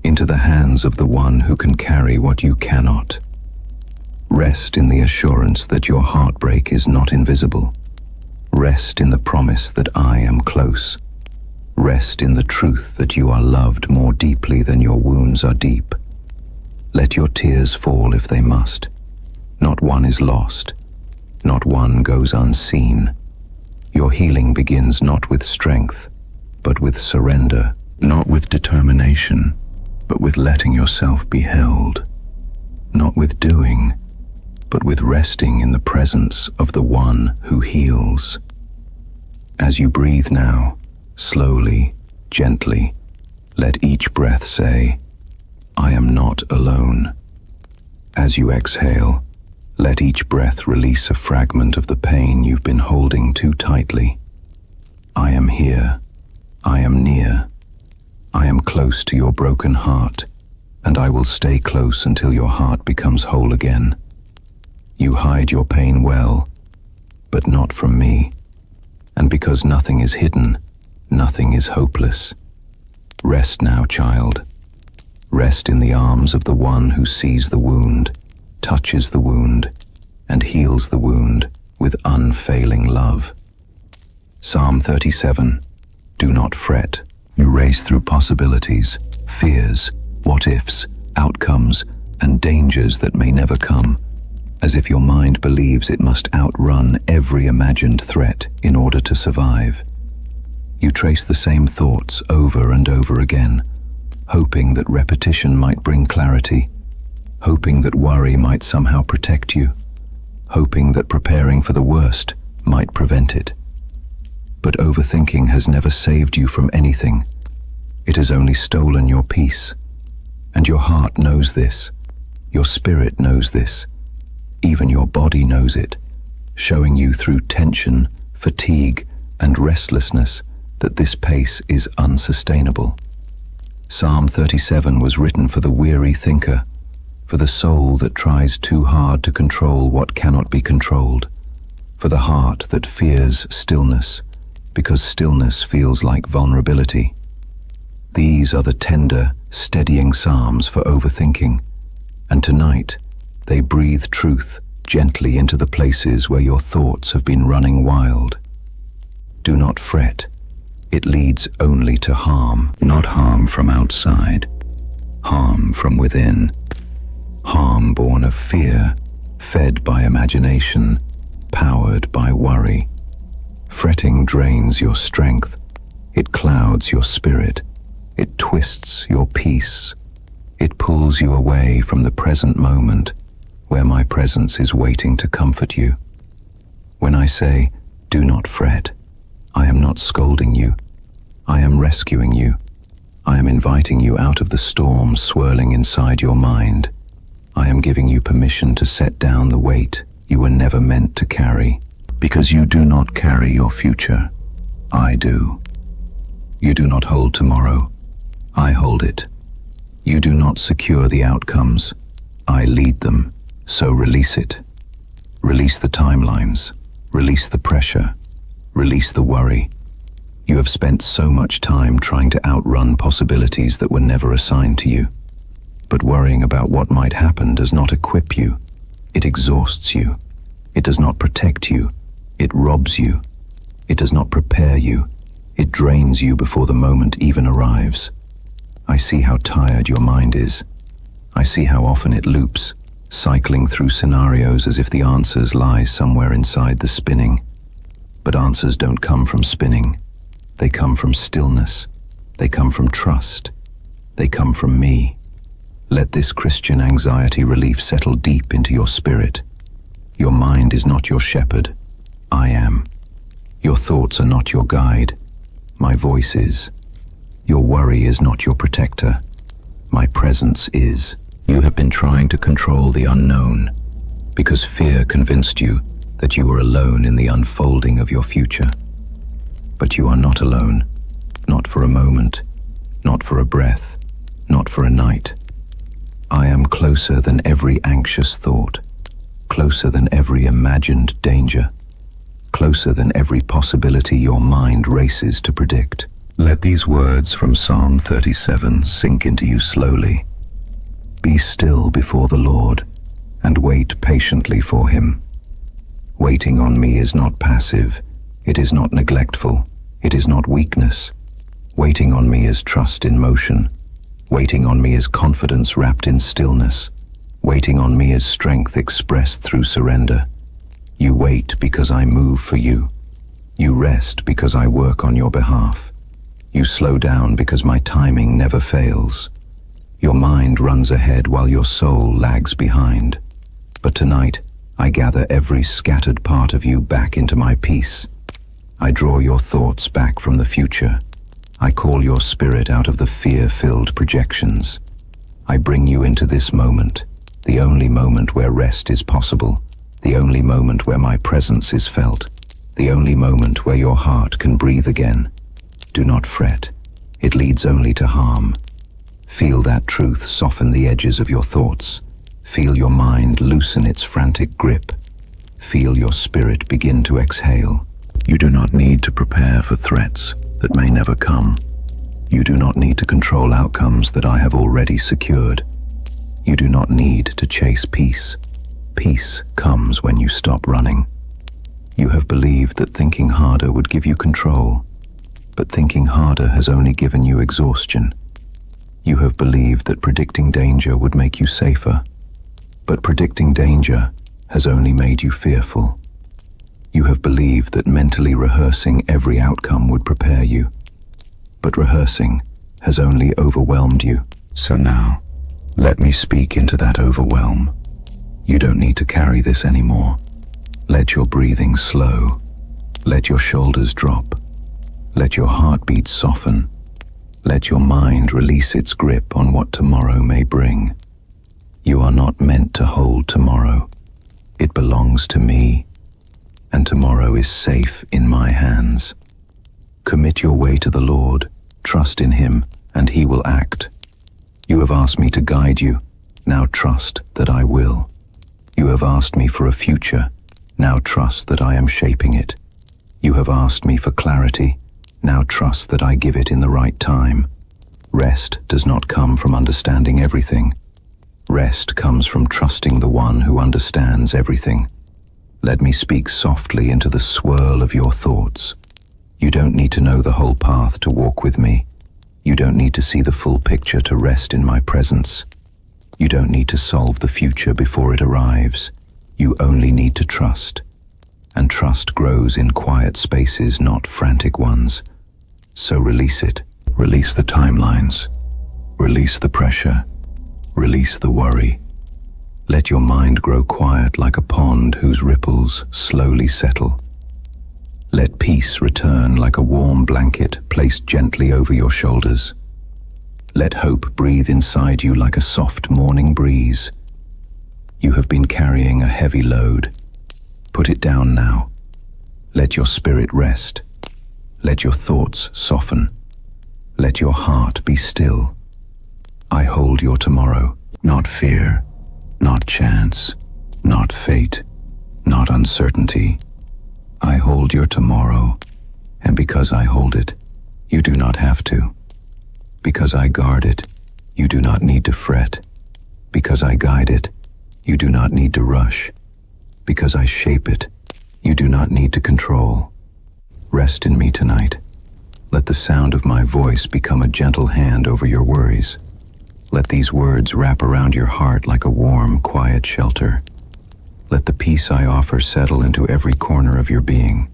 into the hands of the one who can carry what you cannot. Rest in the assurance that your heartbreak is not invisible. Rest in the promise that I am close. Rest in the truth that you are loved more deeply than your wounds are deep. Let your tears fall if they must. Not one is lost. Not one goes unseen. Your healing begins not with strength, but with surrender. Not with determination, but with letting yourself be held. Not with doing, but with resting in the presence of the one who heals. As you breathe now, slowly, gently, let each breath say, I am not alone. As you exhale, let each breath release a fragment of the pain you've been holding too tightly. I am here. I am near. I am close to your broken heart, and I will stay close until your heart becomes whole again. You hide your pain well, but not from me. And because nothing is hidden, nothing is hopeless. Rest now, child. Rest in the arms of the one who sees the wound, touches the wound and heals the wound with unfailing love. Psalm 37. Do not fret. You race through possibilities, fears, what-ifs, outcomes, and dangers that may never come, as if your mind believes it must outrun every imagined threat in order to survive. You trace the same thoughts over and over again, hoping that repetition might bring clarity, hoping that worry might somehow protect you, hoping that preparing for the worst might prevent it. But overthinking has never saved you from anything. It has only stolen your peace. And your heart knows this. Your spirit knows this. Even your body knows it, showing you through tension, fatigue, and restlessness that this pace is unsustainable. Psalm 37 was written for the weary thinker, for the soul that tries too hard to control what cannot be controlled, for the heart that fears stillness, because stillness feels like vulnerability. These are the tender, steadying psalms for overthinking, and tonight they breathe truth gently into the places where your thoughts have been running wild. Do not fret. It leads only to harm, not harm from outside, harm from within, harm born of fear, fed by imagination, powered by worry. Fretting drains your strength. It clouds your spirit. It twists your peace. It pulls you away from the present moment where my presence is waiting to comfort you. When I say, do not fret, I am not scolding you. I am rescuing you. I am inviting you out of the storm swirling inside your mind. I am giving you permission to set down the weight you were never meant to carry. Because you do not carry your future, I do. You do not hold tomorrow, I hold it. You do not secure the outcomes, I lead them, so release it. Release the timelines, release the pressure, release the worry. You have spent so much time trying to outrun possibilities that were never assigned to you. But worrying about what might happen does not equip you, it exhausts you. It does not protect you. It robs you. It does not prepare you. It drains you before the moment even arrives. I see how tired your mind is. I see how often it loops, cycling through scenarios as if the answers lie somewhere inside the spinning. But answers don't come from spinning. They come from stillness. They come from trust. They come from me. Let this Christian anxiety relief settle deep into your spirit. Your mind is not your shepherd. I am. Your thoughts are not your guide. My voice is. Your worry is not your protector. My presence is. You have been trying to control the unknown because fear convinced you that you were alone in the unfolding of your future. But you are not alone. Not for a moment. Not for a breath. Not for a night. I am closer than every anxious thought. Closer than every imagined danger. Closer than every possibility your mind races to predict. Let these words from Psalm 37 sink into you slowly. Be still before the Lord, and wait patiently for him. Waiting on me is not passive, it is not neglectful, it is not weakness. Waiting on me is trust in motion. Waiting on me is confidence wrapped in stillness. Waiting on me is strength expressed through surrender. You wait because I move for you. You rest because I work on your behalf. You slow down because my timing never fails. Your mind runs ahead while your soul lags behind. But tonight, I gather every scattered part of you back into my peace. I draw your thoughts back from the future. I call your spirit out of the fear-filled projections. I bring you into this moment, the only moment where rest is possible. The only moment where my presence is felt, the only moment where your heart can breathe again. Do not fret. It leads only to harm. Feel that truth soften the edges of your thoughts. Feel your mind loosen its frantic grip. Feel your spirit begin to exhale. You do not need to prepare for threats that may never come. You do not need to control outcomes that I have already secured. You do not need to chase peace. Peace comes when you stop running. You have believed that thinking harder would give you control, but thinking harder has only given you exhaustion. You have believed that predicting danger would make you safer, but predicting danger has only made you fearful. You have believed that mentally rehearsing every outcome would prepare you, but rehearsing has only overwhelmed you. So now, let me speak into that overwhelm. You don't need to carry this anymore. Let your breathing slow. Let your shoulders drop. Let your heartbeat soften. Let your mind release its grip on what tomorrow may bring. You are not meant to hold tomorrow. It belongs to me, and tomorrow is safe in my hands. Commit your way to the Lord, trust in Him, and He will act. You have asked me to guide you, now trust that I will. You have asked me for a future, now trust that I am shaping it. You have asked me for clarity, now trust that I give it in the right time. Rest does not come from understanding everything. Rest comes from trusting the one who understands everything. Let me speak softly into the swirl of your thoughts. You don't need to know the whole path to walk with me. You don't need to see the full picture to rest in my presence. You don't need to solve the future before it arrives. You only need to trust. And trust grows in quiet spaces, not frantic ones. So release it. Release the timelines. Release the pressure. Release the worry. Let your mind grow quiet like a pond whose ripples slowly settle. Let peace return like a warm blanket placed gently over your shoulders. Let hope breathe inside you like a soft morning breeze. You have been carrying a heavy load. Put it down now. Let your spirit rest. Let your thoughts soften. Let your heart be still. I hold your tomorrow, not fear, not chance, not fate, not uncertainty. I hold your tomorrow, and because I hold it, you do not have to. Because I guard it, you do not need to fret. Because I guide it, you do not need to rush. Because I shape it, you do not need to control. Rest in me tonight. Let the sound of my voice become a gentle hand over your worries. Let these words wrap around your heart like a warm, quiet shelter. Let the peace I offer settle into every corner of your being.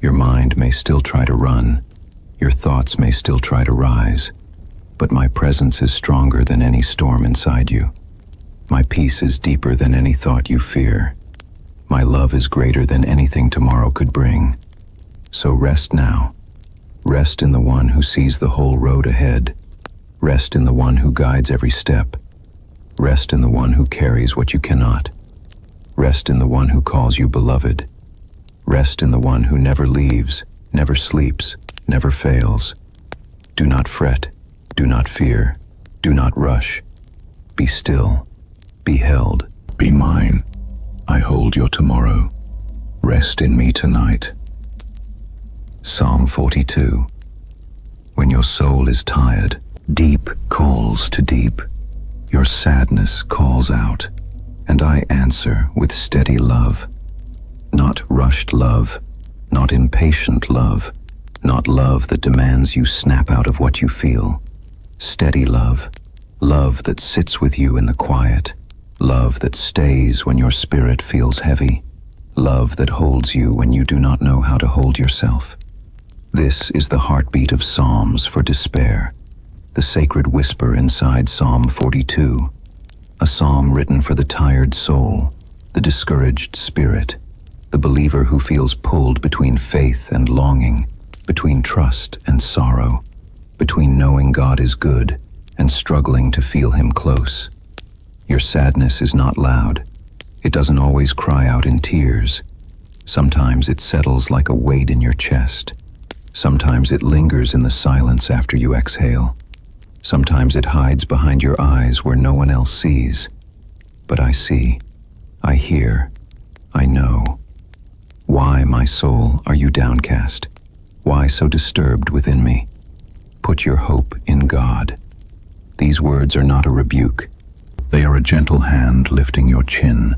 Your mind may still try to run. Your thoughts may still try to rise. But my presence is stronger than any storm inside you. My peace is deeper than any thought you fear. My love is greater than anything tomorrow could bring. So rest now. Rest in the one who sees the whole road ahead. Rest in the one who guides every step. Rest in the one who carries what you cannot. Rest in the one who calls you beloved. Rest in the one who never leaves, never sleeps, never fails. Do not fret. Do not fear. Do not rush. Be still. Be held. Be mine. I hold your tomorrow. Rest in me tonight. Psalm 42. When your soul is tired, deep calls to deep. Your sadness calls out, and I answer with steady love. Not rushed love, not impatient love, not love that demands you snap out of what you feel. Steady love, love that sits with you in the quiet, love that stays when your spirit feels heavy, love that holds you when you do not know how to hold yourself. This is the heartbeat of Psalms for despair, the sacred whisper inside Psalm 42, a psalm written for the tired soul, the discouraged spirit, the believer who feels pulled between faith and longing, between trust and sorrow, between knowing God is good and struggling to feel Him close. Your sadness is not loud. It doesn't always cry out in tears. Sometimes it settles like a weight in your chest. Sometimes it lingers in the silence after you exhale. Sometimes it hides behind your eyes where no one else sees. But I see, I hear, I know. Why, my soul, are you downcast? Why so disturbed within me? Put your hope in God. These words are not a rebuke. They are a gentle hand lifting your chin,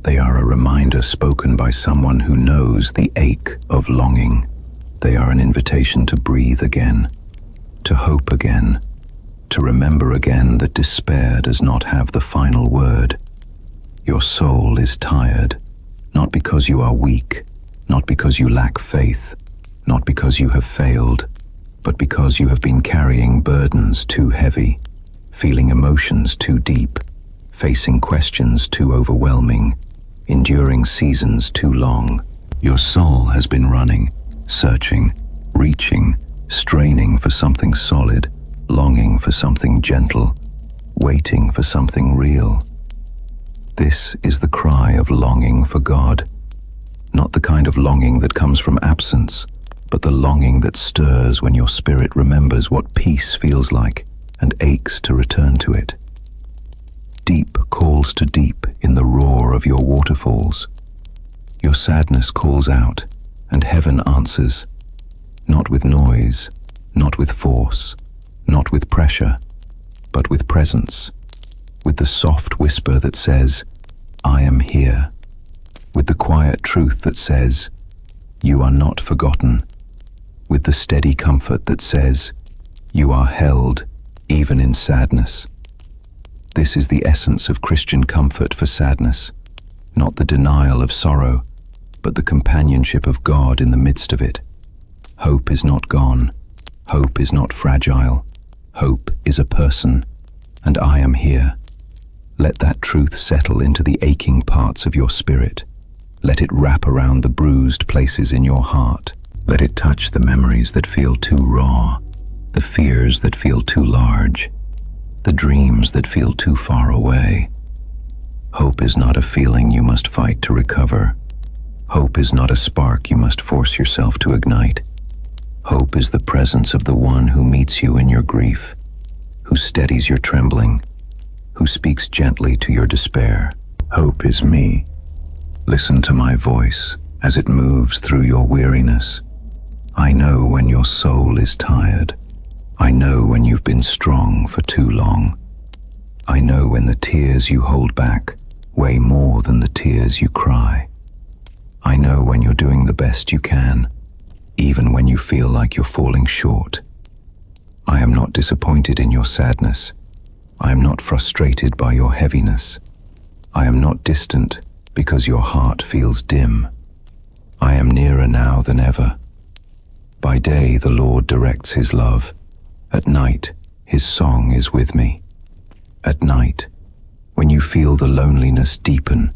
They are a reminder spoken by someone who knows the ache of longing. They are an invitation to breathe again, to hope again, to remember again that despair does not have the final word. Your soul is tired, not because you are weak, not because you lack faith, not because you have failed, but because you have been carrying burdens too heavy, feeling emotions too deep, facing questions too overwhelming, enduring seasons too long. Your soul has been running, searching, reaching, straining for something solid, longing for something gentle, waiting for something real. This is the cry of longing for God, not the kind of longing that comes from absence, but the longing that stirs when your spirit remembers what peace feels like and aches to return to it. Deep calls to deep in the roar of your waterfalls. Your sadness calls out, and heaven answers, not with noise, not with force, not with pressure, but with presence, with the soft whisper that says, I am here, with the quiet truth that says, you are not forgotten, with the steady comfort that says, you are held even in sadness. This is the essence of Christian comfort for sadness, not the denial of sorrow, but the companionship of God in the midst of it. Hope is not gone. Hope is not fragile. Hope is a person, and I am here. Let that truth settle into the aching parts of your spirit. Let it wrap around the bruised places in your heart. Let it touch the memories that feel too raw, the fears that feel too large, the dreams that feel too far away. Hope is not a feeling you must fight to recover. Hope is not a spark you must force yourself to ignite. Hope is the presence of the one who meets you in your grief, who steadies your trembling, who speaks gently to your despair. Hope is me. Listen to my voice as it moves through your weariness. I know when your soul is tired. I know when you've been strong for too long. I know when the tears you hold back weigh more than the tears you cry. I know when you're doing the best you can, even when you feel like you're falling short. I am not disappointed in your sadness. I am not frustrated by your heaviness. I am not distant because your heart feels dim. I am nearer now than ever. By day the Lord directs his love. At night, his song is with me. At night, when you feel the loneliness deepen,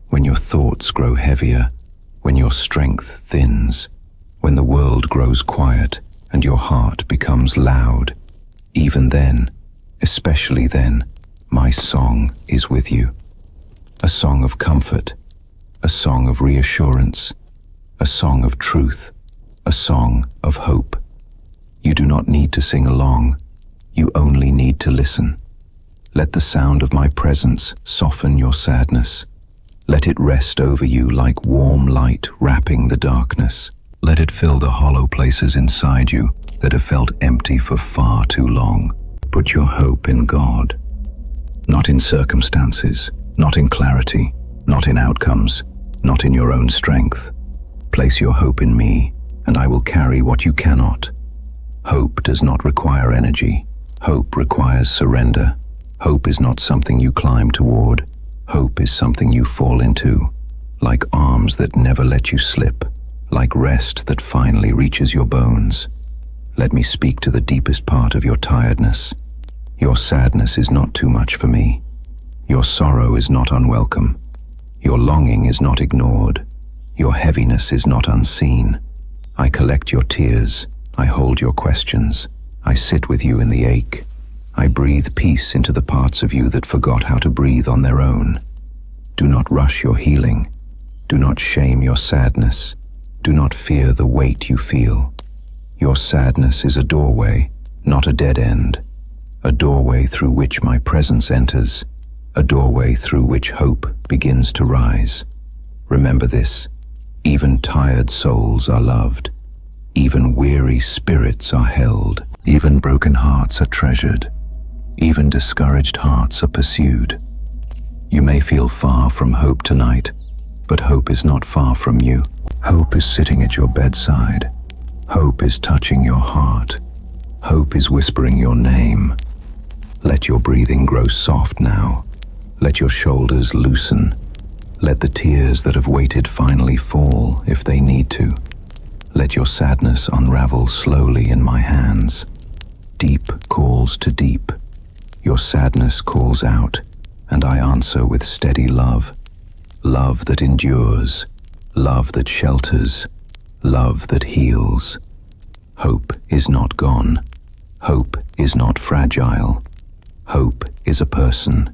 when your thoughts grow heavier, when your strength thins, when the world grows quiet and your heart becomes loud, even then, especially then, my song is with you. A song of comfort, a song of reassurance, a song of truth, a song of hope. You do not need to sing along, you only need to listen. Let the sound of my presence soften your sadness. Let it rest over you like warm light wrapping the darkness. Let it fill the hollow places inside you that have felt empty for far too long. Put your hope in God, not in circumstances, not in clarity, not in outcomes, not in your own strength. Place your hope in me, and I will carry what you cannot. Hope does not require energy. Hope requires surrender. Hope is not something you climb toward. Hope is something you fall into, like arms that never let you slip, like rest that finally reaches your bones. Let me speak to the deepest part of your tiredness. Your sadness is not too much for me. Your sorrow is not unwelcome. Your longing is not ignored. Your heaviness is not unseen. I collect your tears. I hold your questions. I sit with you in the ache. I breathe peace into the parts of you that forgot how to breathe on their own. Do not rush your healing. Do not shame your sadness. Do not fear the weight you feel. Your sadness is a doorway, not a dead end. A doorway through which my presence enters. A doorway through which hope begins to rise. Remember this. Even tired souls are loved. Even weary spirits are held. Even broken hearts are treasured. Even discouraged hearts are pursued. You may feel far from hope tonight, But hope is not far from you. Hope is sitting at your bedside. Hope is touching your heart. Hope is whispering your name. Let your breathing grow soft now. Let your shoulders loosen. Let the tears that have waited finally fall if they need to. Let your sadness unravel slowly in my hands. Deep calls to deep. Your sadness calls out, and I answer with steady love. Love that endures, love that shelters, love that heals. Hope is not gone. Hope is not fragile. Hope is a person,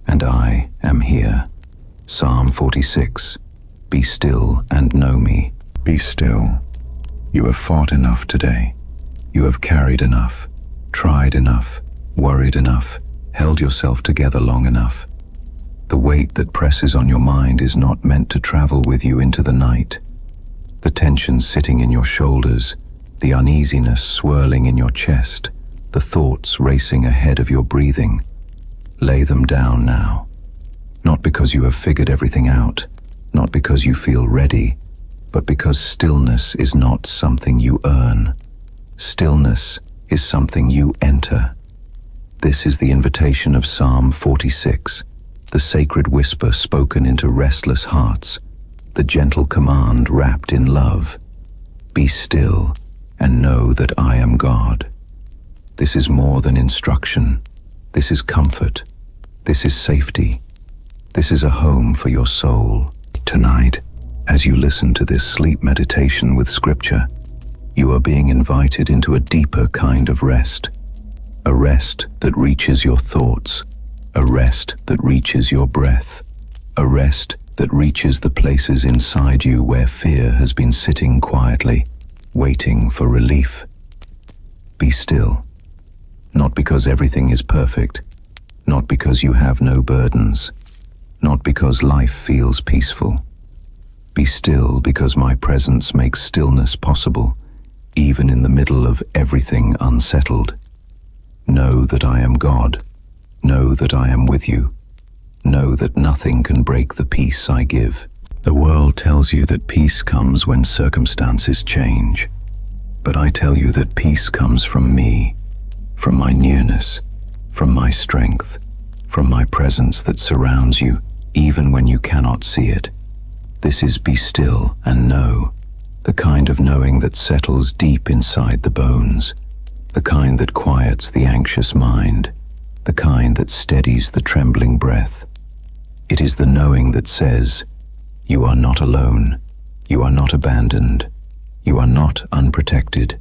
and I am here. Psalm 46. Be still and know me. Be still. You have fought enough today. You have carried enough, tried enough, worried enough, held yourself together long enough. The weight that presses on your mind is not meant to travel with you into the night. The tension sitting in your shoulders, the uneasiness swirling in your chest, the thoughts racing ahead of your breathing. Lay them down now. Not because you have figured everything out, not because you feel ready, but because stillness is not something you earn. Stillness is something you enter. This is the invitation of Psalm 46, the sacred whisper spoken into restless hearts, the gentle command wrapped in love. Be still and know that I am God. This is more than instruction. This is comfort. This is safety. This is a home for your soul. Tonight, as you listen to this sleep meditation with scripture, you are being invited into a deeper kind of rest. A rest that reaches your thoughts. A rest that reaches your breath. A rest that reaches the places inside you where fear has been sitting quietly, waiting for relief. Be still. Not because everything is perfect. Not because you have no burdens. Not because life feels peaceful. Be still because my presence makes stillness possible, even in the middle of everything unsettled. Know that I am God. Know that I am with you. Know that nothing can break the peace I give. The world tells you that peace comes when circumstances change. But I tell you that peace comes from me, from my nearness, from my strength, from my presence that surrounds you, even when you cannot see it. This is be still and know, the kind of knowing that settles deep inside the bones, the kind that quiets the anxious mind, the kind that steadies the trembling breath. It is the knowing that says, you are not alone, you are not abandoned, you are not unprotected,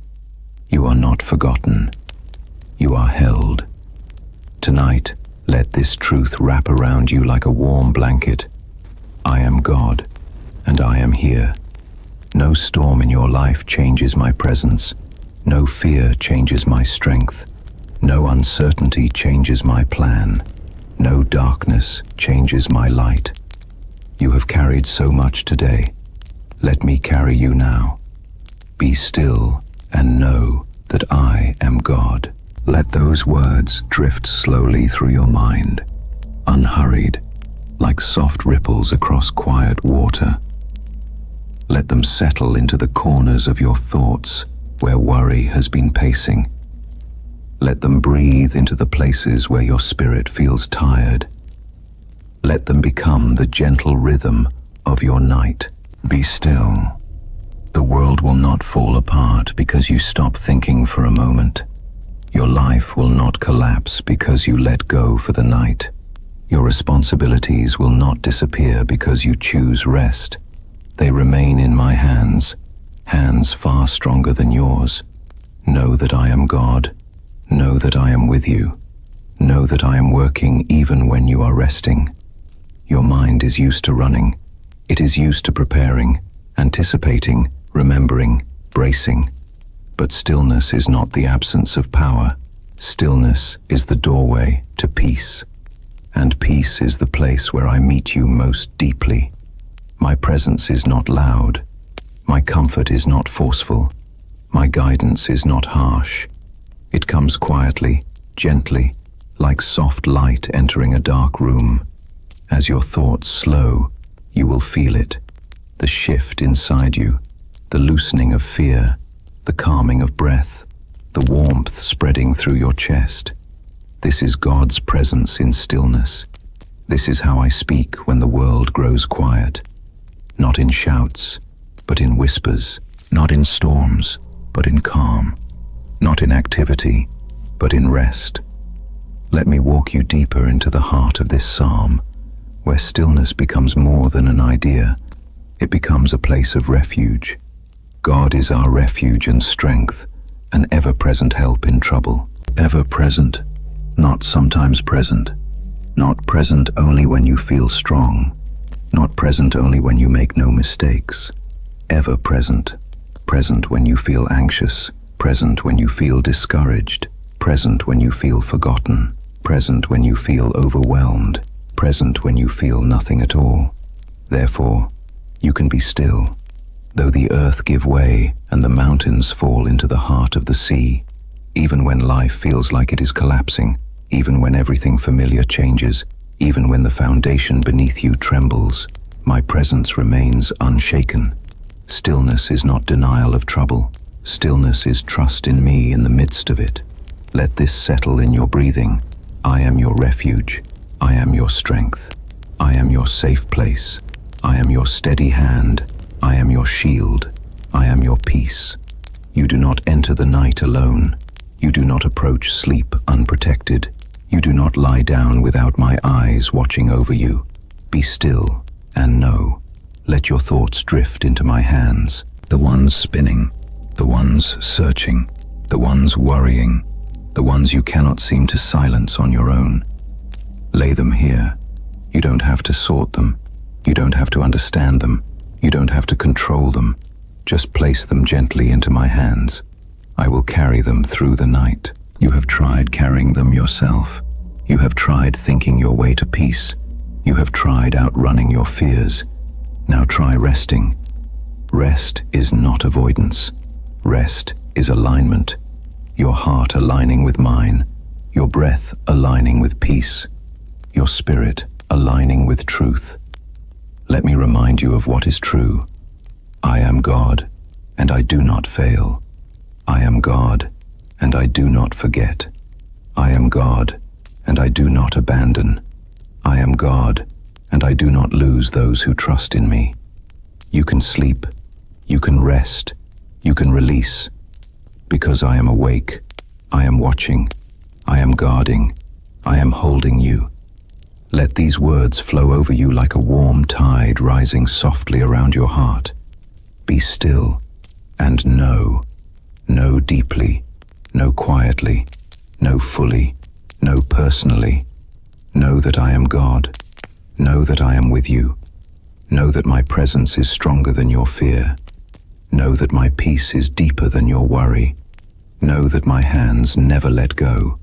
you are not forgotten, you are held. Tonight, let this truth wrap around you like a warm blanket. I am God, and I am here. No storm in your life changes my presence. No fear changes my strength. No uncertainty changes my plan. No darkness changes my light. You have carried so much today. Let me carry you now. Be still and know that I am God. Let those words drift slowly through your mind, unhurried, like soft ripples across quiet water. Let them settle into the corners of your thoughts where worry has been pacing. Let them breathe into the places where your spirit feels tired. Let them become the gentle rhythm of your night. Be still. The world will not fall apart because you stop thinking for a moment. Your life will not collapse because you let go for the night. Your responsibilities will not disappear because you choose rest. They remain in my hands, hands far stronger than yours. Know that I am God. Know that I am with you. Know that I am working even when you are resting. Your mind is used to running. It is used to preparing, anticipating, remembering, bracing. But stillness is not the absence of power. Stillness is the doorway to peace. And peace is the place where I meet you most deeply. My presence is not loud. My comfort is not forceful. My guidance is not harsh. It comes quietly, gently, like soft light entering a dark room. As your thoughts slow, You will feel it, the shift inside you, the loosening of fear, the calming of breath, the warmth spreading through your chest. This is God's presence in stillness. This is how I speak when the world grows quiet. Not in shouts, but in whispers. Not in storms, but in calm. Not in activity, but in rest. Let me walk you deeper into the heart of this psalm, where stillness becomes more than an idea. It becomes a place of refuge. God is our refuge and strength, an ever-present help in trouble. Ever-present, not sometimes present. Not present only when you feel strong. Not present only when you make no mistakes. Ever-present. Present when you feel anxious. Present when you feel discouraged. Present when you feel forgotten. Present when you feel overwhelmed. Present when you feel nothing at all. Therefore, you can be still. Though the earth give way and the mountains fall into the heart of the sea, even when life feels like it is collapsing, even when everything familiar changes, even when the foundation beneath you trembles, my presence remains unshaken. Stillness is not denial of trouble. Stillness is trust in me in the midst of it. Let this settle in your breathing. I am your refuge. I am your strength. I am your safe place. I am your steady hand. I am your shield. I am your peace. You do not enter the night alone. You do not approach sleep unprotected. You do not lie down without my eyes watching over you. Be still and know. Let your thoughts drift into my hands. The ones spinning, the ones searching, the ones worrying, the ones you cannot seem to silence on your own. Lay them here. You don't have to sort them. You don't have to understand them. You don't have to control them. Just place them gently into my hands. I will carry them through the night. You have tried carrying them yourself. You have tried thinking your way to peace. You have tried outrunning your fears. Now try resting. Rest is not avoidance. Rest is alignment. Your heart aligning with mine. Your breath aligning with peace. Your spirit aligning with truth. Let me remind you of what is true. I am God, and I do not fail. I am God, and I do not forget. I am God, and I do not abandon. I am God, and I do not lose those who trust in me. You can sleep, you can rest, you can release. Because I am awake, I am watching, I am guarding, I am holding you. Let these words flow over you like a warm tide rising softly around your heart. Be still and know. Know deeply, know quietly, know fully, know personally. Know that I am God. Know that I am with you. Know that my presence is stronger than your fear. Know that my peace is deeper than your worry. Know that my hands never let go.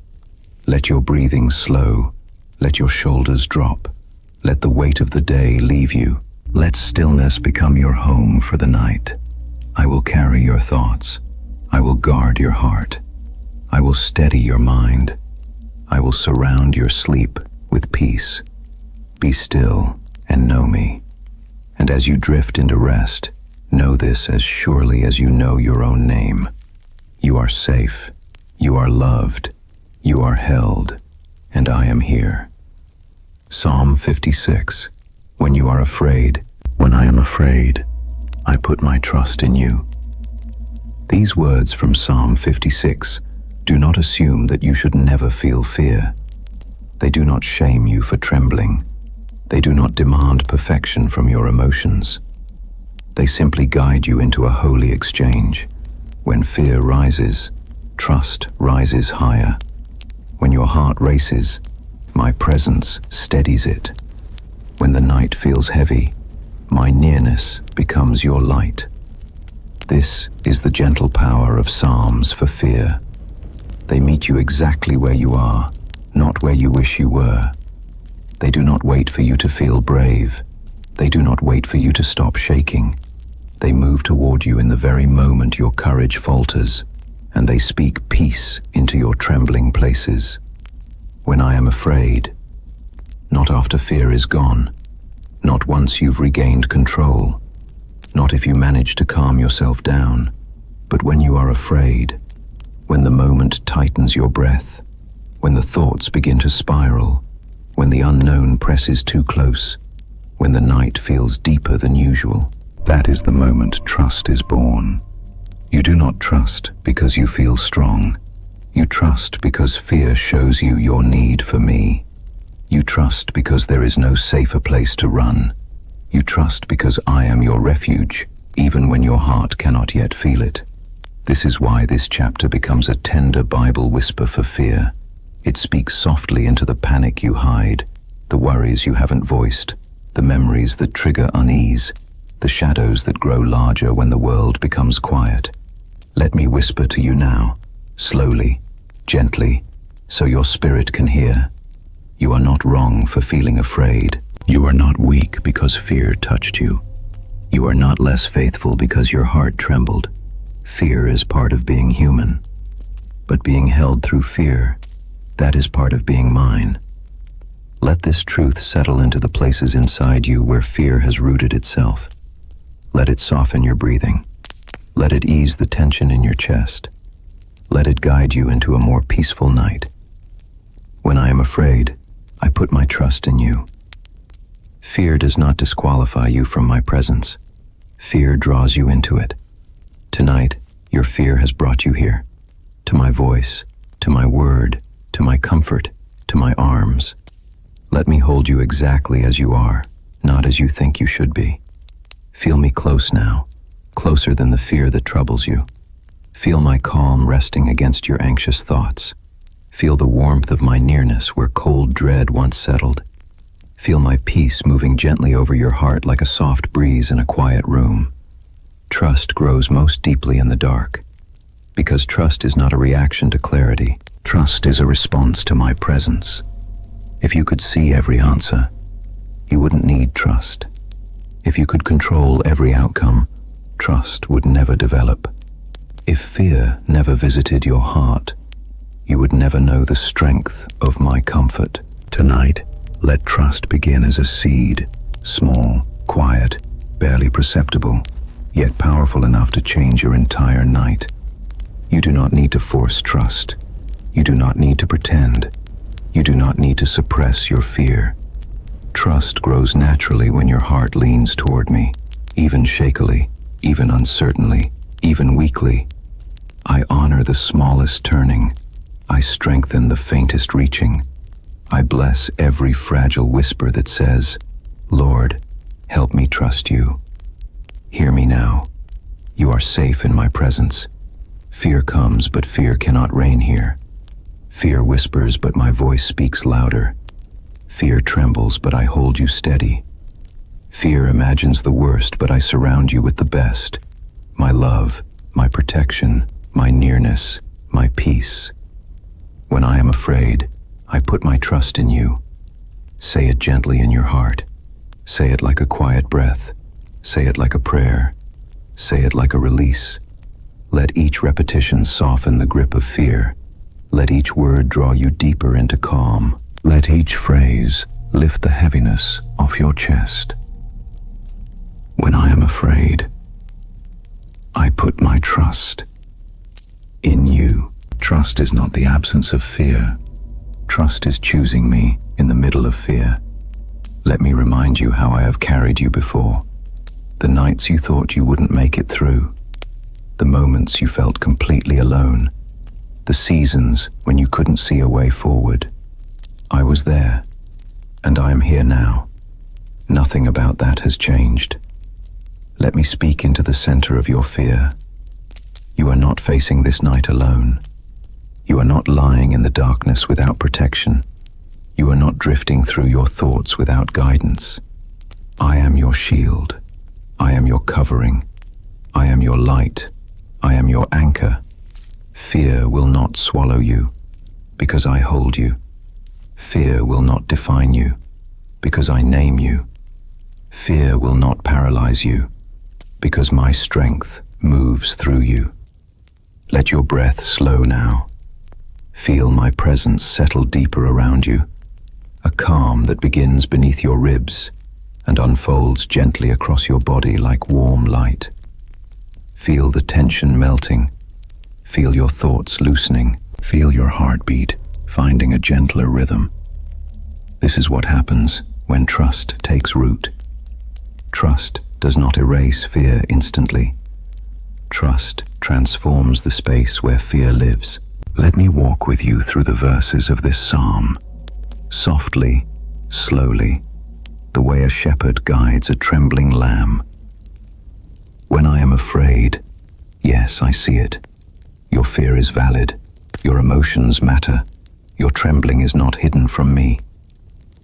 Let your breathing slow. Let your shoulders drop. Let the weight of the day leave you. Let stillness become your home for the night. I will carry your thoughts. I will guard your heart. I will steady your mind. I will surround your sleep with peace. Be still and know me. And as you drift into rest, know this as surely as you know your own name. You are safe. You are loved. You are held. And I am here. Psalm 56. When you are afraid, when I am afraid, I put my trust in you. These words from Psalm 56 do not assume that you should never feel fear. They do not shame you for trembling. They do not demand perfection from your emotions. They simply guide you into a holy exchange. When fear rises, trust rises higher. When your heart races, my presence steadies it. When the night feels heavy, my nearness becomes your light. This is the gentle power of psalms for fear. They meet you exactly where you are, not where you wish you were. They do not wait for you to feel brave. They do not wait for you to stop shaking. They move toward you in the very moment your courage falters, and they speak peace into your trembling places. When I am afraid, not after fear is gone, Not once you've regained control. Not if you manage to calm yourself down. But when you are afraid, when the moment tightens your breath, when the thoughts begin to spiral, when the unknown presses too close, when the night feels deeper than usual, that is the moment trust is born. You do not trust because you feel strong. You trust because fear shows you your need for me. You trust because there is no safer place to run. You trust because I am your refuge, even when your heart cannot yet feel it. This is why this chapter becomes a tender Bible whisper for fear. It speaks softly into the panic you hide, the worries you haven't voiced, the memories that trigger unease, the shadows that grow larger when the world becomes quiet. Let me whisper to you now, slowly, gently, so your spirit can hear. You are not wrong for feeling afraid. You are not weak because fear touched you. You are not less faithful because your heart trembled. Fear is part of being human. But being held through fear, that is part of being mine. Let this truth settle into the places inside you where fear has rooted itself. Let it soften your breathing. Let it ease the tension in your chest. Let it guide you into a more peaceful night. When I am afraid, I put my trust in you. Fear does not disqualify you from my presence. Fear draws you into it. Tonight, your fear has brought you here, to my voice, to my word, to my comfort, to my arms. Let me hold you exactly as you are, not as you think you should be. Feel me close now, closer than the fear that troubles you. Feel my calm resting against your anxious thoughts. Feel the warmth of my nearness where cold dread once settled. Feel my peace moving gently over your heart like a soft breeze in a quiet room. Trust grows most deeply in the dark, because trust is not a reaction to clarity. Trust is a response to my presence. If you could see every answer, you wouldn't need trust. If you could control every outcome, trust would never develop. If fear never visited your heart, you would never know the strength of my comfort. Tonight, let trust begin as a seed, small, quiet, barely perceptible, yet powerful enough to change your entire night. You do not need to force trust. You do not need to pretend. You do not need to suppress your fear. Trust grows naturally when your heart leans toward me, even shakily, even uncertainly, even weakly. I honor the smallest turning. I strengthen the faintest reaching. I bless every fragile whisper that says, Lord, help me trust you. Hear me now. You are safe in my presence. Fear comes, but fear cannot reign here. Fear whispers, but my voice speaks louder. Fear trembles, but I hold you steady. Fear imagines the worst, but I surround you with the best. My love, my protection, my nearness, my peace. When I am afraid, I put my trust in you. Say it gently in your heart. Say it like a quiet breath. Say it like a prayer. Say it like a release. Let each repetition soften the grip of fear. Let each word draw you deeper into calm. Let each phrase lift the heaviness off your chest. When I am afraid, I put my trust in you. Trust is not the absence of fear. Trust is choosing me in the middle of fear. Let me remind you how I have carried you before. The nights you thought you wouldn't make it through. The moments you felt completely alone. The seasons when you couldn't see a way forward. I was there, and I am here now. Nothing about that has changed. Let me speak into the center of your fear. You are not facing this night alone. You are not lying in the darkness without protection. You are not drifting through your thoughts without guidance. I am your shield. I am your covering. I am your light. I am your anchor. Fear will not swallow you, because I hold you. Fear will not define you, because I name you. Fear will not paralyze you, because my strength moves through you. Let your breath slow now. Feel my presence settle deeper around you, a calm that begins beneath your ribs, and unfolds gently across your body like warm light. Feel the tension melting. Feel your thoughts loosening. Feel your heartbeat finding a gentler rhythm. This is what happens when trust takes root. Trust does not erase fear instantly. Trust transforms the space where fear lives. Let me walk with you through the verses of this psalm, softly, slowly, the way a shepherd guides a trembling lamb. When I am afraid, yes, I see it. Your fear is valid. Your emotions matter. Your trembling is not hidden from me.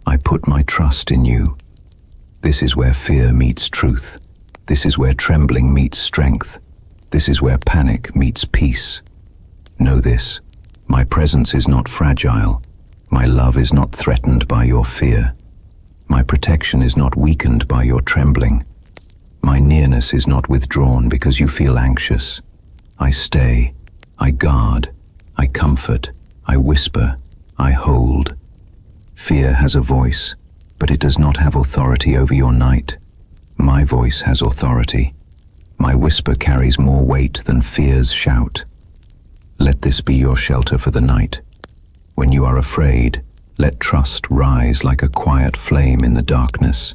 I put my trust in you. This is where fear meets truth. This is where trembling meets strength. This is where panic meets peace. Know this, my presence is not fragile. My love is not threatened by your fear. My protection is not weakened by your trembling. My nearness is not withdrawn because you feel anxious. I stay, I guard, I comfort, I whisper, I hold. Fear has a voice, but it does not have authority over your night. My voice has authority. My whisper carries more weight than fear's shout. Let this be your shelter for the night. When you are afraid, let trust rise like a quiet flame in the darkness.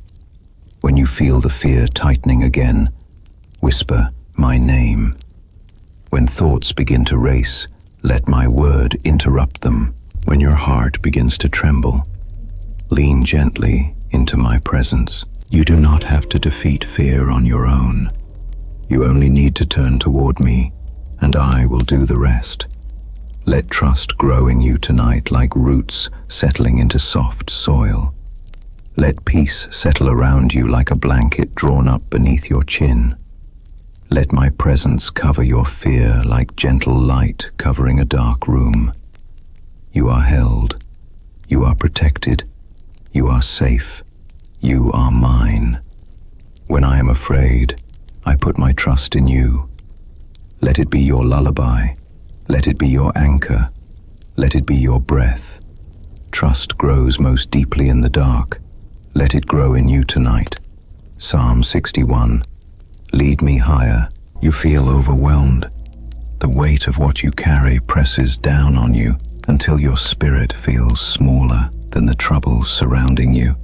When you feel the fear tightening again, whisper my name. When thoughts begin to race, let my word interrupt them. When your heart begins to tremble, lean gently into my presence. You do not have to defeat fear on your own. You only need to turn toward me, and I will do the rest. Let trust grow in you tonight like roots settling into soft soil. Let peace settle around you like a blanket drawn up beneath your chin. Let my presence cover your fear like gentle light covering a dark room. You are held. You are protected. You are safe. You are mine. When I am afraid, I put my trust in you. Let it be your lullaby. Let it be your anchor. Let it be your breath. Trust grows most deeply in the dark. Let it grow in you tonight. Psalm 61. Lead me higher. You feel overwhelmed. The weight of what you carry presses down on you until your spirit feels smaller than the troubles surrounding you.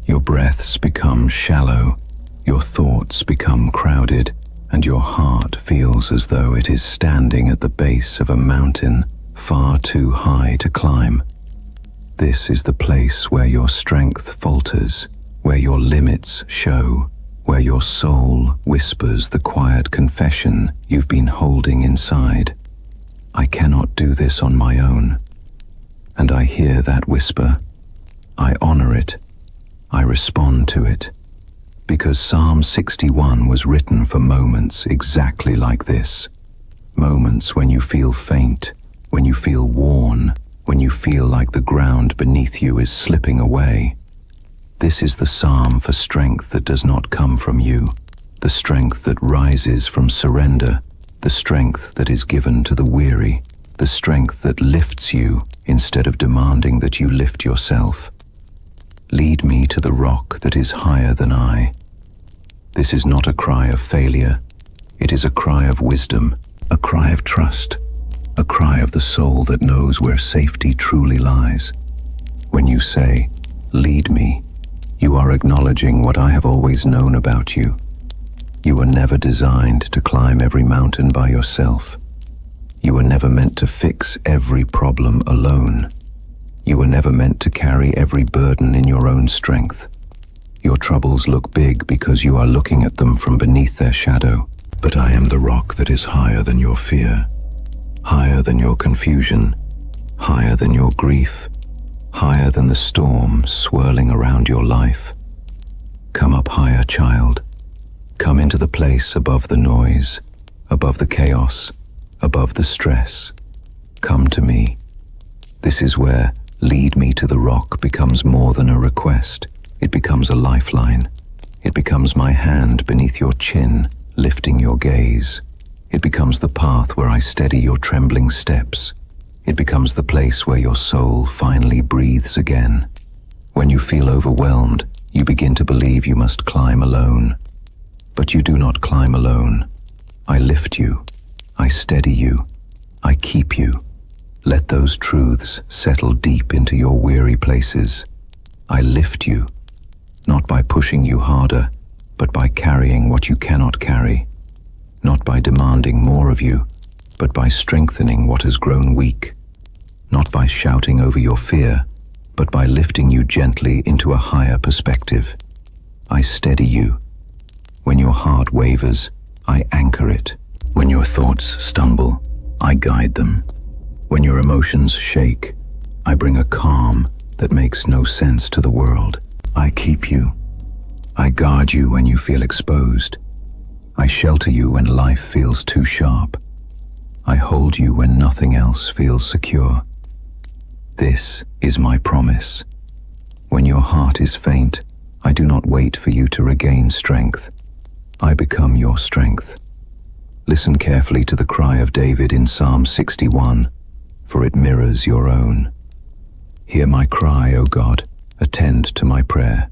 Your breaths become shallow, your thoughts become crowded, and your heart feels as though it is standing at the base of a mountain far too high to climb. This is the place where your strength falters, where your limits show, where your soul whispers the quiet confession you've been holding inside. I cannot do this on my own. And I hear that whisper. I honor it. I respond to it. Because Psalm 61 was written for moments exactly like this. Moments when you feel faint, when you feel worn, when you feel like the ground beneath you is slipping away. This is the psalm for strength that does not come from you, the strength that rises from surrender, the strength that is given to the weary, the strength that lifts you instead of demanding that you lift yourself. Lead me to the rock that is higher than I. This is not a cry of failure. It is a cry of wisdom, a cry of trust, a cry of the soul that knows where safety truly lies. When you say, "Lead me," you are acknowledging what I have always known about you. You were never designed to climb every mountain by yourself. You were never meant to fix every problem alone. You were never meant to carry every burden in your own strength. Your troubles look big because you are looking at them from beneath their shadow. But I am the rock that is higher than your fear, higher than your confusion, higher than your grief, higher than the storm swirling around your life. Come up higher, child. Come into the place above the noise, above the chaos, above the stress. Come to me. This is where "lead me to the rock" becomes more than a request. It becomes a lifeline. It becomes my hand beneath your chin, lifting your gaze. It becomes the path where I steady your trembling steps. It becomes the place where your soul finally breathes again. When you feel overwhelmed, You begin to believe you must climb alone. But you do not climb alone. I lift you. I steady you. I keep you. Let those truths settle deep into your weary places. I lift you, not by pushing you harder, but by carrying what you cannot carry. Not by demanding more of you, but by strengthening what has grown weak. Not by shouting over your fear, but by lifting you gently into a higher perspective. I steady you. When your heart wavers, I anchor it. When your thoughts stumble, I guide them. When your emotions shake, I bring a calm that makes no sense to the world. I keep you. I guard you when you feel exposed. I shelter you when life feels too sharp. I hold you when nothing else feels secure. This is my promise. When your heart is faint, I do not wait for you to regain strength. I become your strength. Listen carefully to the cry of David in Psalm 61, for it mirrors your own. Hear my cry, O God, attend to my prayer.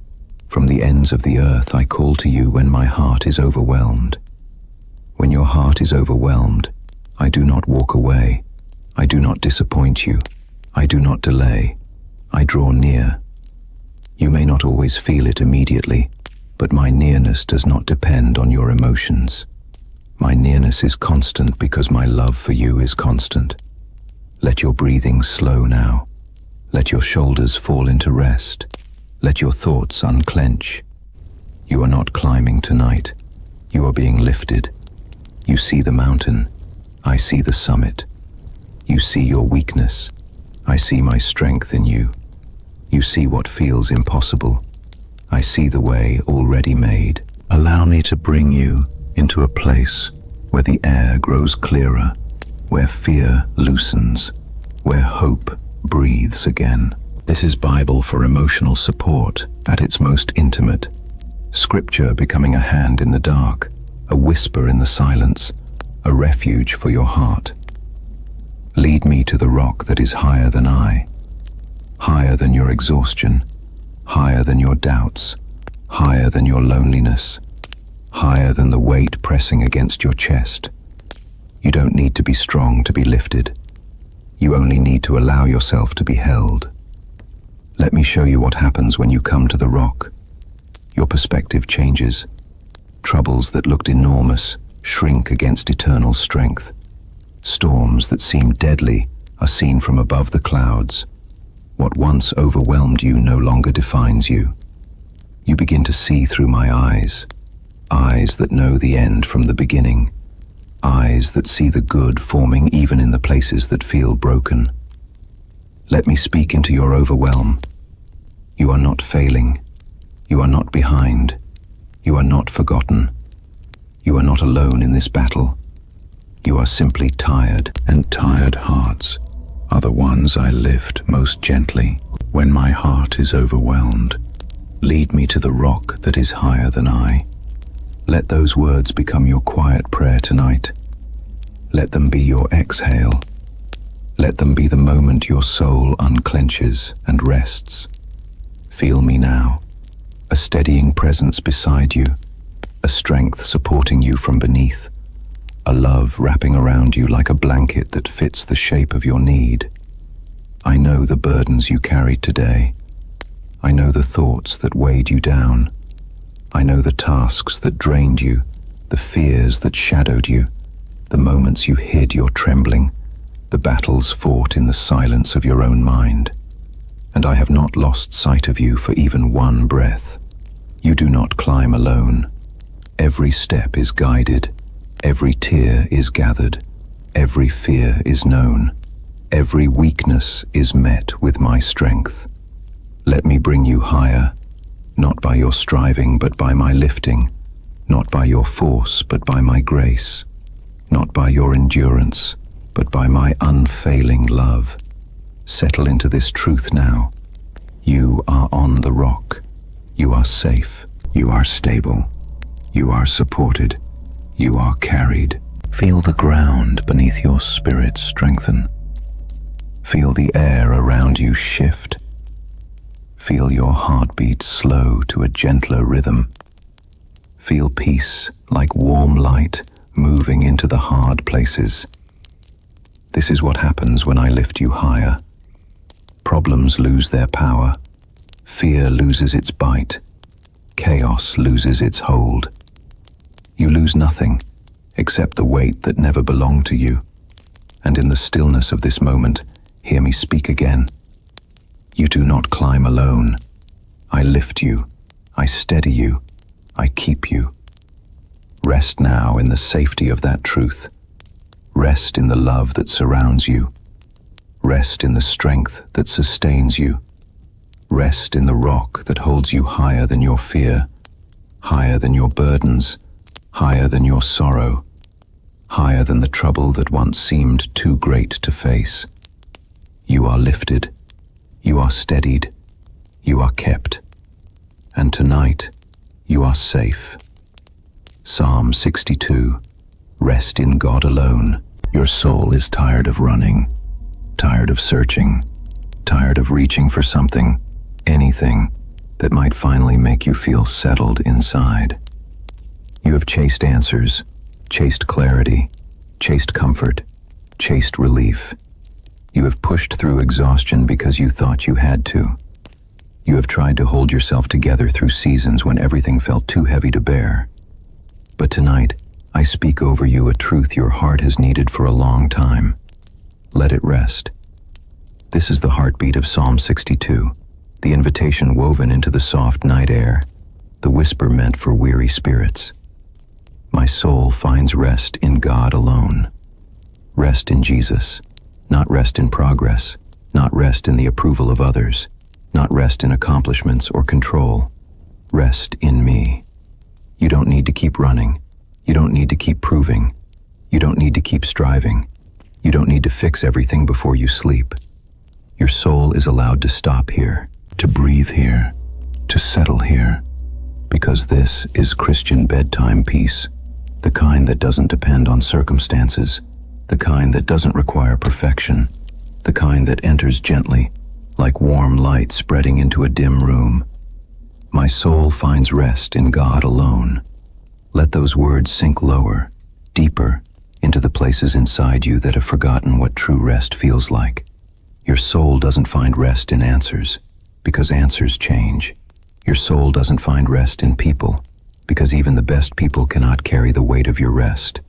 From the ends of the earth I call to you when my heart is overwhelmed. When your heart is overwhelmed, I do not walk away. I do not disappoint you. I do not delay. I draw near. You may not always feel it immediately, but my nearness does not depend on your emotions. My nearness is constant because my love for you is constant. Let your breathing slow now. Let your shoulders fall into rest. Let your thoughts unclench. You are not climbing tonight. You are being lifted. You see the mountain. I see the summit. You see your weakness. I see my strength in you. You see what feels impossible. I see the way already made. Allow me to bring you into a place where the air grows clearer, where fear loosens, where hope breathes again. This is Bible for emotional support at its most intimate. Scripture becoming a hand in the dark, a whisper in the silence, a refuge for your heart. Lead me to the rock that is higher than I, higher than your exhaustion, higher than your doubts, higher than your loneliness, higher than the weight pressing against your chest. You don't need to be strong to be lifted. You only need to allow yourself to be held. Let me show you what happens when you come to the rock. Your perspective changes. Troubles that looked enormous shrink against eternal strength. Storms that seem deadly are seen from above the clouds. What once overwhelmed you no longer defines you. You begin to see through my eyes, eyes that know the end from the beginning, eyes that see the good forming even in the places that feel broken. Let me speak into your overwhelm. You are not failing. You are not behind. You are not forgotten. You are not alone in this battle. You are simply tired, and tired hearts are the ones I lift most gently. When my heart is overwhelmed, lead me to the rock that is higher than I. Let those words become your quiet prayer tonight. Let them be your exhale. Let them be the moment your soul unclenches and rests. Feel me now, a steadying presence beside you, a strength supporting you from beneath, a love wrapping around you like a blanket that fits the shape of your need. I know the burdens you carried today. I know the thoughts that weighed you down. I know the tasks that drained you, the fears that shadowed you, the moments you hid your trembling, the battles fought in the silence of your own mind. And I have not lost sight of you for even one breath. You do not climb alone. Every step is guided. Every tear is gathered. Every fear is known. Every weakness is met with my strength. Let me bring you higher, not by your striving but by my lifting, not by your force but by my grace, not by your endurance but by my unfailing love. Settle into this truth now. You are on the rock. You are safe. You are stable. You are supported. You are carried. Feel the ground beneath your spirit strengthen. Feel the air around you shift. Feel your heartbeat slow to a gentler rhythm. Feel peace like warm light moving into the hard places. This is what happens when I lift you higher. Problems lose their power. Fear loses its bite. Chaos loses its hold. You lose nothing except the weight that never belonged to you. And in the stillness of this moment, hear me speak again. You do not climb alone. I lift you. I steady you. I keep you. Rest now in the safety of that truth. Rest in the love that surrounds you. Rest in the strength that sustains you. Rest in the rock that holds you higher than your fear, higher than your burdens, higher than your sorrow, higher than the trouble that once seemed too great to face. You are lifted. You are steadied. You are kept. And tonight, you are safe. Psalm 62. Rest in God alone. Your soul is tired of running, tired of searching, tired of reaching for something, anything, that might finally make you feel settled inside. You have chased answers, chased clarity, chased comfort, chased relief. You have pushed through exhaustion because you thought you had to. You have tried to hold yourself together through seasons when everything felt too heavy to bear. But tonight, I speak over you a truth your heart has needed for a long time. Let it rest. This is the heartbeat of Psalm 62, the invitation woven into the soft night air, the whisper meant for weary spirits. My soul finds rest in God alone. Rest in Jesus, not rest in progress, not rest in the approval of others, not rest in accomplishments or control. Rest in me. You don't need to keep running. You don't need to keep proving. You don't need to keep striving. You don't need to fix everything before you sleep. Your soul is allowed to stop here, to breathe here, to settle here, because this is Christian bedtime peace, the kind that doesn't depend on circumstances, the kind that doesn't require perfection, the kind that enters gently, like warm light spreading into a dim room. My soul finds rest in God alone. Let those words sink lower, deeper, into the places inside you that have forgotten what true rest feels like. Your soul doesn't find rest in answers, because answers change. Your soul doesn't find rest in people, because even the best people cannot carry the weight of your rest.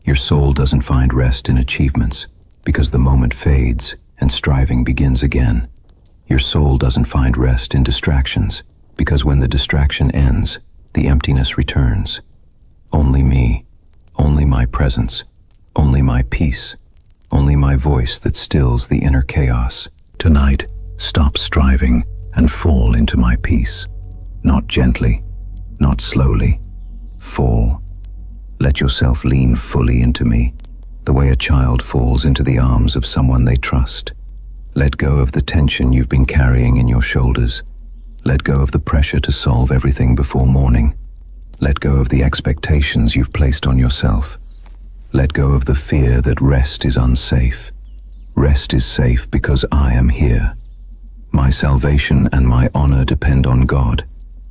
Your soul doesn't find rest in achievements, because the moment fades and striving begins again. Your soul doesn't find rest in distractions, because when the distraction ends, the emptiness returns. Only me, only my presence, only my peace, only my voice that stills the inner chaos. Tonight, stop striving and fall into my peace. Not gently, not slowly. Fall. Let yourself lean fully into me, the way a child falls into the arms of someone they trust. Let go of the tension you've been carrying in your shoulders. Let go of the pressure to solve everything before morning. Let go of the expectations you've placed on yourself. Let go of the fear that rest is unsafe. Rest is safe because I am here. My salvation and my honor depend on God.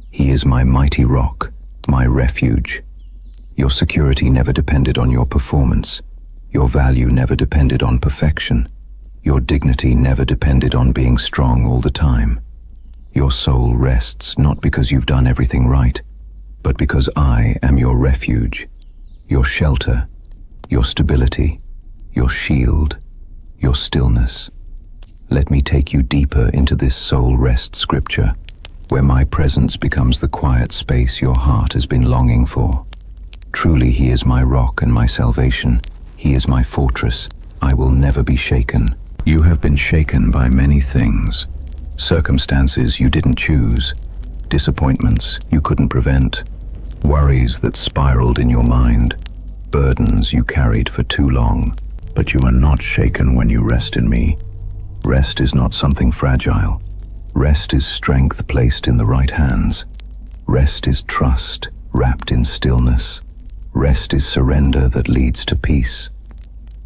He is my mighty rock, my refuge. Your security never depended on your performance. Your value never depended on perfection. Your dignity never depended on being strong all the time. Your soul rests not because you've done everything right, but because I am your refuge, your shelter, your stability, your shield, your stillness. Let me take you deeper into this soul rest scripture, where my presence becomes the quiet space your heart has been longing for. Truly, He is my rock and my salvation. He is my fortress. I will never be shaken. You have been shaken by many things. Circumstances you didn't choose, disappointments you couldn't prevent, worries that spiraled in your mind, burdens you carried for too long. But you are not shaken when you rest in me. Rest is not something fragile. Rest is strength placed in the right hands. Rest is trust wrapped in stillness. Rest is surrender that leads to peace.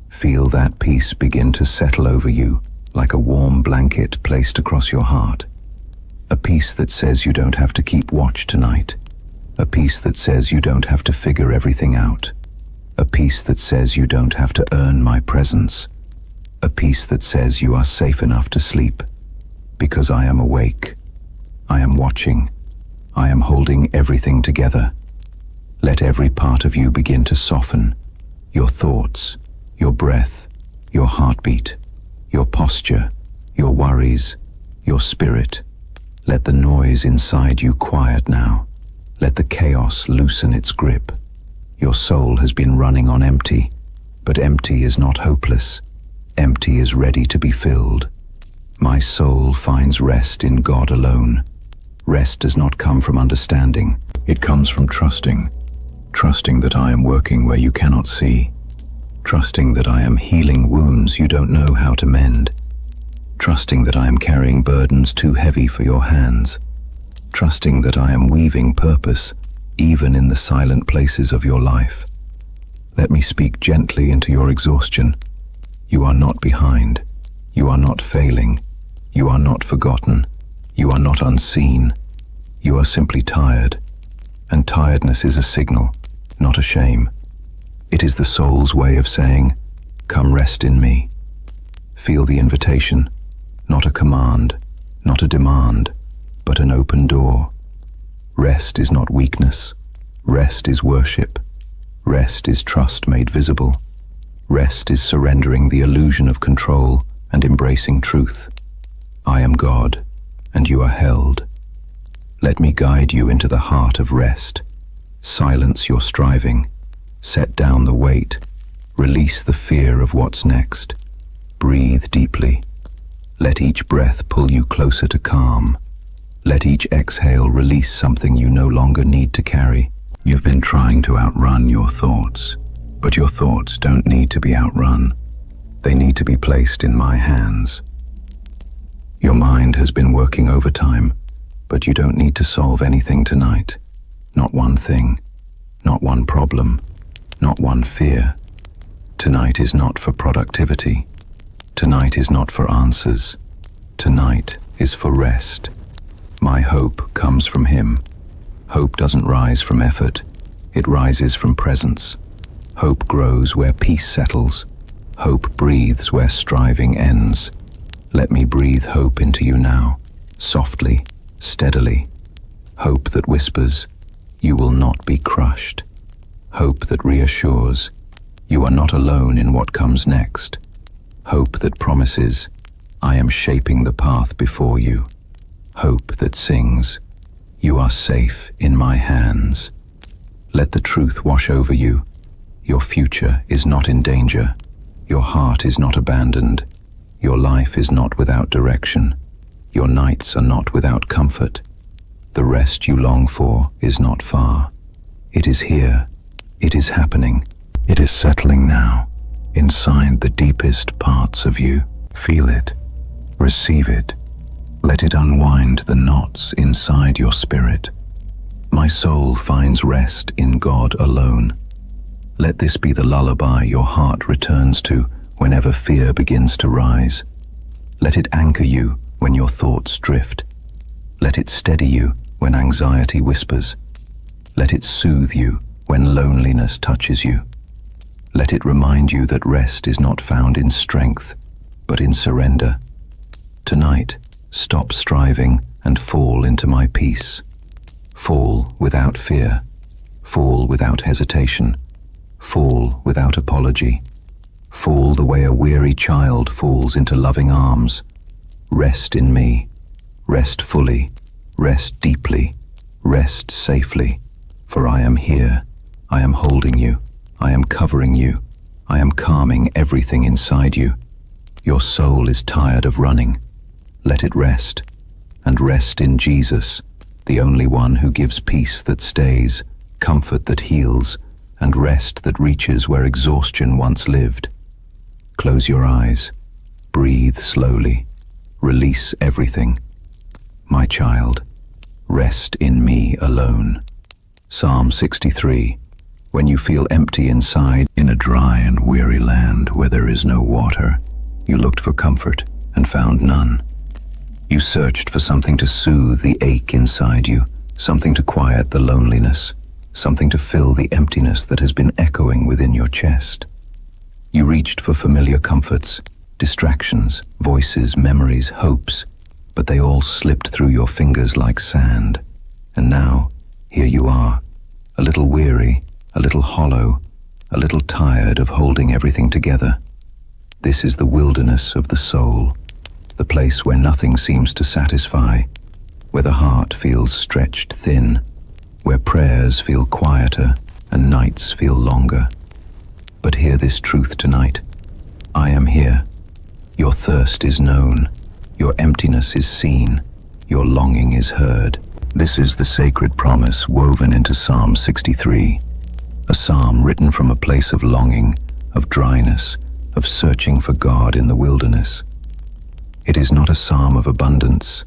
Feel that peace begin to settle over you like a warm blanket placed across your heart. A peace that says you don't have to keep watch tonight. A peace that says you don't have to figure everything out. A peace that says you don't have to earn my presence. A peace that says you are safe enough to sleep. Because I am awake. I am watching. I am holding everything together. Let every part of you begin to soften. Your thoughts, your breath, your heartbeat, your posture, your worries, your spirit. Let the noise inside you quiet now. Let the chaos loosen its grip. Your soul has been running on empty, but empty is not hopeless. Empty is ready to be filled. My soul finds rest in God alone. Rest does not come from understanding. It comes from trusting. Trusting that I am working where you cannot see. Trusting that I am healing wounds you don't know how to mend. Trusting that I am carrying burdens too heavy for your hands. Trusting that I am weaving purpose even in the silent places of your life. Let me speak gently into your exhaustion. You are not behind. You are not failing. You are not forgotten. You are not unseen. You are simply tired. And tiredness is a signal, not a shame. It is the soul's way of saying, "Come rest in me." Feel the invitation, not a command, not a demand, but an open door. Rest is not weakness. Rest is worship. Rest is trust made visible. Rest is surrendering the illusion of control and embracing truth. I am God, and you are held. Let me guide you into the heart of rest. Silence your striving. Set down the weight. Release the fear of what's next. Breathe deeply. Let each breath pull you closer to calm. Let each exhale release something you no longer need to carry. You've been trying to outrun your thoughts, but your thoughts don't need to be outrun. They need to be placed in my hands. Your mind has been working overtime, but you don't need to solve anything tonight. Not one thing, not one problem, not one fear. Tonight is not for productivity. Tonight is not for answers. Tonight is for rest. My hope comes from Him. Hope doesn't rise from effort. It rises from presence. Hope grows where peace settles. Hope breathes where striving ends. Let me breathe hope into you now, softly, steadily. Hope that whispers, you will not be crushed. Hope that reassures, you are not alone in what comes next. Hope that promises, I am shaping the path before you. Hope that sings, you are safe in my hands. Let the truth wash over you. Your future is not in danger. Your heart is not abandoned. Your life is not without direction. Your nights are not without comfort. The rest you long for is not far. It is here. It is happening. It is settling now, inside the deepest parts of you. Feel it. Receive it. Let it unwind the knots inside your spirit. My soul finds rest in God alone. Let this be the lullaby your heart returns to whenever fear begins to rise. Let it anchor you when your thoughts drift. Let it steady you when anxiety whispers. Let it soothe you when loneliness touches you. Let it remind you that rest is not found in strength, but in surrender. Tonight, stop striving and fall into my peace. Fall without fear. Fall without hesitation. Fall without apology. Fall the way a weary child falls into loving arms. Rest in me. Rest fully. Rest deeply. Rest safely. For I am here. I am holding you. I am covering you. I am calming everything inside you. Your soul is tired of running. Let it rest. And rest in Jesus, the only one who gives peace that stays, comfort that heals, and rest that reaches where exhaustion once lived. Close your eyes. Breathe slowly. Release everything. My child, rest in me alone. Psalm 63. When you feel empty inside, in a dry and weary land where there is no water, you looked for comfort and found none. You searched for something to soothe the ache inside you, something to quiet the loneliness, something to fill the emptiness that has been echoing within your chest. You reached for familiar comforts, distractions, voices, memories, hopes, but they all slipped through your fingers like sand. And now, here you are, a little weary, a little hollow, a little tired of holding everything together. This is the wilderness of the soul, the place where nothing seems to satisfy, where the heart feels stretched thin, where prayers feel quieter and nights feel longer. But hear this truth tonight. I am here. Your thirst is known. Your emptiness is seen. Your longing is heard. This is the sacred promise woven into Psalm 63, a psalm written from a place of longing, of dryness, of searching for God in the wilderness. It is not a psalm of abundance.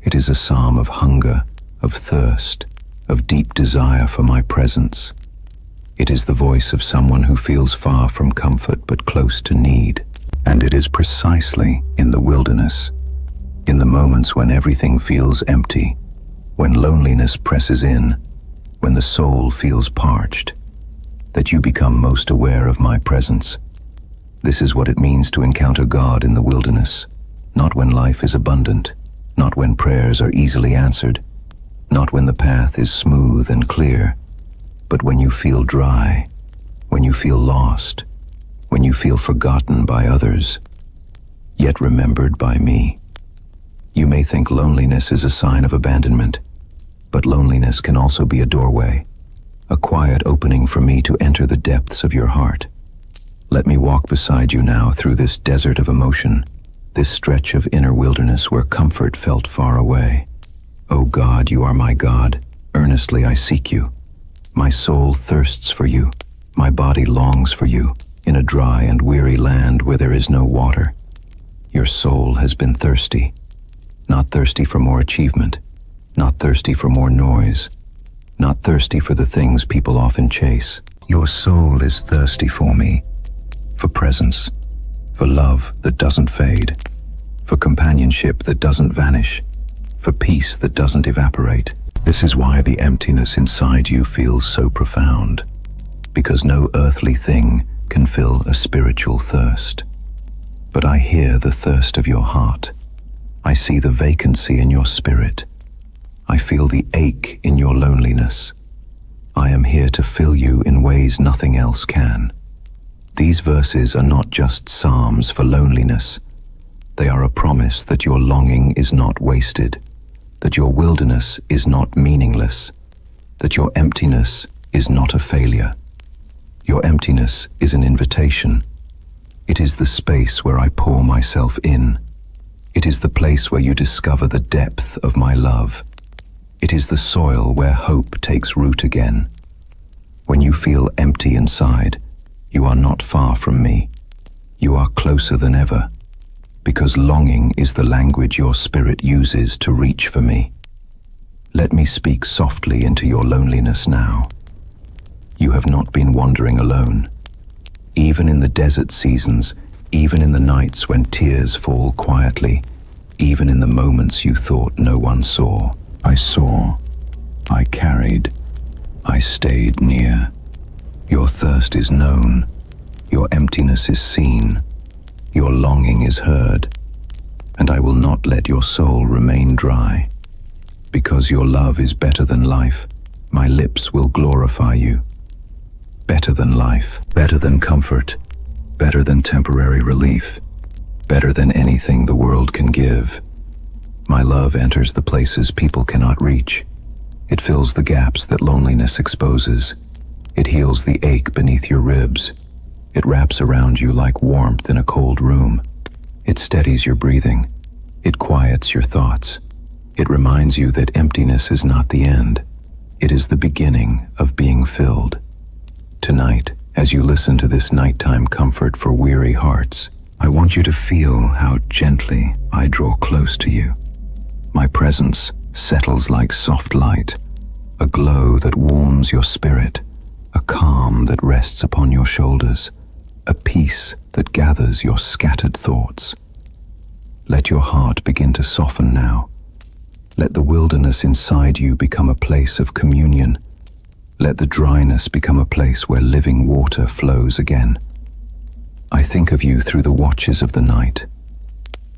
It is a psalm of hunger, of thirst, of deep desire for my presence. It is the voice of someone who feels far from comfort but close to need. And it is precisely in the wilderness, in the moments when everything feels empty, when loneliness presses in, when the soul feels parched, that you become most aware of my presence. This is what it means to encounter God in the wilderness, not when life is abundant, not when prayers are easily answered, not when the path is smooth and clear, but when you feel dry, when you feel lost, when you feel forgotten by others, yet remembered by me. You may think loneliness is a sign of abandonment, but loneliness can also be a doorway, a quiet opening for me to enter the depths of your heart. Let me walk beside you now through this desert of emotion, this stretch of inner wilderness where comfort felt far away. O God, you are my God. Earnestly I seek you. My soul thirsts for you. My body longs for you, in a dry and weary land where there is no water. Your soul has been thirsty, not thirsty for more achievement, not thirsty for more noise, not thirsty for the things people often chase. Your soul is thirsty for me, for presence, for love that doesn't fade, for companionship that doesn't vanish, for peace that doesn't evaporate. This is why the emptiness inside you feels so profound, because no earthly thing can fill a spiritual thirst. But I hear the thirst of your heart. I see the vacancy in your spirit. I feel the ache in your loneliness. I am here to fill you in ways nothing else can. These verses are not just psalms for loneliness. They are a promise that your longing is not wasted, that your wilderness is not meaningless, that your emptiness is not a failure. Your emptiness is an invitation. It is the space where I pour myself in. It is the place where you discover the depth of my love. It is the soil where hope takes root again. When you feel empty inside, you are not far from me. You are closer than ever, because longing is the language your spirit uses to reach for me. Let me speak softly into your loneliness now. You have not been wandering alone. Even in the desert seasons, even in the nights when tears fall quietly, even in the moments you thought no one saw, I saw, I carried, I stayed near. Your thirst is known, your emptiness is seen, your longing is heard, and I will not let your soul remain dry. Because your love is better than life, my lips will glorify you. Better than life, better than comfort, better than temporary relief, better than anything the world can give. My love enters the places people cannot reach. It fills the gaps that loneliness exposes. It heals the ache beneath your ribs. It wraps around you like warmth in a cold room. It steadies your breathing. It quiets your thoughts. It reminds you that emptiness is not the end. It is the beginning of being filled. Tonight, as you listen to this nighttime comfort for weary hearts, I want you to feel how gently I draw close to you. My presence settles like soft light, a glow that warms your spirit, a calm that rests upon your shoulders, a peace that gathers your scattered thoughts. Let your heart begin to soften now. Let the wilderness inside you become a place of communion. Let the dryness become a place where living water flows again. I think of you through the watches of the night,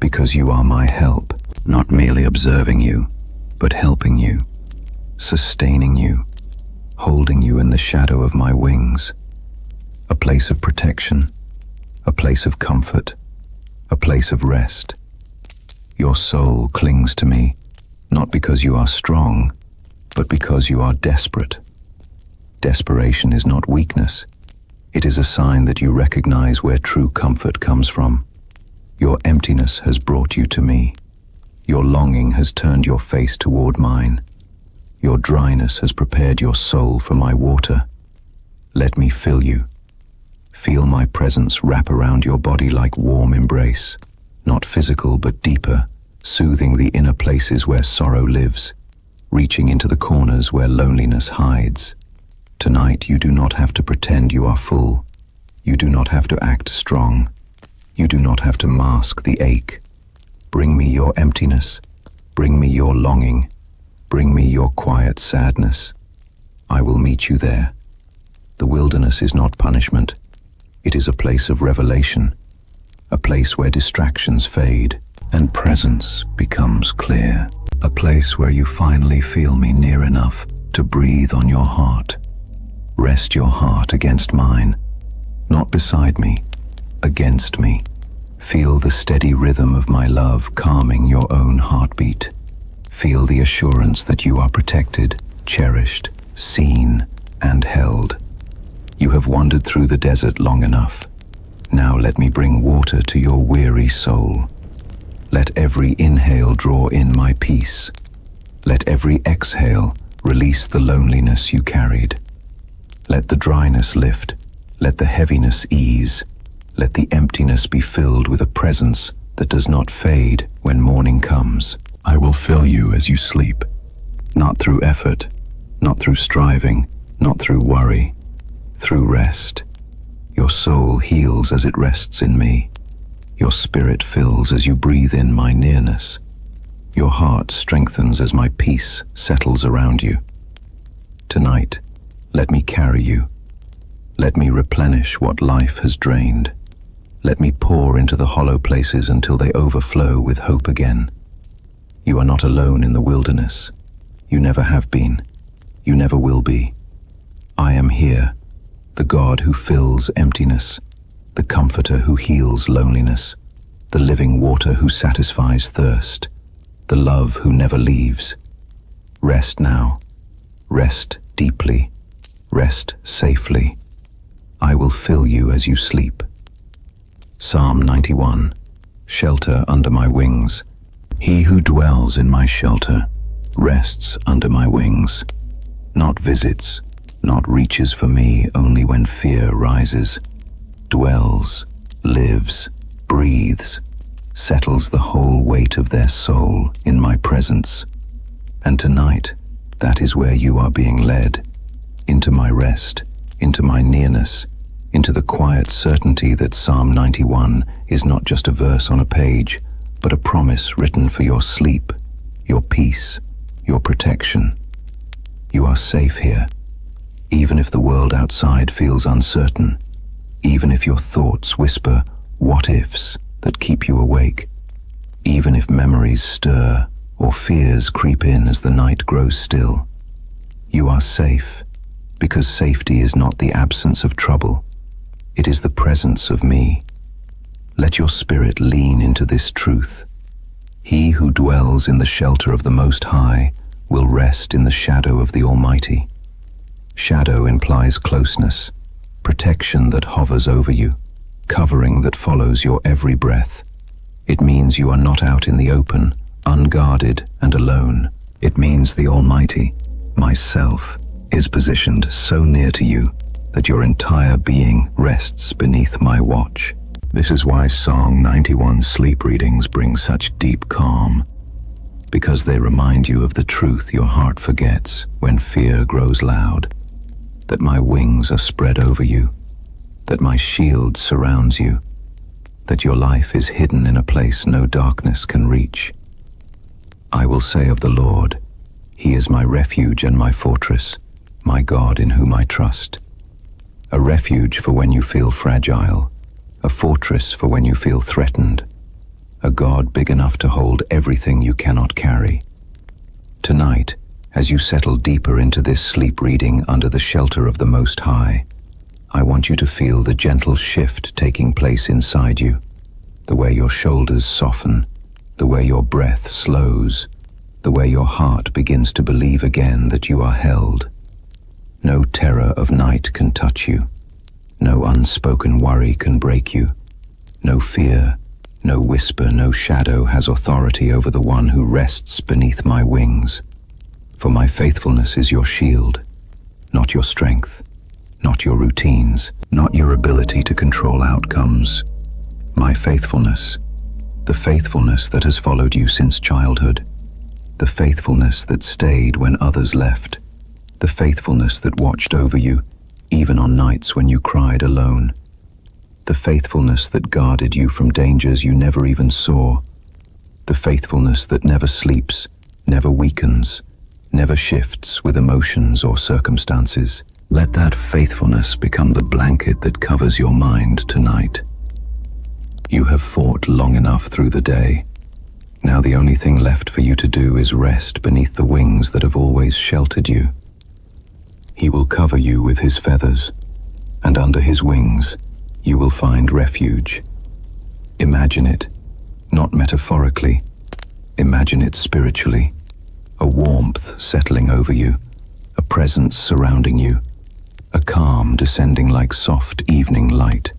because you are my help, not merely observing you, but helping you, sustaining you, holding you in the shadow of my wings. A place of protection, a place of comfort, a place of rest. Your soul clings to me, not because you are strong, but because you are desperate. Desperation is not weakness. It is a sign that you recognize where true comfort comes from. Your emptiness has brought you to me. Your longing has turned your face toward mine. Your dryness has prepared your soul for my water. Let me fill you. Feel my presence wrap around your body like warm embrace, not physical but deeper, soothing the inner places where sorrow lives, reaching into the corners where loneliness hides. Tonight you do not have to pretend you are full. You do not have to act strong. You do not have to mask the ache. Bring me your emptiness. Bring me your longing. Bring me your quiet sadness. I will meet you there. The wilderness is not punishment. It is a place of revelation, a place where distractions fade and presence becomes clear, a place where you finally feel me near enough to breathe on your heart. Rest your heart against mine, not beside me, against me. Feel the steady rhythm of my love calming your own heartbeat. Feel the assurance that you are protected, cherished, seen, and held. You have wandered through the desert long enough. Now let me bring water to your weary soul. Let every inhale draw in my peace. Let every exhale release the loneliness you carried. Let the dryness lift. Let the heaviness ease. Let the emptiness be filled with a presence that does not fade when morning comes. I will fill you as you sleep, not through effort, not through striving, not through worry, through rest. Your soul heals as it rests in me. Your spirit fills as you breathe in my nearness. Your heart strengthens as my peace settles around you. Tonight, let me carry you. Let me replenish what life has drained. Let me pour into the hollow places until they overflow with hope again. You are not alone in the wilderness. You never have been. You never will be. I am here, the God who fills emptiness, the comforter who heals loneliness, the living water who satisfies thirst, the love who never leaves. Rest now. Rest deeply. Rest safely. I will fill you as you sleep. Psalm 91. Shelter under my wings. He who dwells in my shelter rests under my wings. Not visits, not reaches for me only when fear rises. Dwells, lives, breathes, settles the whole weight of their soul in my presence. And tonight, that is where you are being led, into my rest, into my nearness, into the quiet certainty that Psalm 91 is not just a verse on a page, but a promise written for your sleep, your peace, your protection. You are safe here, even if the world outside feels uncertain, even if your thoughts whisper what-ifs that keep you awake, even if memories stir or fears creep in as the night grows still. You are safe, because safety is not the absence of trouble. It is the presence of me. Let your spirit lean into this truth. He who dwells in the shelter of the Most High will rest in the shadow of the Almighty. Shadow implies closeness, protection that hovers over you, covering that follows your every breath. It means you are not out in the open, unguarded and alone. It means the Almighty, myself, is positioned so near to you that your entire being rests beneath my watch. This is why Psalm 91's sleep readings bring such deep calm, because they remind you of the truth your heart forgets when fear grows loud, that my wings are spread over you, that my shield surrounds you, that your life is hidden in a place no darkness can reach. I will say of the Lord, He is my refuge and my fortress, my God in whom I trust. A refuge for when you feel fragile, a fortress for when you feel threatened, a God big enough to hold everything you cannot carry. Tonight, as you settle deeper into this sleep reading under the shelter of the Most High, I want you to feel the gentle shift taking place inside you, the way your shoulders soften, the way your breath slows, the way your heart begins to believe again that you are held. No terror of night can touch you. No unspoken worry can break you. No fear, no whisper, no shadow has authority over the one who rests beneath my wings. For my faithfulness is your shield, not your strength, not your routines, not your ability to control outcomes. My faithfulness, the faithfulness that has followed you since childhood, the faithfulness that stayed when others left, the faithfulness that watched over you, even on nights when you cried alone, the faithfulness that guarded you from dangers you never even saw, the faithfulness that never sleeps, never weakens, never shifts with emotions or circumstances. Let that faithfulness become the blanket that covers your mind tonight. You have fought long enough through the day. Now the only thing left for you to do is rest beneath the wings that have always sheltered you. He will cover you with His feathers, and under His wings you will find refuge. Imagine it, not metaphorically. Imagine it spiritually. A warmth settling over you, a presence surrounding you, a calm descending like soft evening light.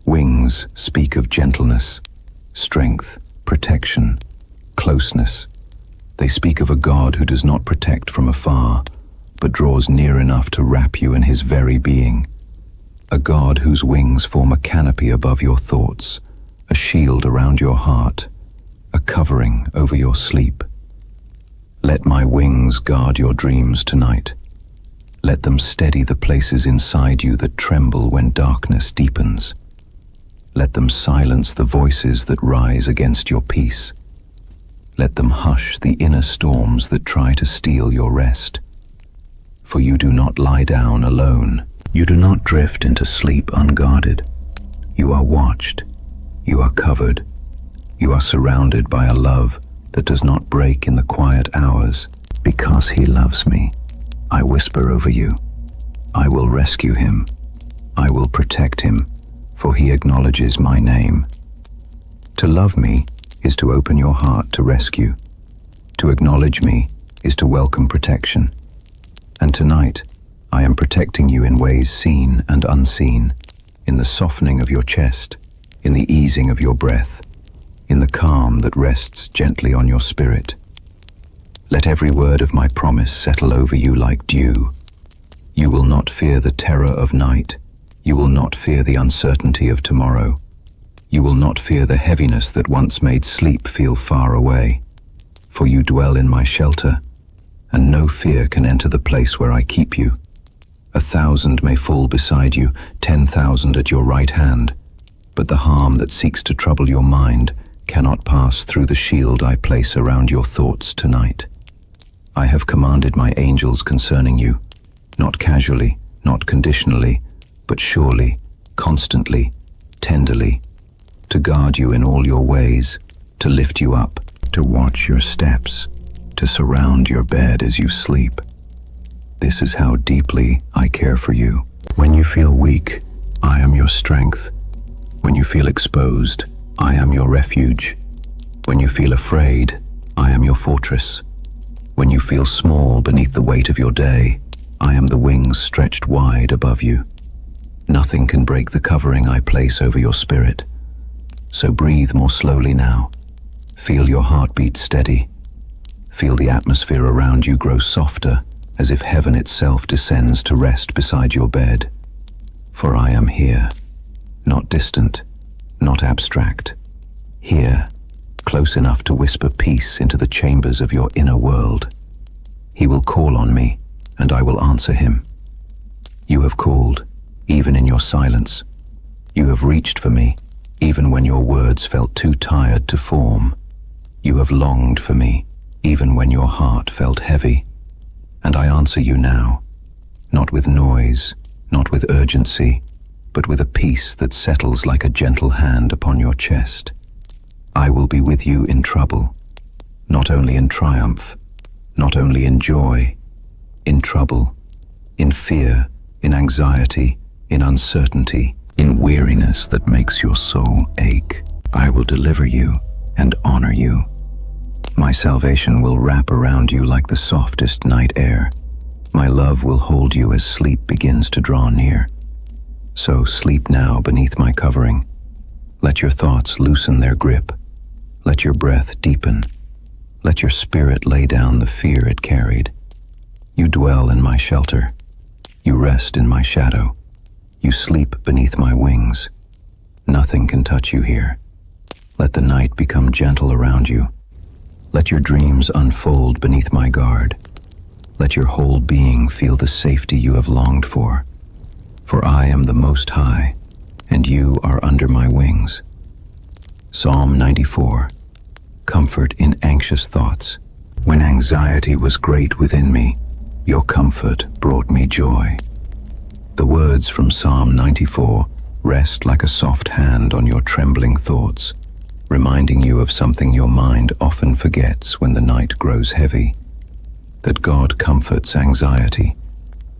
Wings speak of gentleness, strength, protection, closeness. They speak of a God who does not protect from afar, but draws near enough to wrap you in His very being. A God whose wings form a canopy above your thoughts, a shield around your heart, a covering over your sleep. Let my wings guard your dreams tonight. Let them steady the places inside you that tremble when darkness deepens. Let them silence the voices that rise against your peace. Let them hush the inner storms that try to steal your rest. For you do not lie down alone. You do not drift into sleep unguarded. You are watched. You are covered. You are surrounded by a love that does not break in the quiet hours. Because He loves me, I whisper over you. I will rescue him. I will protect him, for he acknowledges my name. To love me is to open your heart to rescue. To acknowledge me is to welcome protection. And tonight, I am protecting you in ways seen and unseen, in the softening of your chest, in the easing of your breath, in the calm that rests gently on your spirit. Let every word of my promise settle over you like dew. You will not fear the terror of night. You will not fear the uncertainty of tomorrow. You will not fear the heaviness that once made sleep feel far away. For you dwell in my shelter, and no fear can enter the place where I keep you. 1,000 may fall beside you, 10,000 at your right hand, but the harm that seeks to trouble your mind cannot pass through the shield I place around your thoughts tonight. I have commanded my angels concerning you, not casually, not conditionally, but surely, constantly, tenderly, to guard you in all your ways, to lift you up, to watch your steps, to surround your bed as you sleep. This is how deeply I care for you. When you feel weak, I am your strength. When you feel exposed, I am your refuge. When you feel afraid, I am your fortress. When you feel small beneath the weight of your day, I am the wings stretched wide above you. Nothing can break the covering I place over your spirit. So breathe more slowly now. Feel your heartbeat steady. Feel the atmosphere around you grow softer, as if heaven itself descends to rest beside your bed. For I am here, not distant, not abstract. Here, close enough to whisper peace into the chambers of your inner world. He will call on me, and I will answer him. You have called, even in your silence. You have reached for me, even when your words felt too tired to form. You have longed for me, even when your heart felt heavy. And I answer you now, not with noise, not with urgency, but with a peace that settles like a gentle hand upon your chest. I will be with you in trouble, not only in triumph, not only in joy, in trouble, in fear, in anxiety, in uncertainty, in weariness that makes your soul ache. I will deliver you and honor you. My salvation will wrap around you like the softest night air. My love will hold you as sleep begins to draw near. So sleep now beneath my covering. Let your thoughts loosen their grip. Let your breath deepen. Let your spirit lay down the fear it carried. You dwell in my shelter. You rest in my shadow. You sleep beneath my wings. Nothing can touch you here. Let the night become gentle around you. Let your dreams unfold beneath my guard. Let your whole being feel the safety you have longed for. For I am the Most High, and you are under my wings. Psalm 94. Comfort in anxious thoughts. When anxiety was great within me, your comfort brought me joy. The words from Psalm 94 rest like a soft hand on your trembling thoughts, reminding you of something your mind often forgets when the night grows heavy, that God comforts anxiety,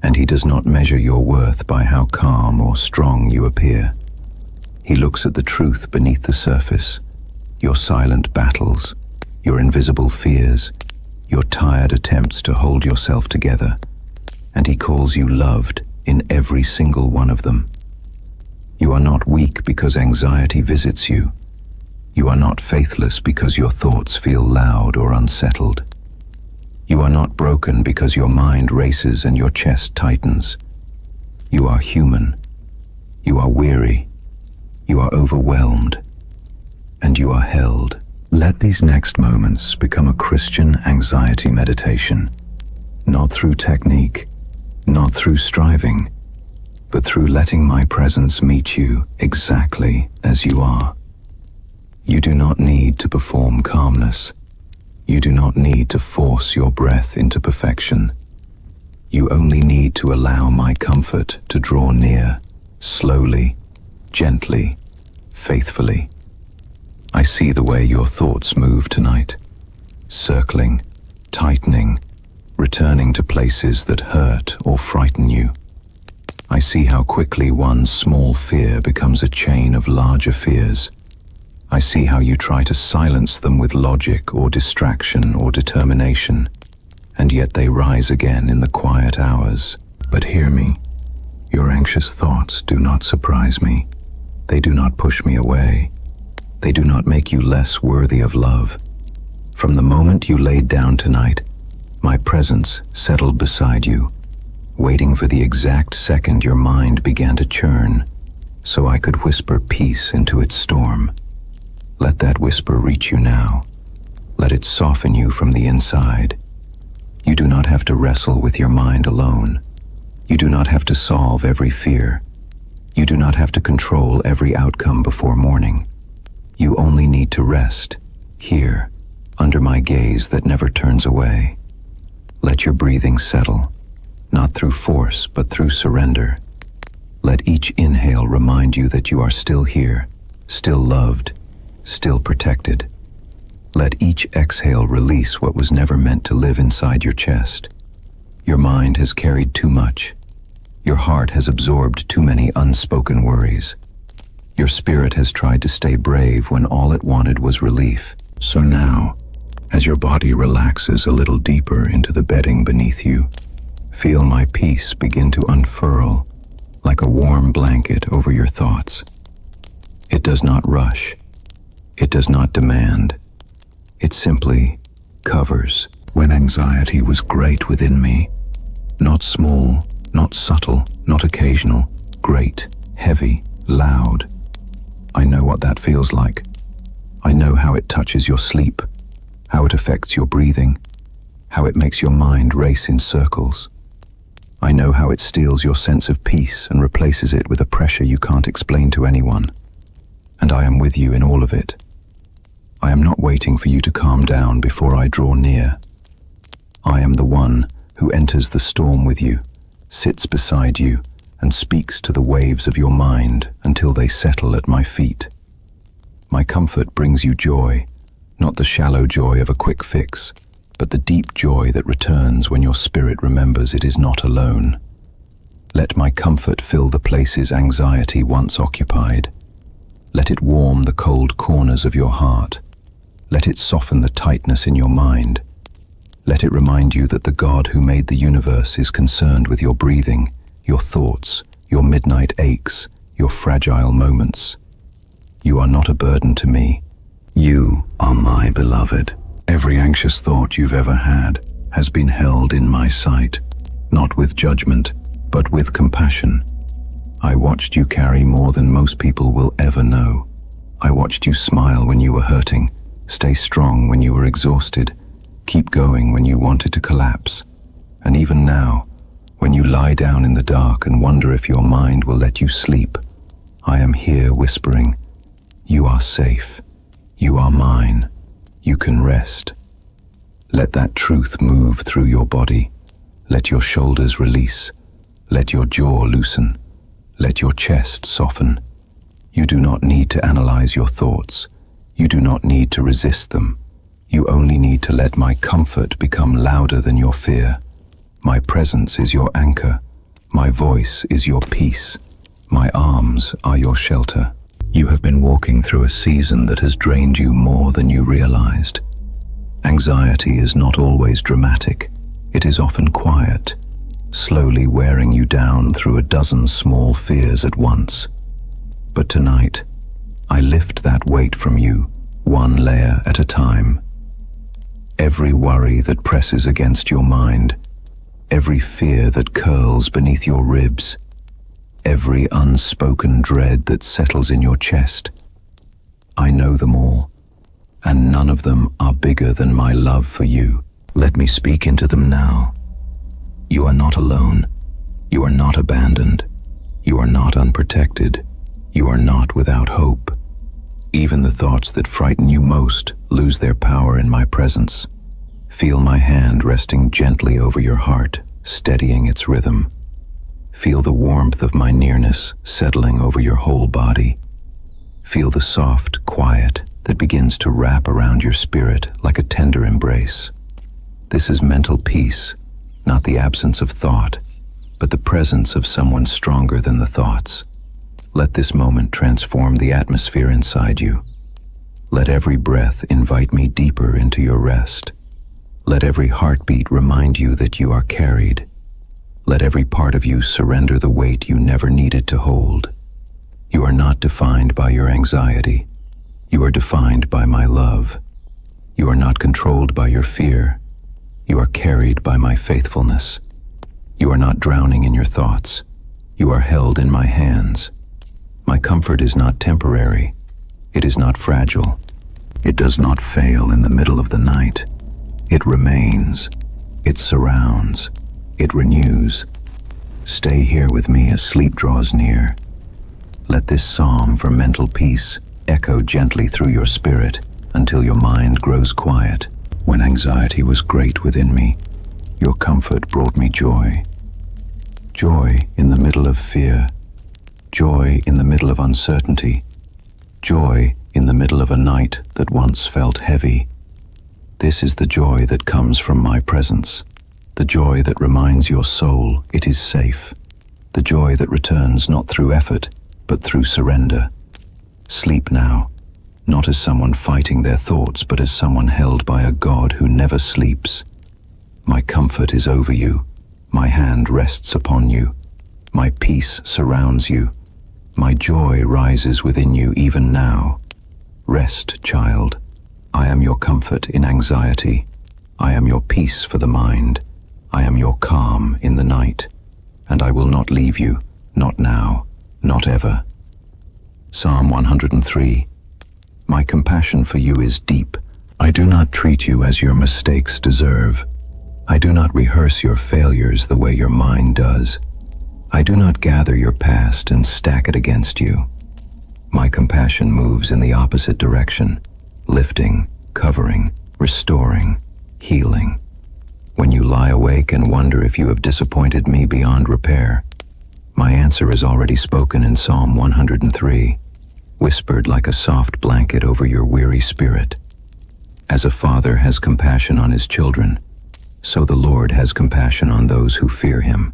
and He does not measure your worth by how calm or strong you appear. He looks at the truth beneath the surface, your silent battles, your invisible fears, your tired attempts to hold yourself together, and He calls you loved in every single one of them. You are not weak because anxiety visits you. You are not faithless because your thoughts feel loud or unsettled. You are not broken because your mind races and your chest tightens. You are human. You are weary. You are overwhelmed. And you are held. Let these next moments become a Christian anxiety meditation, not through technique, not through striving, but through letting my presence meet you exactly as you are. You do not need to perform calmness. You do not need to force your breath into perfection. You only need to allow my comfort to draw near, slowly, gently, faithfully. I see the way your thoughts move tonight, circling, tightening, returning to places that hurt or frighten you. I see how quickly one small fear becomes a chain of larger fears. I see how you try to silence them with logic or distraction or determination, and yet they rise again in the quiet hours. But hear me, your anxious thoughts do not surprise me. They do not push me away. They do not make you less worthy of love. From the moment you laid down tonight, my presence settled beside you, waiting for the exact second your mind began to churn, so I could whisper peace into its storm. Let that whisper reach you now. Let it soften you from the inside. You do not have to wrestle with your mind alone. You do not have to solve every fear. You do not have to control every outcome before morning. You only need to rest, here, under my gaze that never turns away. Let your breathing settle, not through force, but through surrender. Let each inhale remind you that you are still here, still loved, still protected. Let each exhale release what was never meant to live inside your chest. Your mind has carried too much. Your heart has absorbed too many unspoken worries. Your spirit has tried to stay brave when all it wanted was relief. So now, as your body relaxes a little deeper into the bedding beneath you, feel my peace begin to unfurl like a warm blanket over your thoughts. It does not rush. It does not demand. It simply covers. When anxiety was great within me, not small, not subtle, not occasional, great, heavy, loud. I know what that feels like. I know how it touches your sleep, how it affects your breathing, how it makes your mind race in circles. I know how it steals your sense of peace and replaces it with a pressure you can't explain to anyone. and I am with you in all of it. I am not waiting for you to calm down before I draw near. I am the one who enters the storm with you, sits beside you, and speaks to the waves of your mind until they settle at my feet. My comfort brings you joy, not the shallow joy of a quick fix, but the deep joy that returns when your spirit remembers it is not alone. Let my comfort fill the places anxiety once occupied. Let it warm the cold corners of your heart. Let it soften the tightness in your mind. Let it remind you that the God who made the universe is concerned with your breathing, your thoughts, your midnight aches, your fragile moments. You are not a burden to me. You are my beloved. Every anxious thought you've ever had has been held in my sight, not with judgment, but with compassion. I watched you carry more than most people will ever know. I watched you smile when you were hurting, stay strong when you were exhausted, keep going when you wanted to collapse. And even now, when you lie down in the dark and wonder if your mind will let you sleep, I am here whispering, you are safe. You are mine. You can rest. Let that truth move through your body. Let your shoulders release. Let your jaw loosen. Let your chest soften. You do not need to analyze your thoughts. You do not need to resist them. You only need to let my comfort become louder than your fear. My presence is your anchor. My voice is your peace. My arms are your shelter. You have been walking through a season that has drained you more than you realized. Anxiety is not always dramatic. It is often quiet, slowly wearing you down through a dozen small fears at once. But tonight, I lift that weight from you, one layer at a time. Every worry that presses against your mind, every fear that curls beneath your ribs, every unspoken dread that settles in your chest. I know them all, and none of them are bigger than my love for you. Let me speak into them now. You are not alone. You are not abandoned. You are not unprotected. You are not without hope. Even the thoughts that frighten you most lose their power in my presence. Feel my hand resting gently over your heart, steadying its rhythm. Feel the warmth of my nearness settling over your whole body. Feel the soft quiet that begins to wrap around your spirit like a tender embrace. This is mental peace, not the absence of thought, but the presence of someone stronger than the thoughts. Let this moment transform the atmosphere inside you. Let every breath invite me deeper into your rest. Let every heartbeat remind you that you are carried. Let every part of you surrender the weight you never needed to hold. You are not defined by your anxiety. You are defined by my love. You are not controlled by your fear. You are carried by my faithfulness. You are not drowning in your thoughts. You are held in my hands. My comfort is not temporary. It is not fragile. It does not fail in the middle of the night. It remains. It surrounds. It renews. Stay here with me as sleep draws near. Let this psalm for mental peace echo gently through your spirit until your mind grows quiet. When anxiety was great within me, your comfort brought me joy. Joy in the middle of fear. Joy in the middle of uncertainty. Joy in the middle of a night that once felt heavy. This is the joy that comes from my presence. The joy that reminds your soul it is safe. The joy that returns not through effort, but through surrender. Sleep now, not as someone fighting their thoughts, but as someone held by a God who never sleeps. My comfort is over you. My hand rests upon you. My peace surrounds you. My joy rises within you even now. Rest, child. I am your comfort in anxiety. I am your peace for the mind. I am your calm in the night. And I will not leave you, not now, not ever. Psalm 103. My compassion for you is deep. I do not treat you as your mistakes deserve. I do not rehearse your failures the way your mind does. I do not gather your past and stack it against you. My compassion moves in the opposite direction, lifting, covering, restoring, healing. When you lie awake and wonder if you have disappointed me beyond repair, my answer is already spoken in Psalm 103, whispered like a soft blanket over your weary spirit. As a father has compassion on his children, so the Lord has compassion on those who fear him.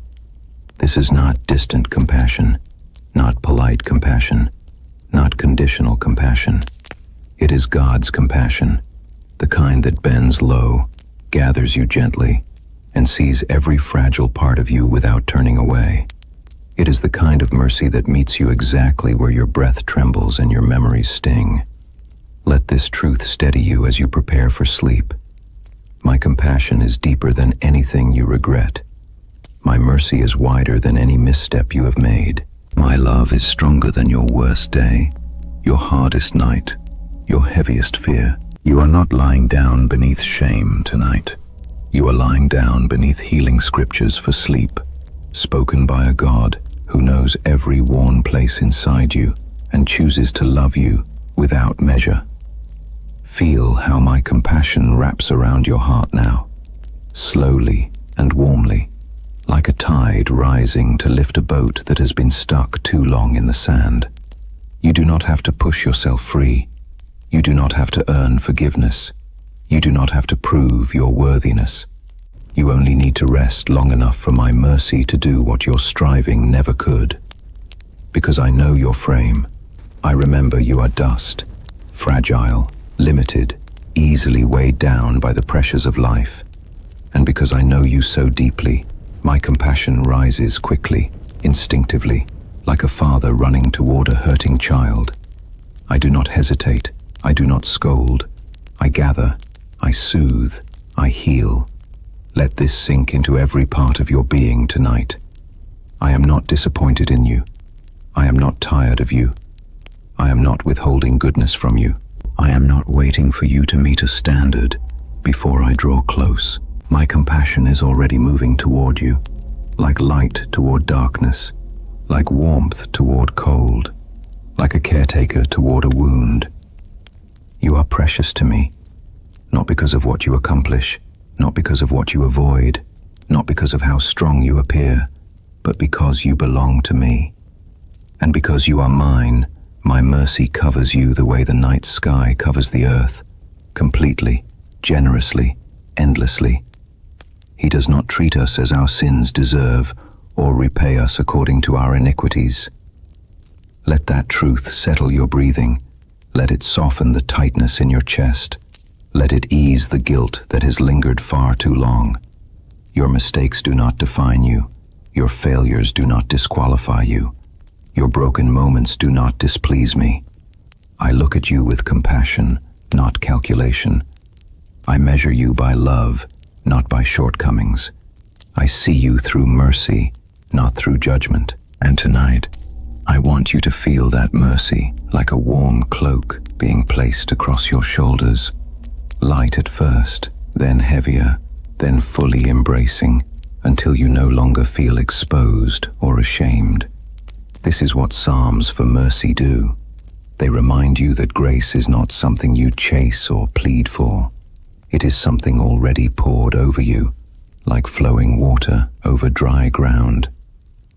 This is not distant compassion, not polite compassion, not conditional compassion. It is God's compassion, the kind that bends low, gathers you gently, and sees every fragile part of you without turning away. It is the kind of mercy that meets you exactly where your breath trembles and your memories sting. Let this truth steady you as you prepare for sleep. My compassion is deeper than anything you regret. My mercy is wider than any misstep you have made. My love is stronger than your worst day, your hardest night, your heaviest fear. You are not lying down beneath shame tonight. You are lying down beneath healing scriptures for sleep, spoken by a God who knows every worn place inside you and chooses to love you without measure. Feel how my compassion wraps around your heart now, slowly and warmly, like a tide rising to lift a boat that has been stuck too long in the sand. You do not have to push yourself free. You do not have to earn forgiveness. You do not have to prove your worthiness. You only need to rest long enough for my mercy to do what your striving never could. Because I know your frame, I remember you are dust, fragile, limited, easily weighed down by the pressures of life. And because I know you so deeply, my compassion rises quickly, instinctively, like a father running toward a hurting child. I do not hesitate, I do not scold. I gather, I soothe, I heal. Let this sink into every part of your being tonight. I am not disappointed in you. I am not tired of you. I am not withholding goodness from you. I am not waiting for you to meet a standard before I draw close. My compassion is already moving toward you, like light toward darkness, like warmth toward cold, like a caretaker toward a wound. You are precious to me, not because of what you accomplish, not because of what you avoid, not because of how strong you appear, but because you belong to me. And because you are mine, my mercy covers you the way the night sky covers the earth, completely, generously, endlessly. He does not treat us as our sins deserve or repay us according to our iniquities. Let that truth settle your breathing. Let it soften the tightness in your chest. Let it ease the guilt that has lingered far too long. Your mistakes do not define you. Your failures do not disqualify you. Your broken moments do not displease me. I look at you with compassion, not calculation. I measure you by love, not by shortcomings. I see you through mercy, not through judgment. And tonight, I want you to feel that mercy like a warm cloak being placed across your shoulders. Light at first, then heavier, then fully embracing, until you no longer feel exposed or ashamed. This is what Psalms for mercy do. They remind you that grace is not something you chase or plead for. It is something already poured over you, like flowing water over dry ground.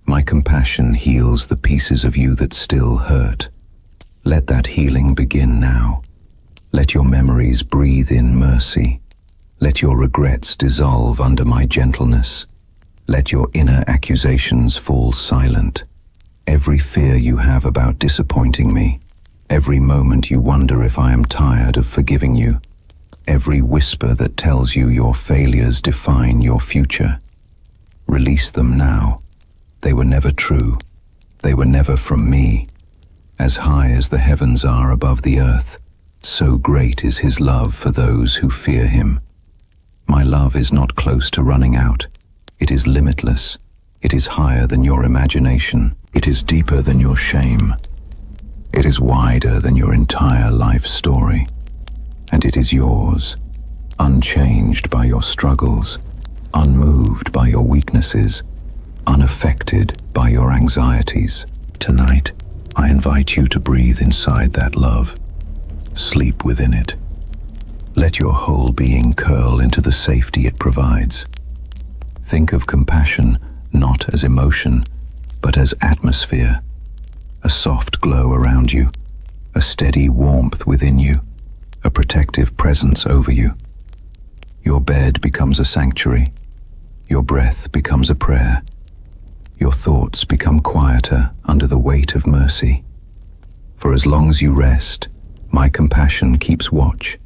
My compassion heals the pieces of you that still hurt. Let that healing begin now. Let your memories breathe in mercy. Let your regrets dissolve under my gentleness. Let your inner accusations fall silent. Every fear you have about disappointing me, every moment you wonder if I am tired of forgiving you, every whisper that tells you your failures define your future, release them now. They were never true. They were never from me. As high as the heavens are above the earth, so great is his love for those who fear him. My love is not close to running out. It is limitless. It is higher than your imagination. It is deeper than your shame. It is wider than your entire life story. And it is yours, unchanged by your struggles, unmoved by your weaknesses, unaffected by your anxieties. Tonight, I invite you to breathe inside that love. Sleep within it. Let your whole being curl into the safety it provides. Think of compassion not as emotion, but as atmosphere. A soft glow around you, a steady warmth within you, a protective presence over you. Your bed becomes a sanctuary. Your breath becomes a prayer. Your thoughts become quieter under the weight of mercy. For as long as you rest, my compassion keeps watch.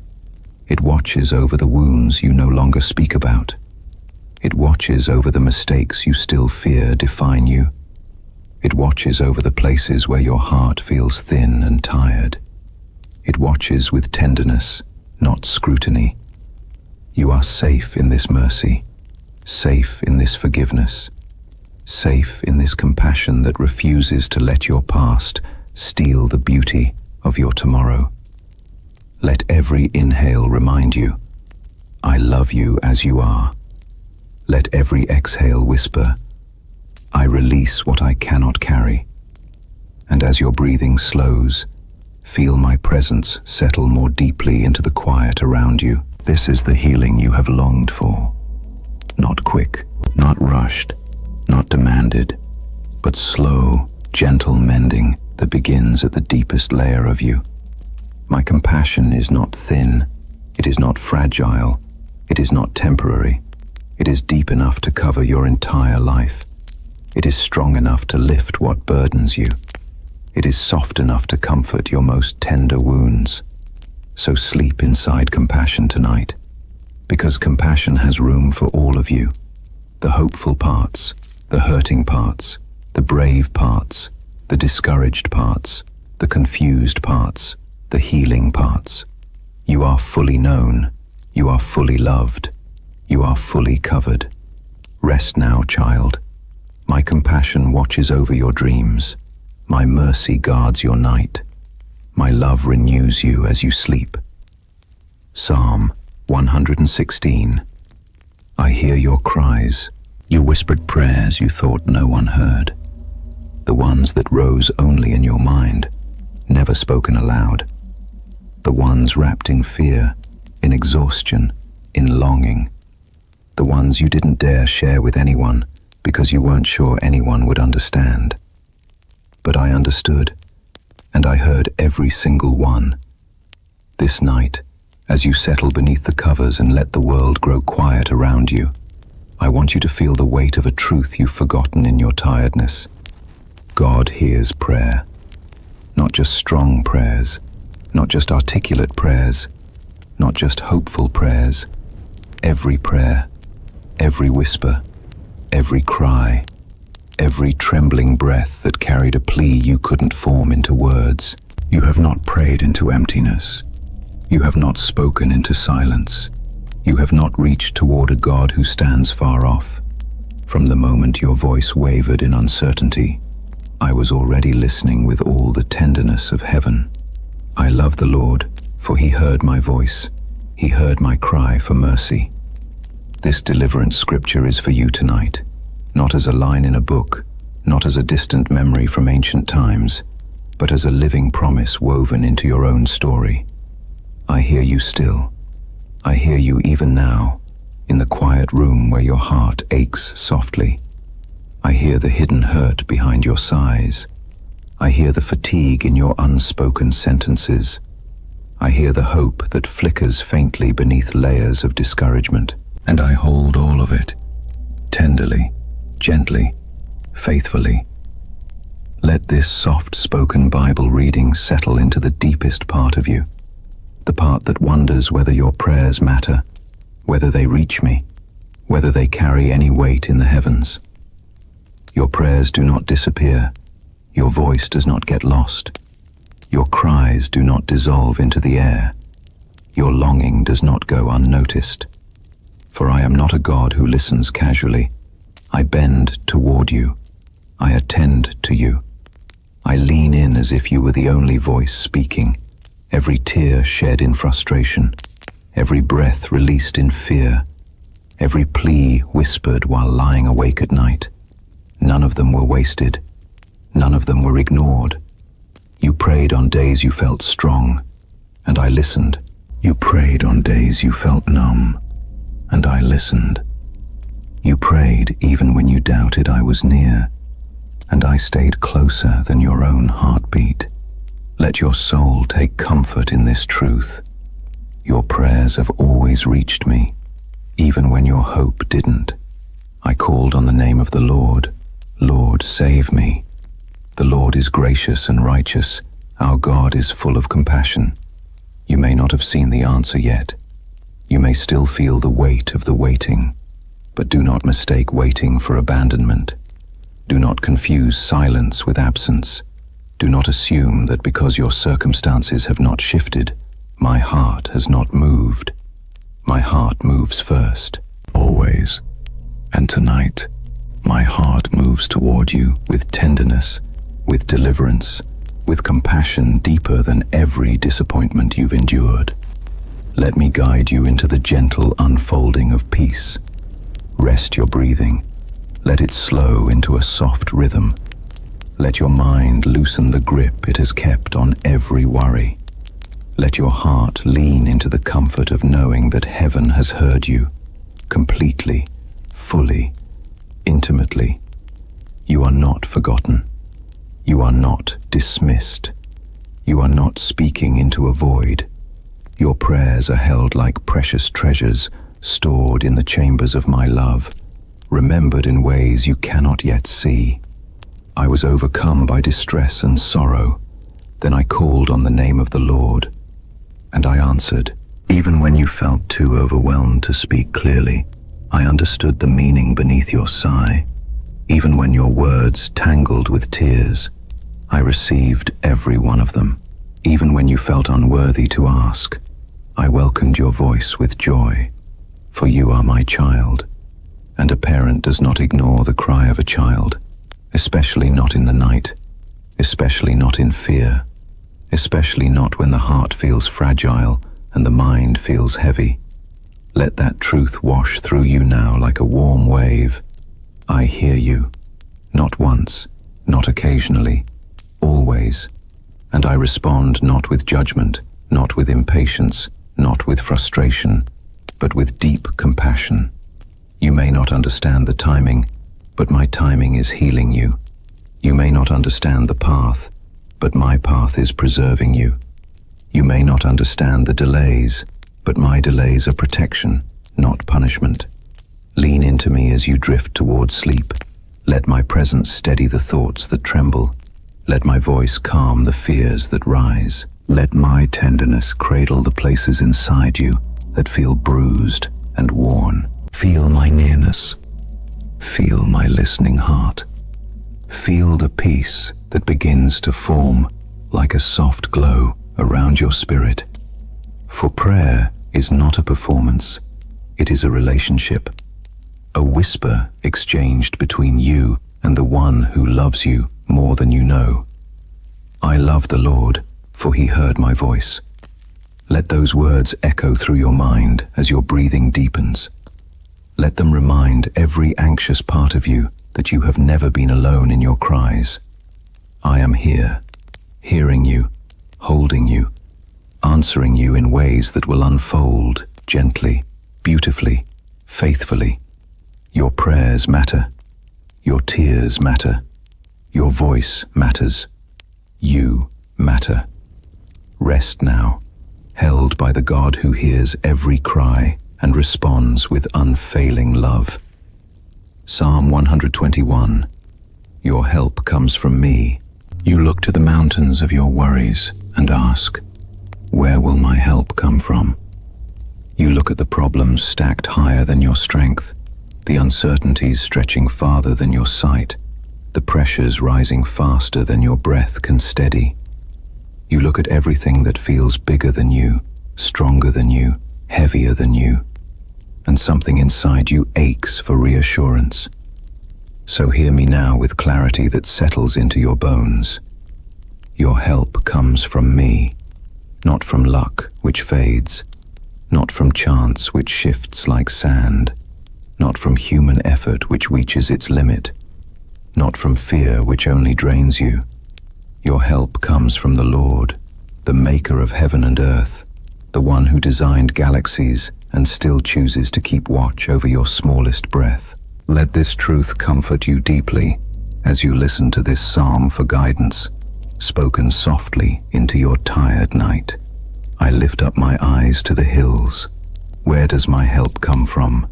It watches over the wounds you no longer speak about. It watches over the mistakes you still fear define you. It watches over the places where your heart feels thin and tired. It watches with tenderness, not scrutiny. You are safe in this mercy, safe in this forgiveness, safe in this compassion that refuses to let your past steal the beauty of your tomorrow. Let every inhale remind you, I love you as you are. Let every exhale whisper, I release what I cannot carry. And as your breathing slows, feel my presence settle more deeply into the quiet around you. This is the healing you have longed for. Not quick, not rushed, not demanded, but slow, gentle mending that begins at the deepest layer of you. My compassion is not thin, it is not fragile, it is not temporary. It is deep enough to cover your entire life. It is strong enough to lift what burdens you. It is soft enough to comfort your most tender wounds. So sleep inside compassion tonight, because compassion has room for all of you. The hopeful parts, the hurting parts, the brave parts, the discouraged parts, the confused parts, the healing parts. You are fully known. You are fully loved. You are fully covered. Rest now, child. My compassion watches over your dreams. My mercy guards your night. My love renews you as you sleep. Psalm 116. I hear your cries, you whispered prayers you thought no one heard. The ones that rose only in your mind, never spoken aloud. The ones wrapped in fear, in exhaustion, in longing. The ones you didn't dare share with anyone because you weren't sure anyone would understand. But I understood, and I heard every single one. This night, as you settle beneath the covers and let the world grow quiet around you, I want you to feel the weight of a truth you've forgotten in your tiredness. God hears prayer. Not just strong prayers, not just articulate prayers, not just hopeful prayers. Every prayer, every whisper, every cry, every trembling breath that carried a plea you couldn't form into words. You have not prayed into emptiness. You have not spoken into silence. You have not reached toward a God who stands far off. From the moment your voice wavered in uncertainty, I was already listening with all the tenderness of heaven. I love the Lord, for he heard my voice. He heard my cry for mercy. This deliverance scripture is for you tonight, not as a line in a book, not as a distant memory from ancient times, but as a living promise woven into your own story. I hear you still. I hear you even now, in the quiet room where your heart aches softly. I hear the hidden hurt behind your sighs. I hear the fatigue in your unspoken sentences. I hear the hope that flickers faintly beneath layers of discouragement. And I hold all of it, tenderly, gently, faithfully. Let this soft-spoken Bible reading settle into the deepest part of you, the part that wonders whether your prayers matter, whether they reach me, whether they carry any weight in the heavens. Your prayers do not disappear. Your voice does not get lost. Your cries do not dissolve into the air. Your longing does not go unnoticed. For I am not a God who listens casually. I bend toward you. I attend to you. I lean in as if you were the only voice speaking. Every tear shed in frustration, every breath released in fear, every plea whispered while lying awake at night. None of them were wasted. None of them were ignored. You prayed on days you felt strong, and I listened. You prayed on days you felt numb, and I listened. You prayed even when you doubted I was near, and I stayed closer than your own heartbeat. Let your soul take comfort in this truth. Your prayers have always reached me, even when your hope didn't. I called on the name of the Lord. Lord, save me. The Lord is gracious and righteous. Our God is full of compassion. You may not have seen the answer yet. You may still feel the weight of the waiting, but do not mistake waiting for abandonment. Do not confuse silence with absence. Do not assume that because your circumstances have not shifted, my heart has not moved. My heart moves first, always. And tonight, my heart moves toward you with tenderness, with deliverance, with compassion deeper than every disappointment you've endured. Let me guide you into the gentle unfolding of peace. Rest your breathing. Let it slow into a soft rhythm. Let your mind loosen the grip it has kept on every worry. Let your heart lean into the comfort of knowing that heaven has heard you, completely, fully, intimately. You are not forgotten. You are not dismissed. You are not speaking into a void. Your prayers are held like precious treasures, stored in the chambers of my love, remembered in ways you cannot yet see. I was overcome by distress and sorrow. Then I called on the name of the Lord, and I answered. Even when you felt too overwhelmed to speak clearly, I understood the meaning beneath your sigh. Even when your words tangled with tears, I received every one of them. Even when you felt unworthy to ask, I welcomed your voice with joy. For you are my child, and a parent does not ignore the cry of a child, especially not in the night, especially not in fear, especially not when the heart feels fragile and the mind feels heavy. Let that truth wash through you now like a warm wave. I hear you, not once, not occasionally, always, and I respond not with judgment, not with impatience, not with frustration, but with deep compassion. You may not understand the timing, but my timing is healing you. You may not understand the path, but my path is preserving you. You may not understand the delays, but my delays are protection, not punishment. Lean into me as you drift toward sleep. Let my presence steady the thoughts that tremble. Let my voice calm the fears that rise. Let my tenderness cradle the places inside you that feel bruised and worn. Feel my nearness. Feel my listening heart. Feel the peace that begins to form like a soft glow around your spirit. For prayer is not a performance, it is a relationship, a whisper exchanged between you and the one who loves you more than you know. I love the Lord, for he heard my voice. Let those words echo through your mind as your breathing deepens. Let them remind every anxious part of you that you have never been alone in your cries. I am here, hearing you, holding you, answering you in ways that will unfold gently, beautifully, faithfully. Your prayers matter. Your tears matter. Your voice matters. You matter. Rest now, held by the God who hears every cry and responds with unfailing love. Psalm 121. Your help comes from me. You look to the mountains of your worries and ask, where will my help come from? You look at the problems stacked higher than your strength, the uncertainties stretching farther than your sight, the pressures rising faster than your breath can steady. You look at everything that feels bigger than you, stronger than you, heavier than you, and something inside you aches for reassurance. So hear me now with clarity that settles into your bones. Your help comes from me, not from luck, which fades, not from chance, which shifts like sand, not from human effort, which reaches its limit, not from fear, which only drains you. Your help comes from the Lord, the maker of heaven and earth, the one who designed galaxies and still chooses to keep watch over your smallest breath. Let this truth comfort you deeply as you listen to this psalm for guidance, spoken softly into your tired night. I lift up my eyes to the hills. Where does my help come from?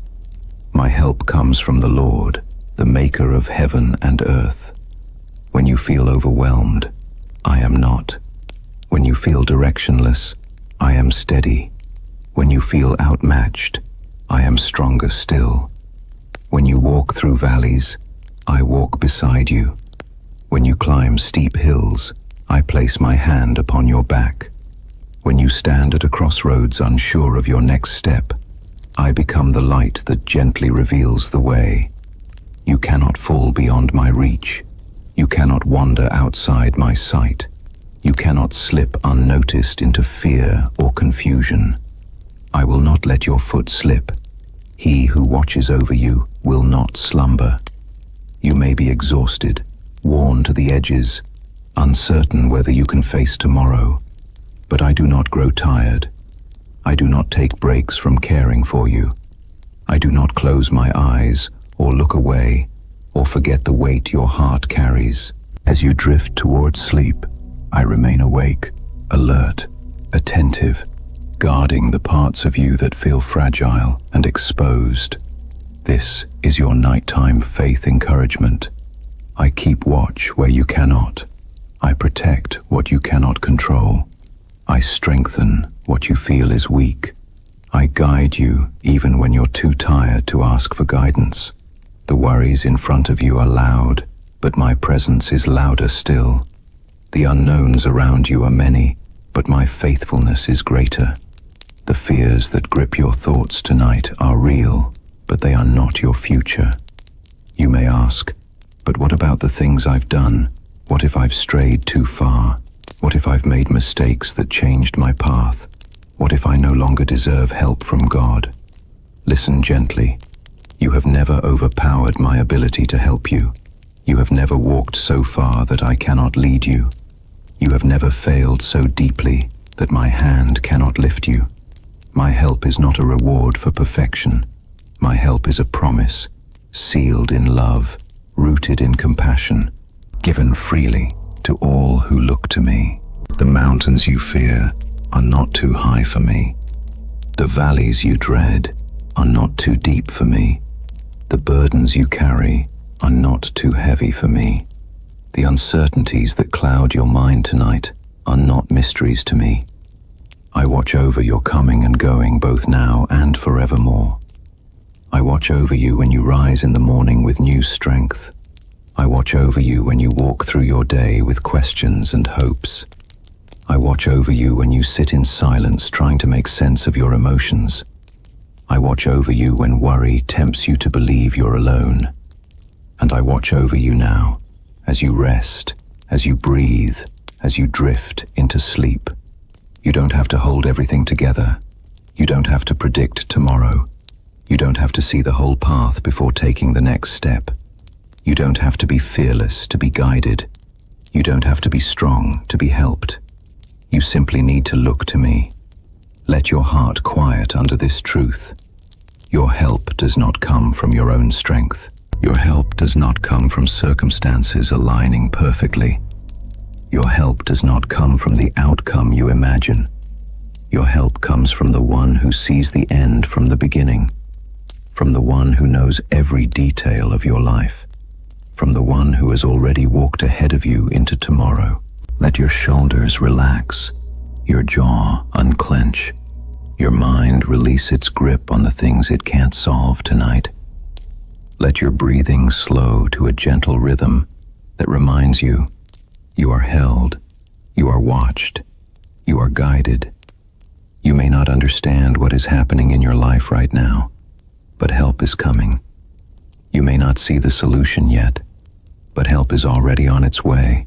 My help comes from the Lord, the maker of heaven and earth. When you feel overwhelmed, I am not. When you feel directionless, I am steady. When you feel outmatched, I am stronger still. When you walk through valleys, I walk beside you. When you climb steep hills, I place my hand upon your back. When you stand at a crossroads unsure of your next step, I become the light that gently reveals the way. You cannot fall beyond my reach. You cannot wander outside my sight. You cannot slip unnoticed into fear or confusion. I will not let your foot slip. He who watches over you will not slumber. You may be exhausted, worn to the edges, uncertain whether you can face tomorrow. But I do not grow tired. I do not take breaks from caring for you. I do not close my eyes or look away or forget the weight your heart carries. As you drift towards sleep, I remain awake, alert, attentive, guarding the parts of you that feel fragile and exposed. This is your nighttime faith encouragement. I keep watch where you cannot. I protect what you cannot control. I strengthen what you feel is weak. I guide you even when you're too tired to ask for guidance. The worries in front of you are loud, but my presence is louder still. The unknowns around you are many, but my faithfulness is greater. The fears that grip your thoughts tonight are real, but they are not your future. You may ask, but what about the things I've done? What if I've strayed too far? What if I've made mistakes that changed my path? What if I no longer deserve help from God? Listen gently. You have never overpowered my ability to help you. You have never walked so far that I cannot lead you. You have never failed so deeply that my hand cannot lift you. My help is not a reward for perfection. My help is a promise, sealed in love, rooted in compassion, given freely to all who look to me. The mountains you fear are not too high for me. The valleys you dread are not too deep for me. The burdens you carry are not too heavy for me. The uncertainties that cloud your mind tonight are not mysteries to me. I watch over your coming and going both now and forevermore. I watch over you when you rise in the morning with new strength. I watch over you when you walk through your day with questions and hopes. I watch over you when you sit in silence trying to make sense of your emotions. I watch over you when worry tempts you to believe you're alone. And I watch over you now, as you rest, as you breathe, as you drift into sleep. You don't have to hold everything together. You don't have to predict tomorrow. You don't have to see the whole path before taking the next step. You don't have to be fearless to be guided. You don't have to be strong to be helped. You simply need to look to me. Let your heart quiet under this truth. Your help does not come from your own strength. Your help does not come from circumstances aligning perfectly. Your help does not come from the outcome you imagine. Your help comes from the one who sees the end from the beginning, from the one who knows every detail of your life, from the one who has already walked ahead of you into tomorrow. Let your shoulders relax, your jaw unclench, your mind release its grip on the things it can't solve tonight. Let your breathing slow to a gentle rhythm that reminds you you are held, you are watched, you are guided. You may not understand what is happening in your life right now, but help is coming. You may not see the solution yet, but help is already on its way.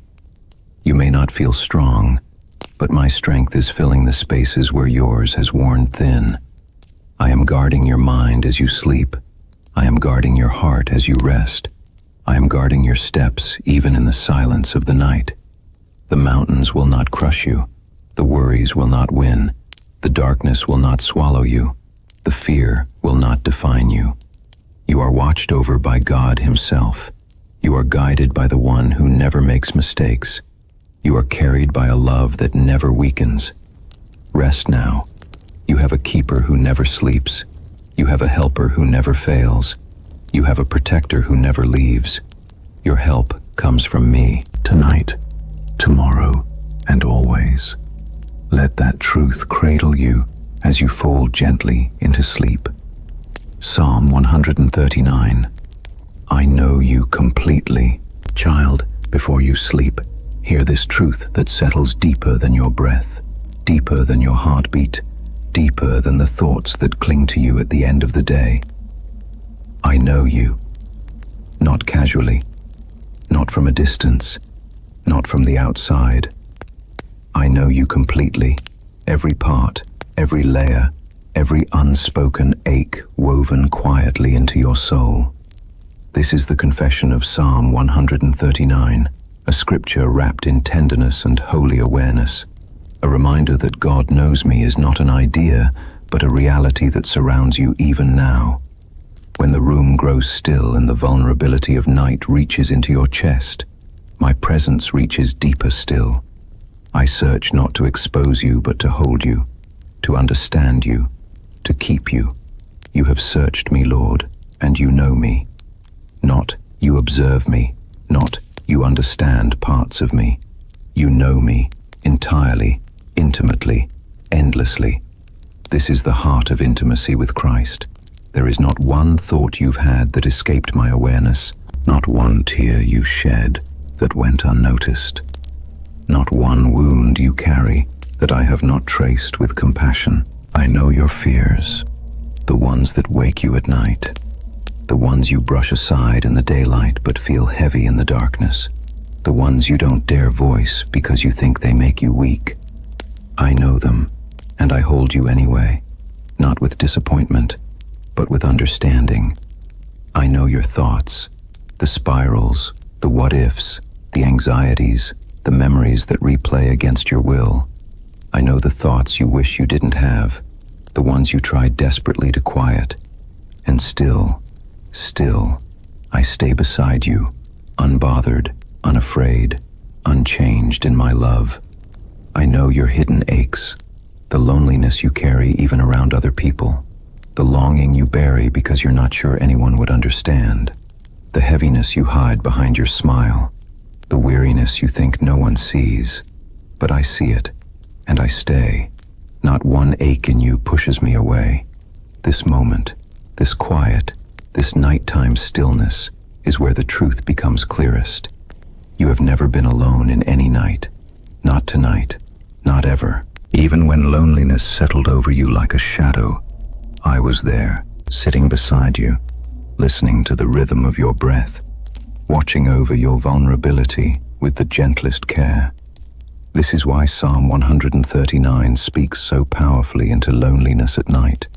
You may not feel strong, but my strength is filling the spaces where yours has worn thin. I am guarding your mind as you sleep. I am guarding your heart as you rest. I am guarding your steps even in the silence of the night. The mountains will not crush you. The worries will not win. The darkness will not swallow you. The fear will not define you. You are watched over by God Himself. You are guided by the one who never makes mistakes. You are carried by a love that never weakens. Rest now. You have a keeper who never sleeps. You have a helper who never fails. You have a protector who never leaves. Your help comes from me. Tonight, tomorrow, and always. Let that truth cradle you as you fall gently into sleep. Psalm 139. I know you completely. Child, before you sleep, hear this truth that settles deeper than your breath, deeper than your heartbeat, deeper than the thoughts that cling to you at the end of the day. I know you. Not casually, not from a distance, not from the outside. I know you completely, every part, every layer, every unspoken ache woven quietly into your soul. This is the confession of Psalm 139, a scripture wrapped in tenderness and holy awareness, a reminder that God knows me is not an idea, but a reality that surrounds you even now. When the room grows still and the vulnerability of night reaches into your chest, my presence reaches deeper still. I search not to expose you, but to hold you, to understand you, to keep you. You have searched me, Lord, and you know me. Not you observe me, not you understand parts of me. You know me entirely, intimately, endlessly. This is the heart of intimacy with Christ. There is not one thought you've had that escaped my awareness, not one tear you shed that went unnoticed. Not one wound you carry that I have not traced with compassion. I know your fears, the ones that wake you at night, the ones you brush aside in the daylight but feel heavy in the darkness, the ones you don't dare voice because you think they make you weak. I know them, and I hold you anyway, not with disappointment, but with understanding. I know your thoughts, the spirals, the what-ifs, the anxieties, the memories that replay against your will. I know the thoughts you wish you didn't have, the ones you tried desperately to quiet. And still, I stay beside you, unbothered, unafraid, unchanged in my love. I know your hidden aches, the loneliness you carry even around other people, the longing you bury because you're not sure anyone would understand, the heaviness you hide behind your smile, the weariness you think no one sees, but I see it, and I stay. Not one ache in you pushes me away. This moment, this quiet, this nighttime stillness is where the truth becomes clearest. You have never been alone in any night. Not tonight, not ever. Even when loneliness settled over you like a shadow, I was there, sitting beside you, listening to the rhythm of your breath, watching over your vulnerability with the gentlest care. This is why Psalm 139 speaks so powerfully into loneliness at night,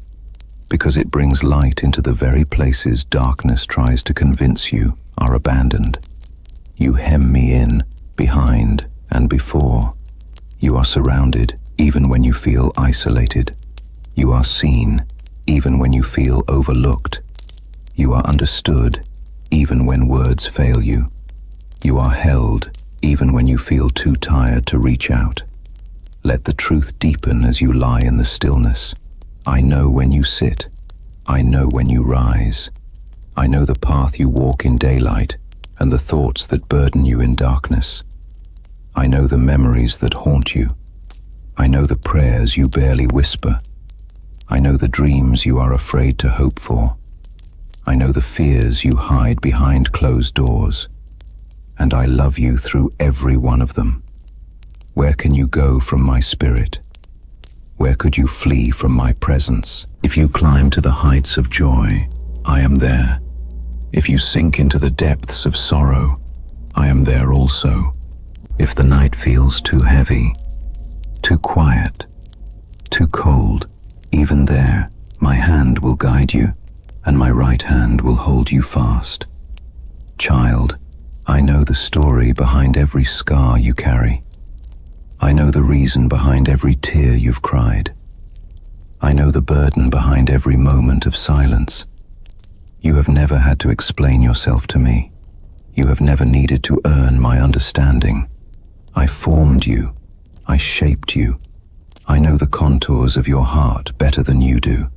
because it brings light into the very places darkness tries to convince you are abandoned. You hem me in, behind and before. You are surrounded even when you feel isolated. You are seen even when you feel overlooked. You are understood even when words fail you. You are held even when you feel too tired to reach out. Let the truth deepen as you lie in the stillness. I know when you sit. I know when you rise. I know the path you walk in daylight and the thoughts that burden you in darkness. I know the memories that haunt you. I know the prayers you barely whisper. I know the dreams you are afraid to hope for. I know the fears you hide behind closed doors. And I love you through every one of them. Where can you go from my spirit? Where could you flee from my presence? If you climb to the heights of joy, I am there. If you sink into the depths of sorrow, I am there also. If the night feels too heavy, too quiet, too cold, even there, my hand will guide you, and my right hand will hold you fast. Child, I know the story behind every scar you carry, I know the reason behind every tear you've cried. I know the burden behind every moment of silence. You have never had to explain yourself to me. You have never needed to earn my understanding. I formed you. I shaped you. I know the contours of your heart better than you do.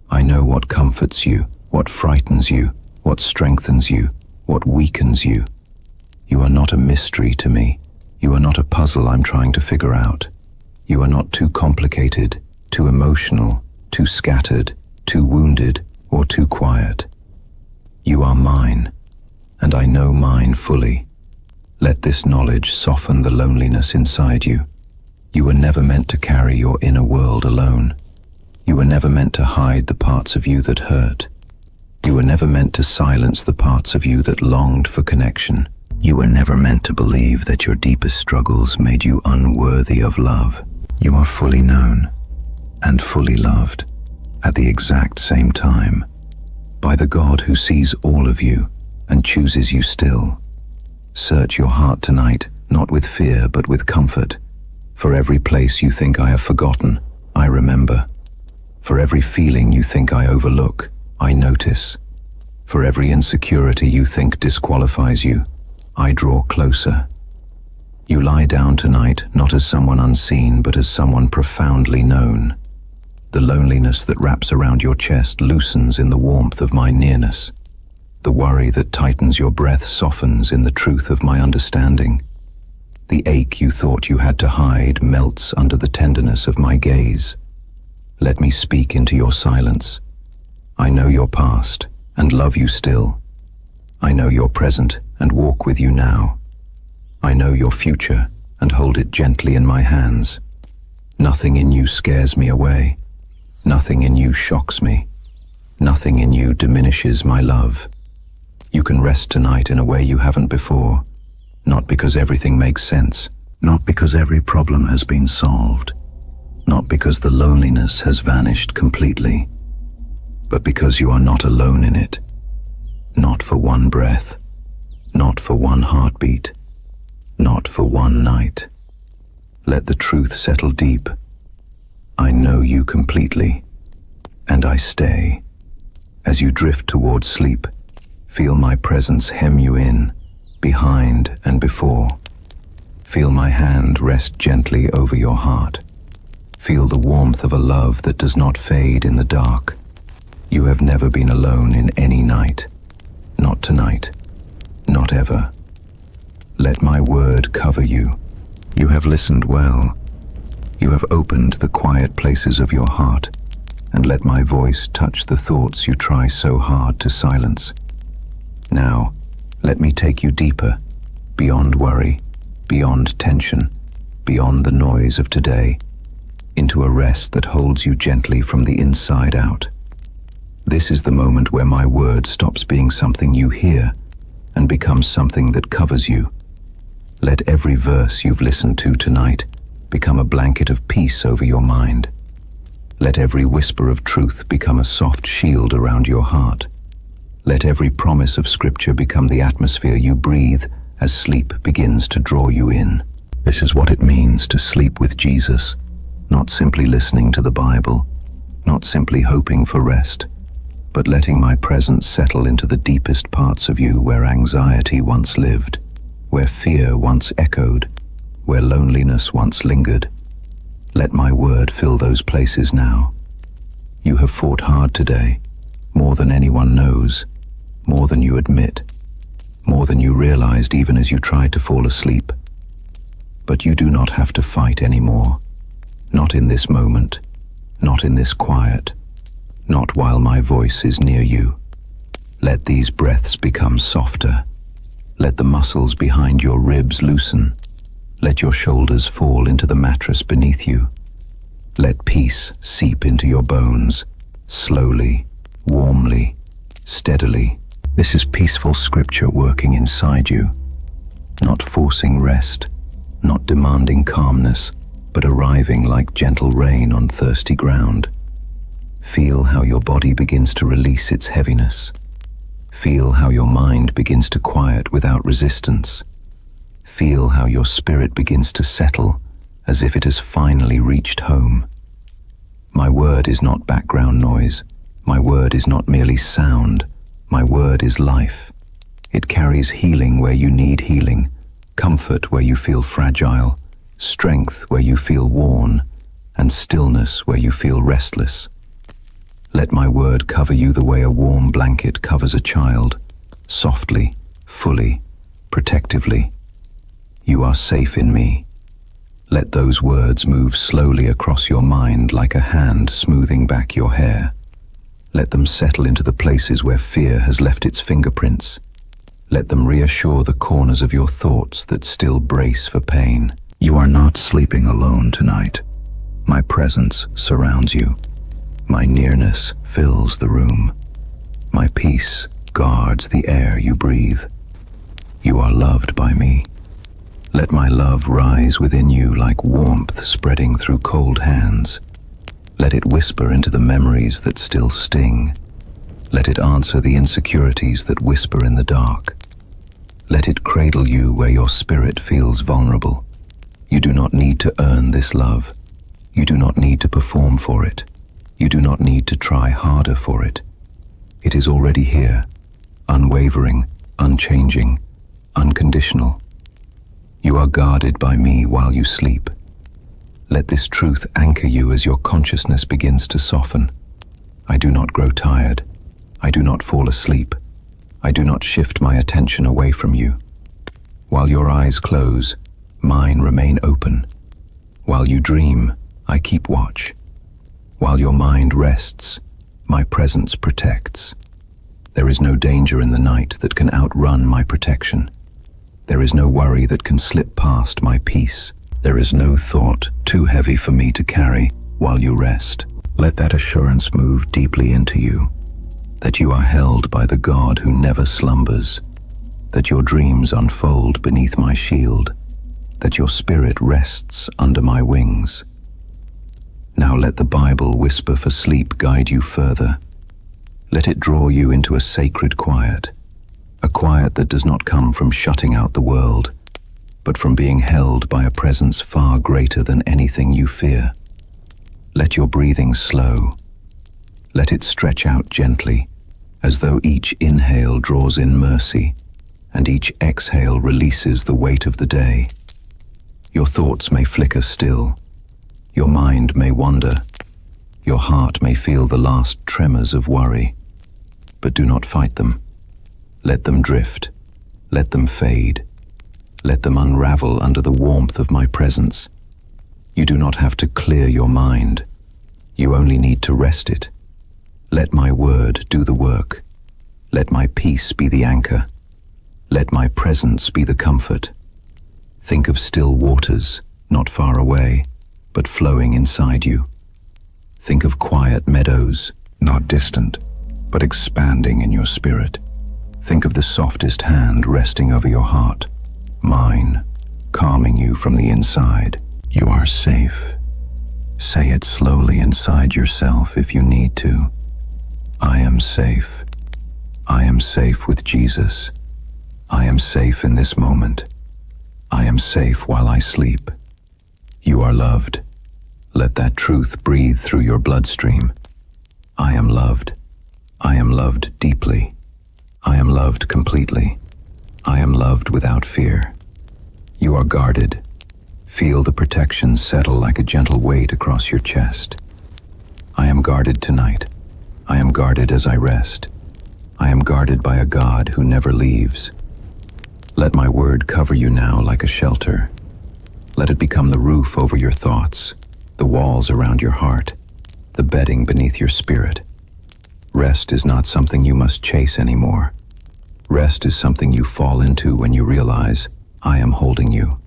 I know what comforts you, what frightens you, what strengthens you, what weakens you. You are not a mystery to me. You are not a puzzle I'm trying to figure out. You are not too complicated, too emotional, too scattered, too wounded, or too quiet. You are mine, and I know mine fully. Let this knowledge soften the loneliness inside you. You were never meant to carry your inner world alone. You were never meant to hide the parts of you that hurt. You were never meant to silence the parts of you that longed for connection. You were never meant to believe that your deepest struggles made you unworthy of love. You are fully known and fully loved at the exact same time by the God who sees all of you and chooses you still. Search your heart tonight, not with fear but with comfort. For every place you think I have forgotten, I remember. For every feeling you think I overlook, I notice. For every insecurity you think disqualifies you, I draw closer. You lie down tonight not as someone unseen but as someone profoundly known. The loneliness that wraps around your chest loosens in the warmth of my nearness. The worry that tightens your breath softens in the truth of my understanding. The ache you thought you had to hide melts under the tenderness of my gaze. Let me speak into your silence. I know your past and love you still. I know your present and walk with you now. I know your future and hold it gently in my hands. Nothing in you scares me away. Nothing in you shocks me. Nothing in you diminishes my love. You can rest tonight in a way you haven't before. Not because everything makes sense, not because every problem has been solved, not because the loneliness has vanished completely, but because you are not alone in it. Not for one breath, not for one heartbeat, not for one night. Let the truth settle deep. I know you completely, and I stay. As you drift towards sleep, feel my presence hem you in, behind and before. Feel my hand rest gently over your heart. Feel the warmth of a love that does not fade in the dark. You have never been alone in any night. Not tonight. Not ever. Let my word cover you. You have listened well. You have opened the quiet places of your heart and let my voice touch the thoughts you try so hard to silence. Now, let me take you deeper, beyond worry, beyond tension, beyond the noise of today, into a rest that holds you gently from the inside out. This is the moment where my word stops being something you hear and becomes something that covers you. Let every verse you've listened to tonight become a blanket of peace over your mind. Let every whisper of truth become a soft shield around your heart. Let every promise of Scripture become the atmosphere you breathe as sleep begins to draw you in. This is what it means to sleep with Jesus, not simply listening to the Bible, not simply hoping for rest, but letting my presence settle into the deepest parts of you where anxiety once lived, where fear once echoed, where loneliness once lingered. Let my word fill those places now. You have fought hard today, more than anyone knows, more than you admit, more than you realized even as you tried to fall asleep. But you do not have to fight anymore. Not in this moment, not in this quiet, not while my voice is near you. Let these breaths become softer. Let the muscles behind your ribs loosen. Let your shoulders fall into the mattress beneath you. Let peace seep into your bones, slowly, warmly, steadily. This is peaceful Scripture working inside you, not forcing rest, not demanding calmness, but arriving like gentle rain on thirsty ground. Feel how your body begins to release its heaviness. Feel how your mind begins to quiet without resistance. Feel how your spirit begins to settle as if it has finally reached home. My word is not background noise. My word is not merely sound. My word is life. It carries healing where you need healing, comfort where you feel fragile, strength where you feel worn, and stillness where you feel restless. Let my word cover you the way a warm blanket covers a child, softly, fully, protectively. You are safe in me. Let those words move slowly across your mind like a hand smoothing back your hair. Let them settle into the places where fear has left its fingerprints. Let them reassure the corners of your thoughts that still brace for pain. You are not sleeping alone tonight. My presence surrounds you. My nearness fills the room. My peace guards the air you breathe. You are loved by me. Let my love rise within you like warmth spreading through cold hands. Let it whisper into the memories that still sting. Let it answer the insecurities that whisper in the dark. Let it cradle you where your spirit feels vulnerable. You do not need to earn this love. You do not need to perform for it. You do not need to try harder for it. It is already here, unwavering, unchanging, unconditional. You are guarded by me while you sleep. Let this truth anchor you as your consciousness begins to soften. I do not grow tired. I do not fall asleep. I do not shift my attention away from you. While your eyes close, mine remain open. While you dream, I keep watch. While your mind rests, my presence protects. There is no danger in the night that can outrun my protection. There is no worry that can slip past my peace. There is no thought too heavy for me to carry while you rest. Let that assurance move deeply into you, that you are held by the God who never slumbers, that your dreams unfold beneath my shield, that your spirit rests under my wings. Now let the Bible whisper for sleep guide you further. Let it draw you into a sacred quiet, a quiet that does not come from shutting out the world, but from being held by a presence far greater than anything you fear. Let your breathing slow. Let it stretch out gently, as though each inhale draws in mercy, and each exhale releases the weight of the day. Your thoughts may flicker still. Your mind may wander. Your heart may feel the last tremors of worry. But do not fight them. Let them drift. Let them fade. Let them unravel under the warmth of my presence. You do not have to clear your mind. You only need to rest it. Let my word do the work. Let my peace be the anchor. Let my presence be the comfort. Think of still waters, not far away, but flowing inside you. Think of quiet meadows, not distant, but expanding in your spirit. Think of the softest hand resting over your heart, mine, calming you from the inside. You are safe. Say it slowly inside yourself if you need to. I am safe. I am safe with Jesus. I am safe in this moment. I am safe while I sleep. You are loved. Let that truth breathe through your bloodstream. I am loved. I am loved deeply. I am loved completely. I am loved without fear. You are guarded. Feel the protection settle like a gentle weight across your chest. I am guarded tonight. I am guarded as I rest. I am guarded by a God who never leaves. Let my word cover you now like a shelter. Let it become the roof over your thoughts, the walls around your heart, the bedding beneath your spirit. Rest is not something you must chase anymore. Rest is something you fall into when you realize, I am holding you.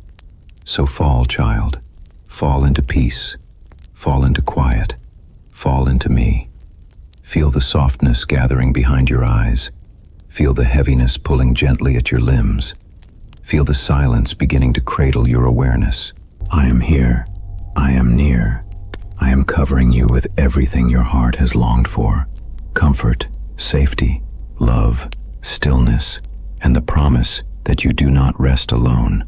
So fall, child. Fall into peace. Fall into quiet. Fall into me. Feel the softness gathering behind your eyes. Feel the heaviness pulling gently at your limbs. Feel the silence beginning to cradle your awareness. I am here. I am near. I am covering you with everything your heart has longed for. Comfort, safety, love, stillness, and the promise that you do not rest alone.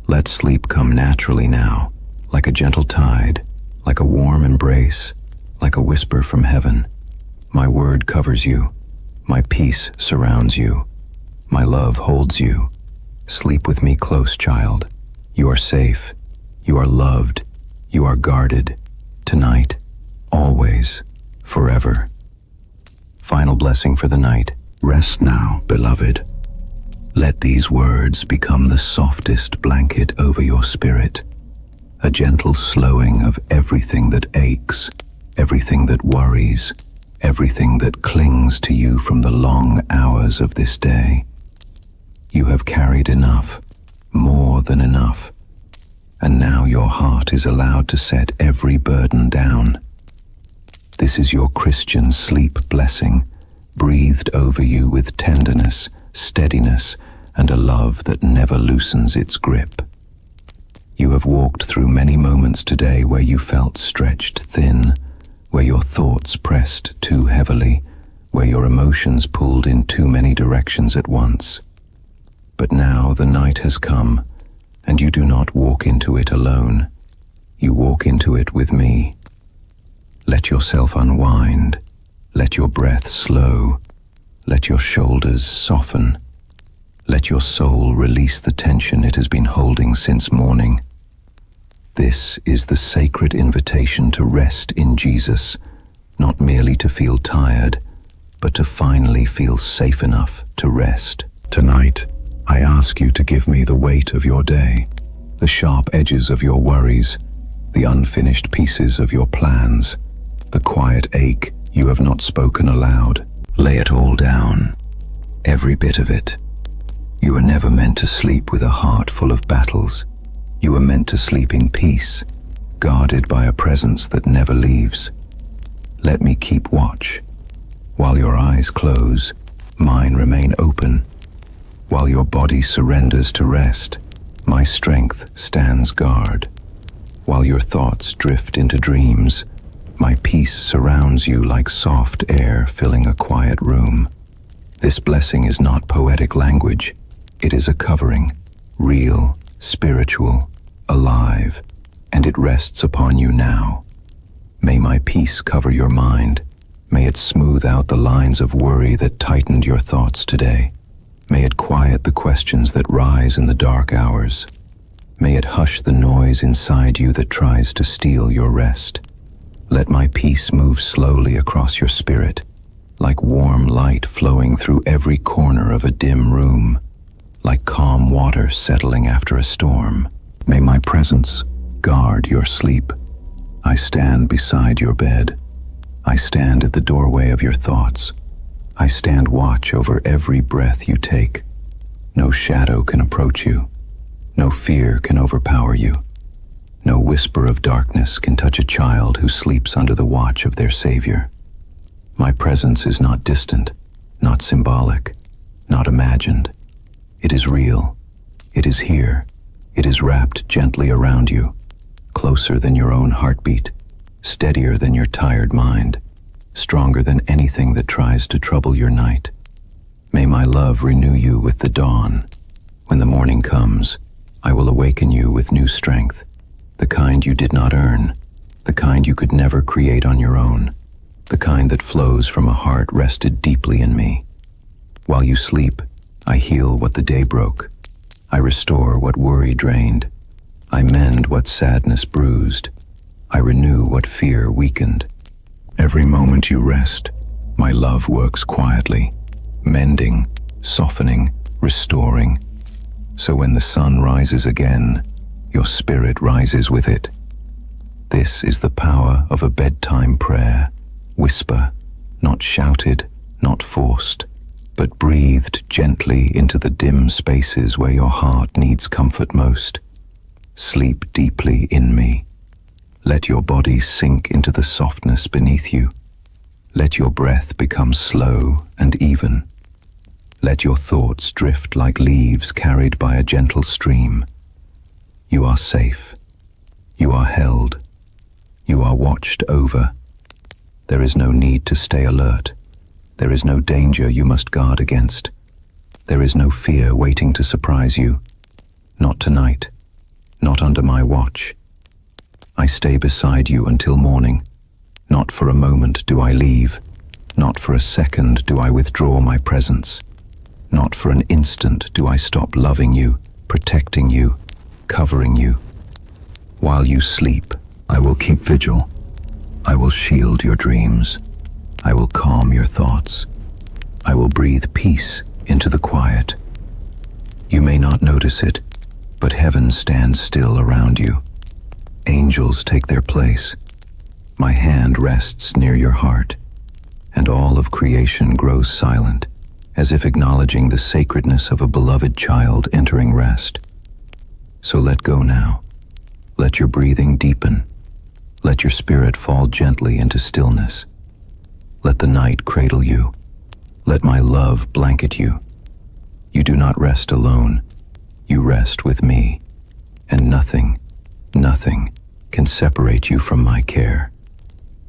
Let sleep come naturally now, like a gentle tide, like a warm embrace, like a whisper from heaven. My word covers you. My peace surrounds you. My love holds you. Sleep with me close, child. You are safe. You are loved. You are guarded. Tonight, always, forever. Final blessing for the night. Rest now, beloved. Let these words become the softest blanket over your spirit, a gentle slowing of everything that aches, everything that worries, everything that clings to you from the long hours of this day. You have carried enough, more than enough, and now your heart is allowed to set every burden down. This is your Christian sleep blessing, breathed over you with tenderness, steadiness, and a love that never loosens its grip. You have walked through many moments today where you felt stretched thin, where your thoughts pressed too heavily, where your emotions pulled in too many directions at once. But now the night has come, and you do not walk into it alone. You walk into it with me. Let yourself unwind. Let your breath slow. Let your shoulders soften. Let your soul release the tension it has been holding since morning. This is the sacred invitation to rest in Jesus, not merely to feel tired, but to finally feel safe enough to rest. Tonight, I ask you to give me the weight of your day, the sharp edges of your worries, the unfinished pieces of your plans, the quiet ache you have not spoken aloud. Lay it all down, every bit of it. You were never meant to sleep with a heart full of battles. You were meant to sleep in peace, guarded by a presence that never leaves. Let me keep watch. While your eyes close, mine remain open. While your body surrenders to rest, my strength stands guard. While your thoughts drift into dreams, my peace surrounds you like soft air filling a quiet room. This blessing is not poetic language. It is a covering, real, spiritual, alive, and it rests upon you now. May my peace cover your mind. May it smooth out the lines of worry that tightened your thoughts today. May it quiet the questions that rise in the dark hours. May it hush the noise inside you that tries to steal your rest. Let my peace move slowly across your spirit, like warm light flowing through every corner of a dim room, like calm water settling after a storm. May my presence guard your sleep. I stand beside your bed. I stand at the doorway of your thoughts. I stand watch over every breath you take. No shadow can approach you. No fear can overpower you. No whisper of darkness can touch a child who sleeps under the watch of their Savior. My presence is not distant, not symbolic, not imagined. It is real. It is here. It is wrapped gently around you, closer than your own heartbeat, steadier than your tired mind, stronger than anything that tries to trouble your night. May my love renew you with the dawn. When the morning comes, I will awaken you with new strength, the kind you did not earn, the kind you could never create on your own, the kind that flows from a heart rested deeply in me. While you sleep, I heal what the day broke. I restore what worry drained. I mend what sadness bruised. I renew what fear weakened. Every moment you rest, my love works quietly, mending, softening, restoring. So when the sun rises again, your spirit rises with it. This is the power of a bedtime prayer. Whisper, not shouted, not forced, but breathed gently into the dim spaces where your heart needs comfort most. Sleep deeply in me. Let your body sink into the softness beneath you. Let your breath become slow and even. Let your thoughts drift like leaves carried by a gentle stream. You are safe. You are held. You are watched over. There is no need to stay alert. There is no danger you must guard against. There is no fear waiting to surprise you. Not tonight. Not under my watch. I stay beside you until morning. Not for a moment do I leave. Not for a second do I withdraw my presence. Not for an instant do I stop loving you, protecting you, covering you. While you sleep, I will keep vigil. I will shield your dreams. I will calm your thoughts. I will breathe peace into the quiet. You may not notice it, but heaven stands still around you. Angels take their place. My hand rests near your heart, and all of creation grows silent, as if acknowledging the sacredness of a beloved child entering rest. So let go now. Let your breathing deepen. Let your spirit fall gently into stillness. Let the night cradle you. Let my love blanket you. You do not rest alone. You rest with me, and nothing can separate you from my care.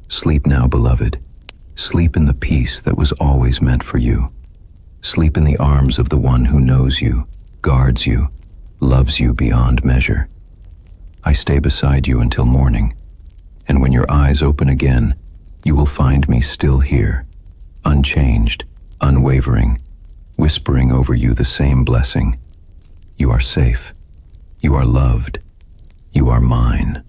Sleep now, beloved. Sleep in the peace that was always meant for you. Sleep in the arms of the one who knows you, guards you, loves you beyond measure. I stay beside you until morning, and when your eyes open again, you will find me still here, unchanged, unwavering, whispering over you the same blessing. You are safe. You are loved. You are mine.